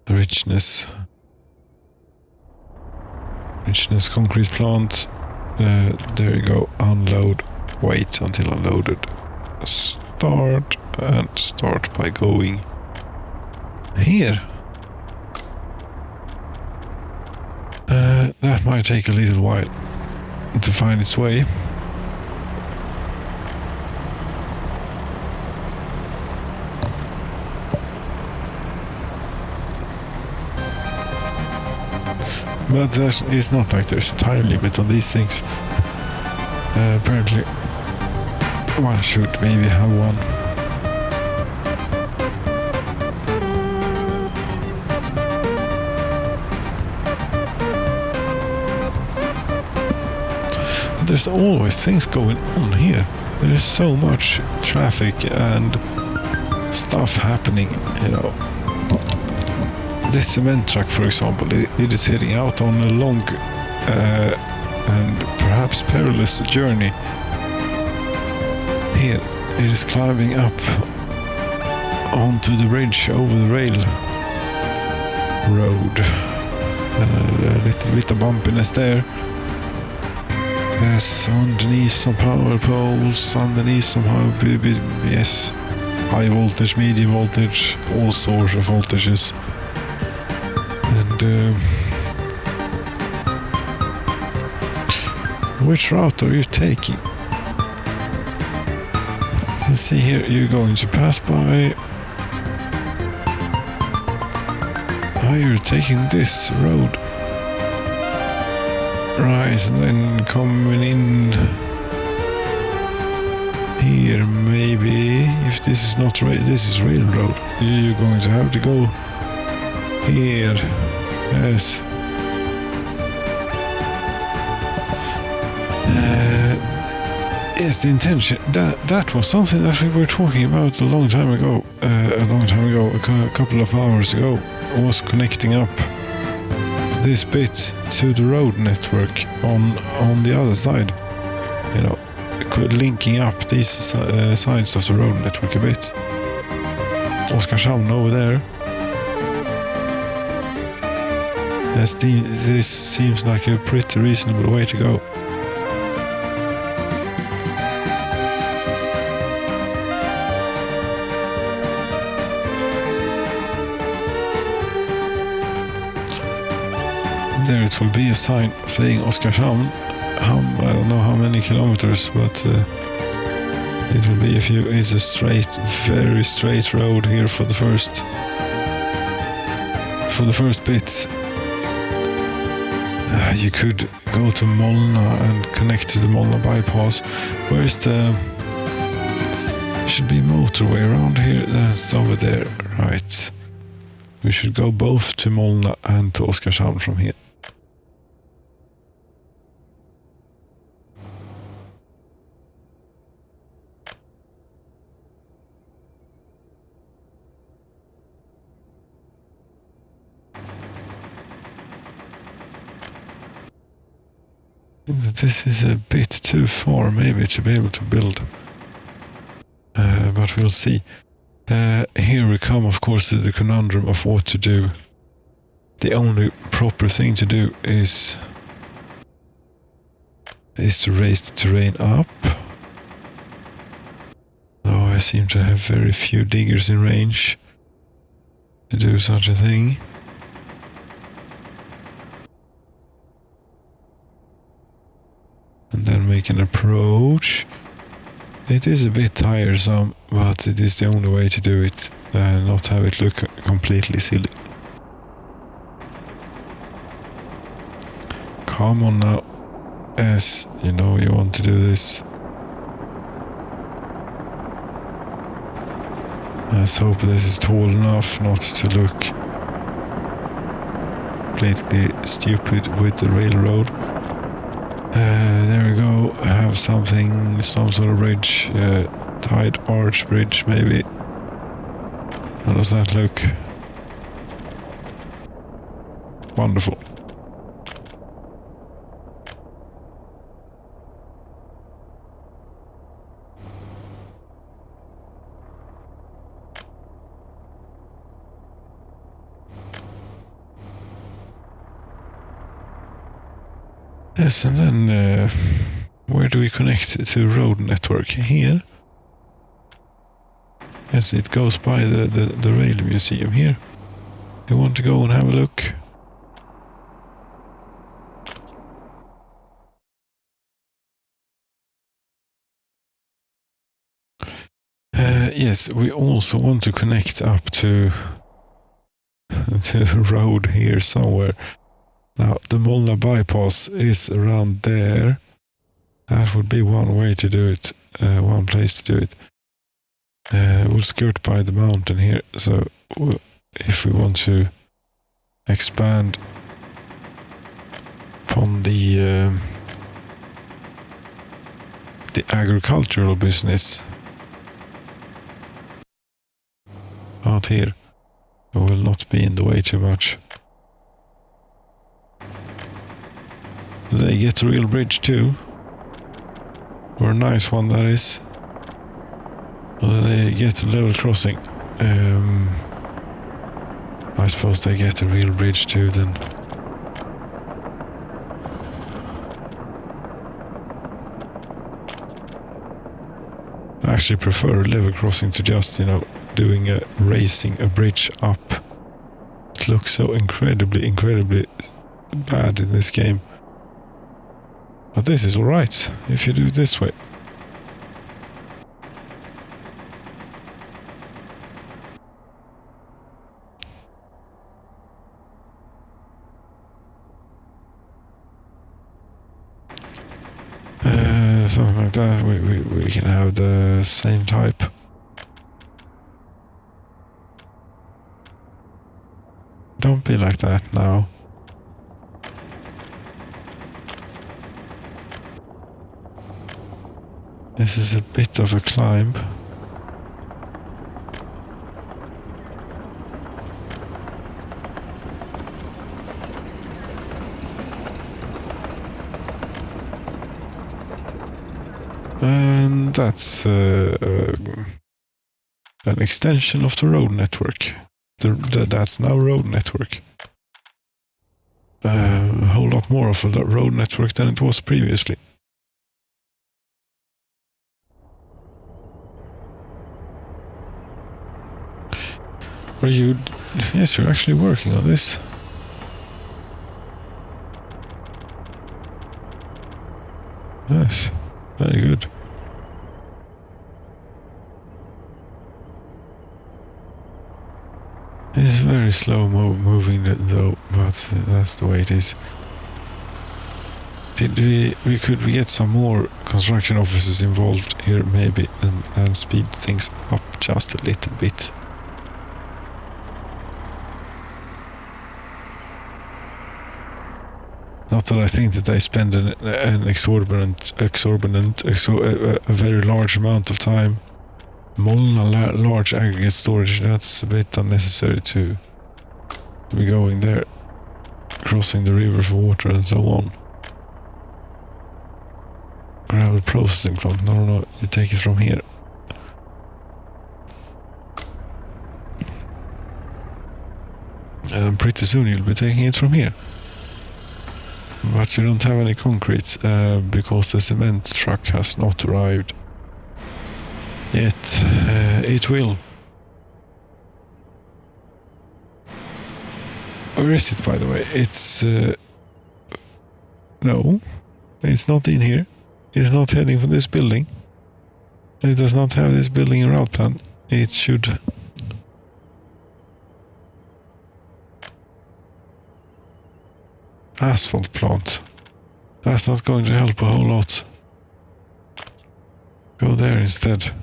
Richness concrete plant. There you go, unload, wait until unloaded, start by going here. That might take a little while to find its way. But it's not like there's a time limit on these things. Apparently one should maybe have one. There's always things going on here. There is so much traffic and stuff happening, you know. This cement truck, for example, it is heading out on a long and perhaps perilous journey. Here, it is climbing up onto the bridge over the railroad. And a little bit of bumpiness there. Yes, underneath some power poles, underneath some yes, high voltage, medium voltage, all sorts of voltages. And which route are you taking? Let's see here, you're going to pass by. Oh, you're taking this road. Right, and then coming in here, maybe, if this is not this is railroad, you're going to have to go here. Yes. Yes, the intention, that was something that we were talking about a long time ago, a couple of hours ago, was connecting up this bit to the road network on the other side, you know, linking up these sides of the road network a bit. Oskarshamn over there. This seems like a pretty reasonable way to go. There it will be a sign saying Oskarshamn. I don't know how many kilometers, but it will be a few. It's a very straight road here for the first bit. You could go to Molna and connect to the Molna bypass. Where's should be a motorway around here. That's over there, right? We should go both to Molna and to Oskarshamn from here. This is a bit too far maybe to be able to build, but we'll see. Here we come, of course, to the conundrum of what to do. The only proper thing to do is to raise the terrain up. Though I seem to have very few diggers in range to do such a thing. And then make an approach. It is a bit tiresome, but it is the only way to do it, not have it look completely silly. Come on now. Yes, you know you want to do this. Let's hope this is tall enough not to look completely stupid with the railroad. There we go. I have some sort of bridge, tide arch bridge maybe. How does that look? Wonderful. Yes, and then where do we connect to road network? Here? Yes, it goes by the rail museum here. You want to go and have a look? Yes, we also want to connect up to the road here somewhere. Now, the Molna bypass is around there. That would be one way to do it, one place to do it. We'll skirt by the mountain here, so if we want to expand upon the agricultural business out here, it will not be in the way too much. They get a real bridge too, or a nice one that is. Or they get a level crossing. I suppose they get a real bridge too then. I actually prefer a level crossing to just, raising a bridge up. It looks so incredibly bad in this game. But this is alright, if you do it this way. Something like that, we can have the same type. Don't be like that now. This is a bit of a climb. And that's an extension of the road network. That's now road network. A whole lot more of a road network than it was previously. Are you? Yes, you're actually working on this. Yes, very good. It's very slow moving though, but that's the way it is. Did we could get some more construction officers involved here maybe and speed things up just a little bit. Not that I think that they spend a very large amount of time molding a large aggregate storage. That's a bit unnecessary to be going there, crossing the river for water and so on. Gravel processing plant. No, you take it from here. And pretty soon you'll be taking it from here. But you don't have any concrete because the cement truck has not arrived yet. It will. Where is it, by the way? It's... no, it's not in here. It's not heading for this building. It does not have this building in route plan. It should... Asphalt plant. That's not going to help a whole lot. Go there instead.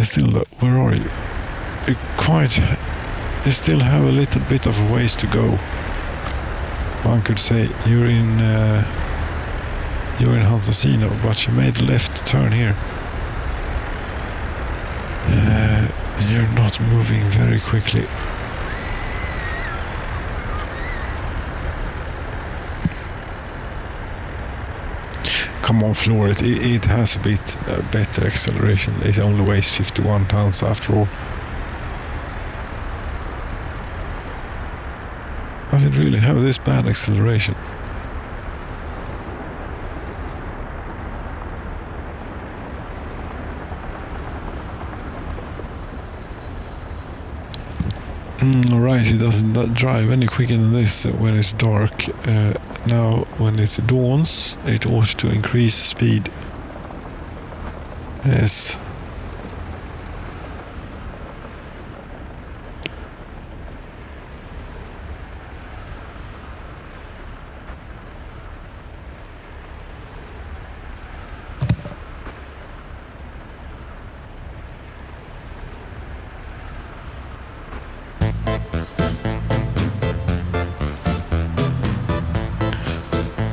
Still though, where are you? You still have a little bit of a ways to go. One could say you're in Huntsasino, but you made a left turn here. You're not moving very quickly. Come on, floor it. It has a bit better acceleration. It only weighs 51 tons after all. Does it really have this bad acceleration? Right, it doesn't drive any quicker than this when it's dark. Now, when it dawns, it ought to increase speed. Yes.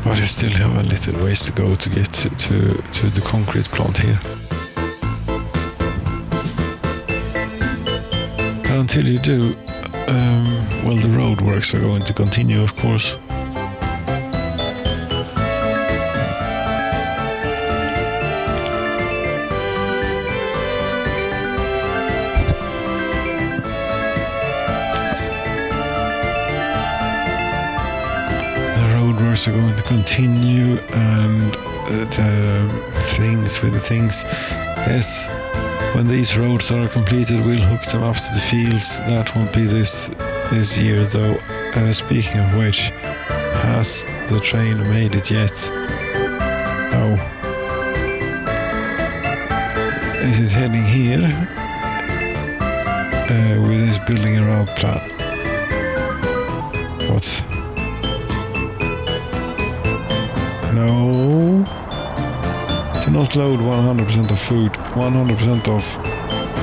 But you still have a little ways to go to get to the concrete plant here. And until you do, well, the road works are going to continue, of course. Are going to continue, and the things. Yes, when these roads are completed, we'll hook them up to the fields. That won't be this year, though. Speaking of which, has the train made it yet? No. Is it heading here with this building around plan? What's... No. To not load 100% of food, 100% of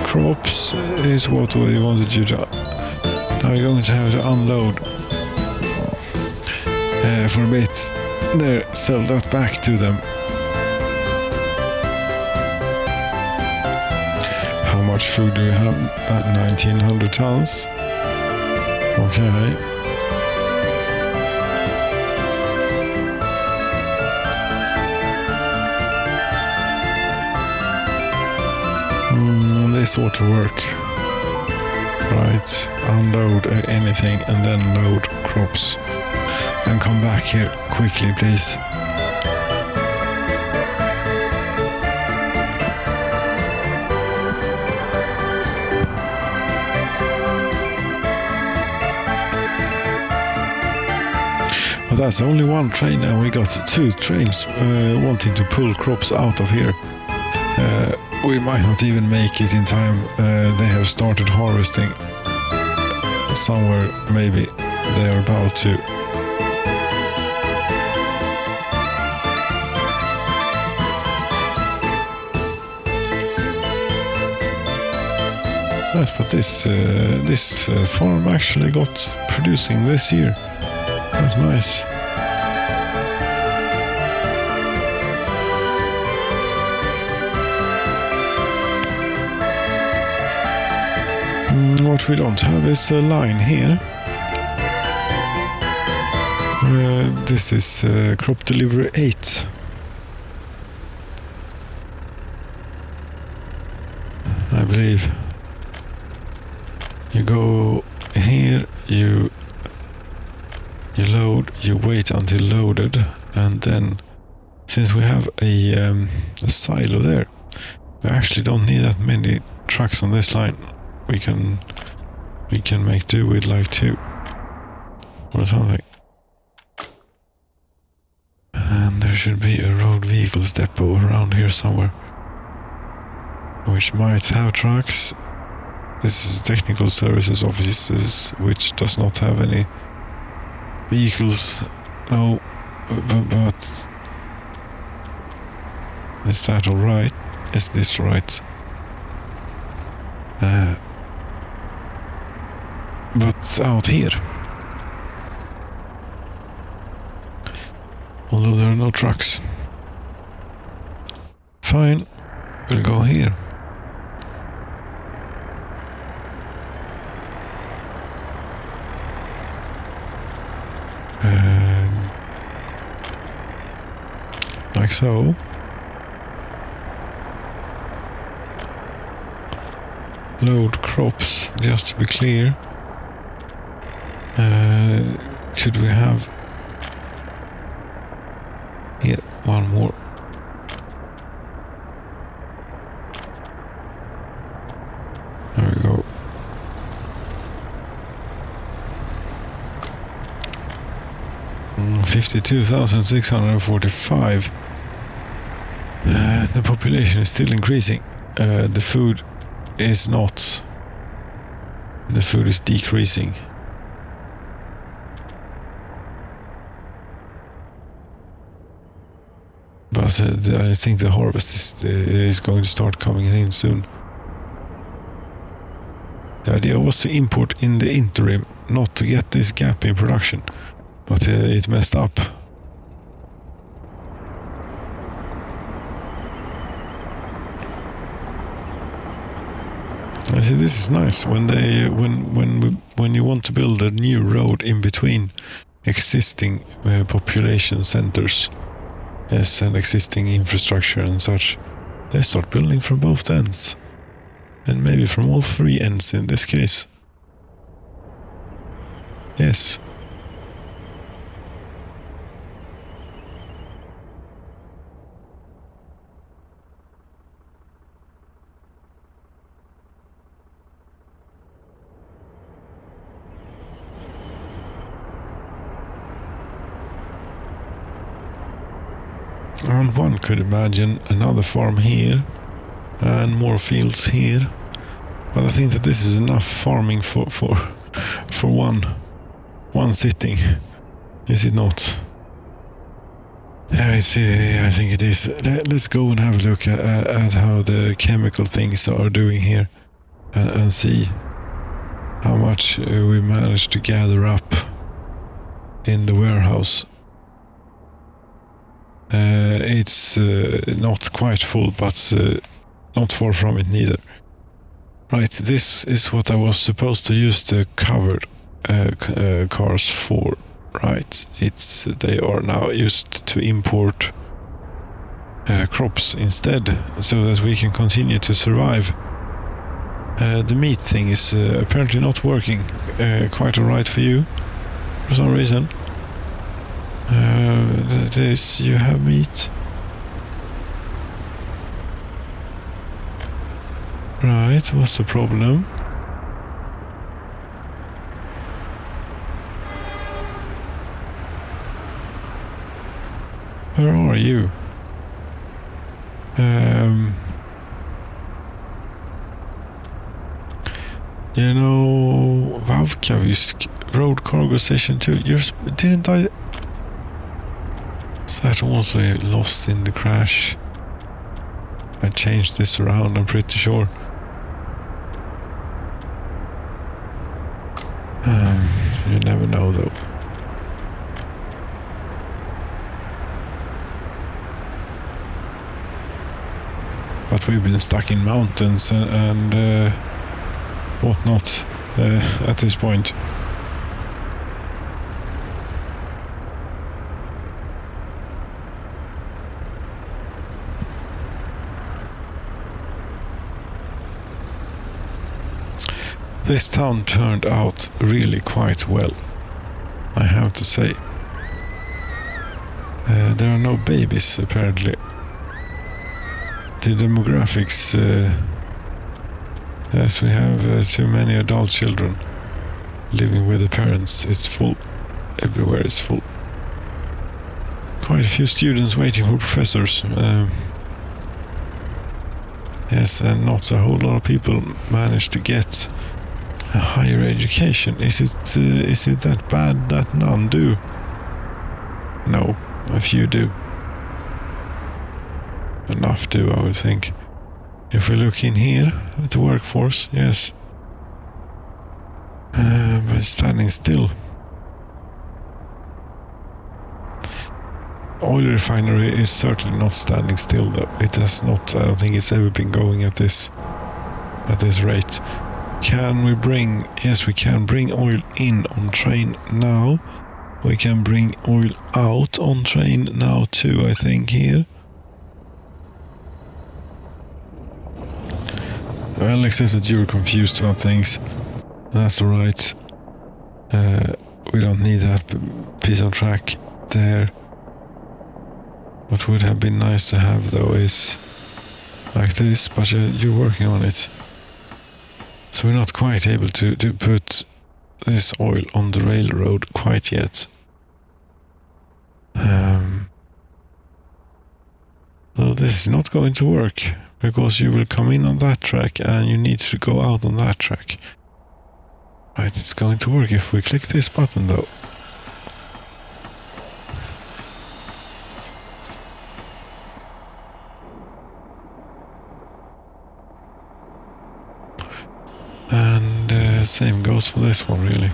crops is what we wanted you to. Now you're going to have to unload for a bit. There, sell that back to them. How much food do we have at 1900 tons? Okay. This ought to work. Right, unload anything and then load crops. And come back here quickly, please. But that's only one train, and we got 2 trains wanting to pull crops out of here. We might not even make it in time. They have started harvesting somewhere, maybe they are about to. Yes, but this farm actually got producing this year. That's nice. What we don't have is a line here. This is crop delivery 8. I believe. You go here, you load, you wait until loaded, and then since we have a silo there, we actually don't need that many trucks on this line. We can make do with like 2 or something. And there should be a road vehicles depot around here somewhere, which might have trucks. This is technical services offices, which does not have any vehicles. No, but is that all right? Is this right? But out here, although there are no trucks. Fine, we'll go here. Like so. Load crops, just to be clear. Could we have here one more? There we go. Mm, 52,645. The population is still increasing. The food is not. The food is decreasing. But I think the harvest is going to start coming in soon. The idea was to import in the interim, not to get this gap in production, but it messed up. I see, this is nice when you want to build a new road in between existing population centers. Yes, and existing infrastructure and such. They start building from both ends. And maybe from all 3 ends in this case. Yes. And one could imagine another farm here and more fields here, but I think that this is enough farming for one sitting, is it not? Yeah, I think it is. Let's go and have a look at how the chemical things are doing here and see how much we managed to gather up in the warehouse. It's not quite full, but not far from it neither. Right, this is what I was supposed to use the covered cars for. Right, they are now used to import crops instead, so that we can continue to survive. The meat thing is apparently not working quite alright for you, for some reason. This, you have meat. Right, what's the problem? Where are you? You know, Vavkavisk, Road Cargo Station 2. Didn't I? Is that also lost in the crash? I changed this around, I'm pretty sure. You never know though. But we've been stuck in mountains and whatnot at this point. This town turned out really quite well, I have to say. There are no babies, apparently. The demographics, yes, we have too many adult children living with the parents. It's full. Everywhere is full. Quite a few students waiting for professors. Yes, and not a whole lot of people manage to get a higher education. Is it that bad that none do? No, a few do. Enough do, I would think. If we look in here at the workforce, yes. But standing still. Oil refinery is certainly not standing still though. It has not, I don't think it's ever been going at this rate. Can we bring, yes we can bring oil in on train now. We can bring oil out on train now too, I think, here. Well, except that you're confused about things. That's alright. We don't need that piece of track there. What would have been nice to have though is like this, but you're working on it. So we're not quite able to put this oil on the railroad quite yet. So this is not going to work, because you will come in on that track and you need to go out on that track. Right, it's going to work if we click this button though. And same goes for this one, really.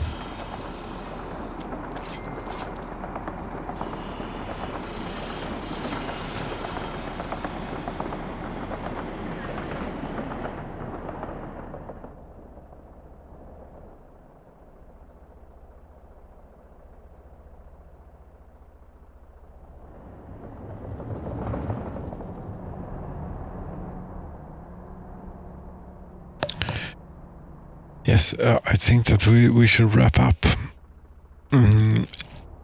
Yes, I think that we should wrap up.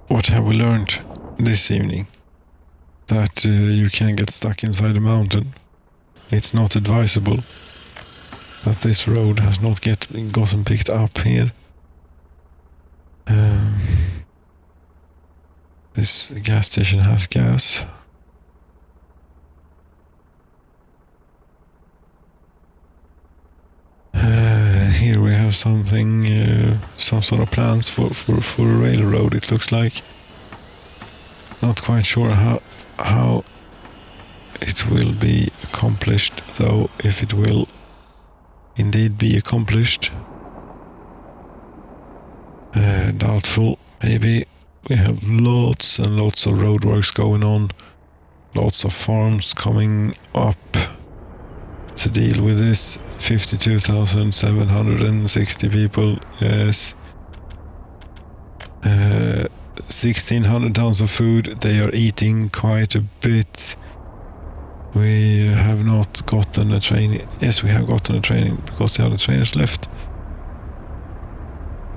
What have we learned this evening? That you can get stuck inside a mountain. It's not advisable. That this road has not gotten picked up here. This gas station has gas. Here we have something, some sort of plans for a railroad, it looks like. Not quite sure how it will be accomplished, though, if it will indeed be accomplished. Doubtful, maybe. We have lots and lots of roadworks going on. Lots of farms coming up to deal with this. 52,760 people. Yes. 1,600 tons of food. They are eating quite a bit. We have not gotten a training. Yes, we have gotten a training because the other trainers left.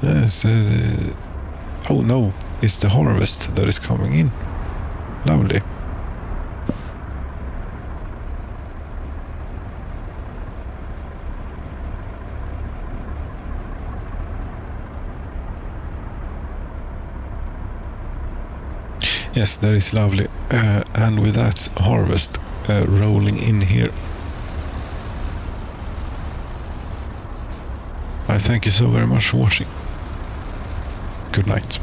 Yes. Oh no, it's the harvest that is coming in. Lovely. Yes, that is lovely. And with that harvest rolling in here, I thank you so very much for watching. Good night.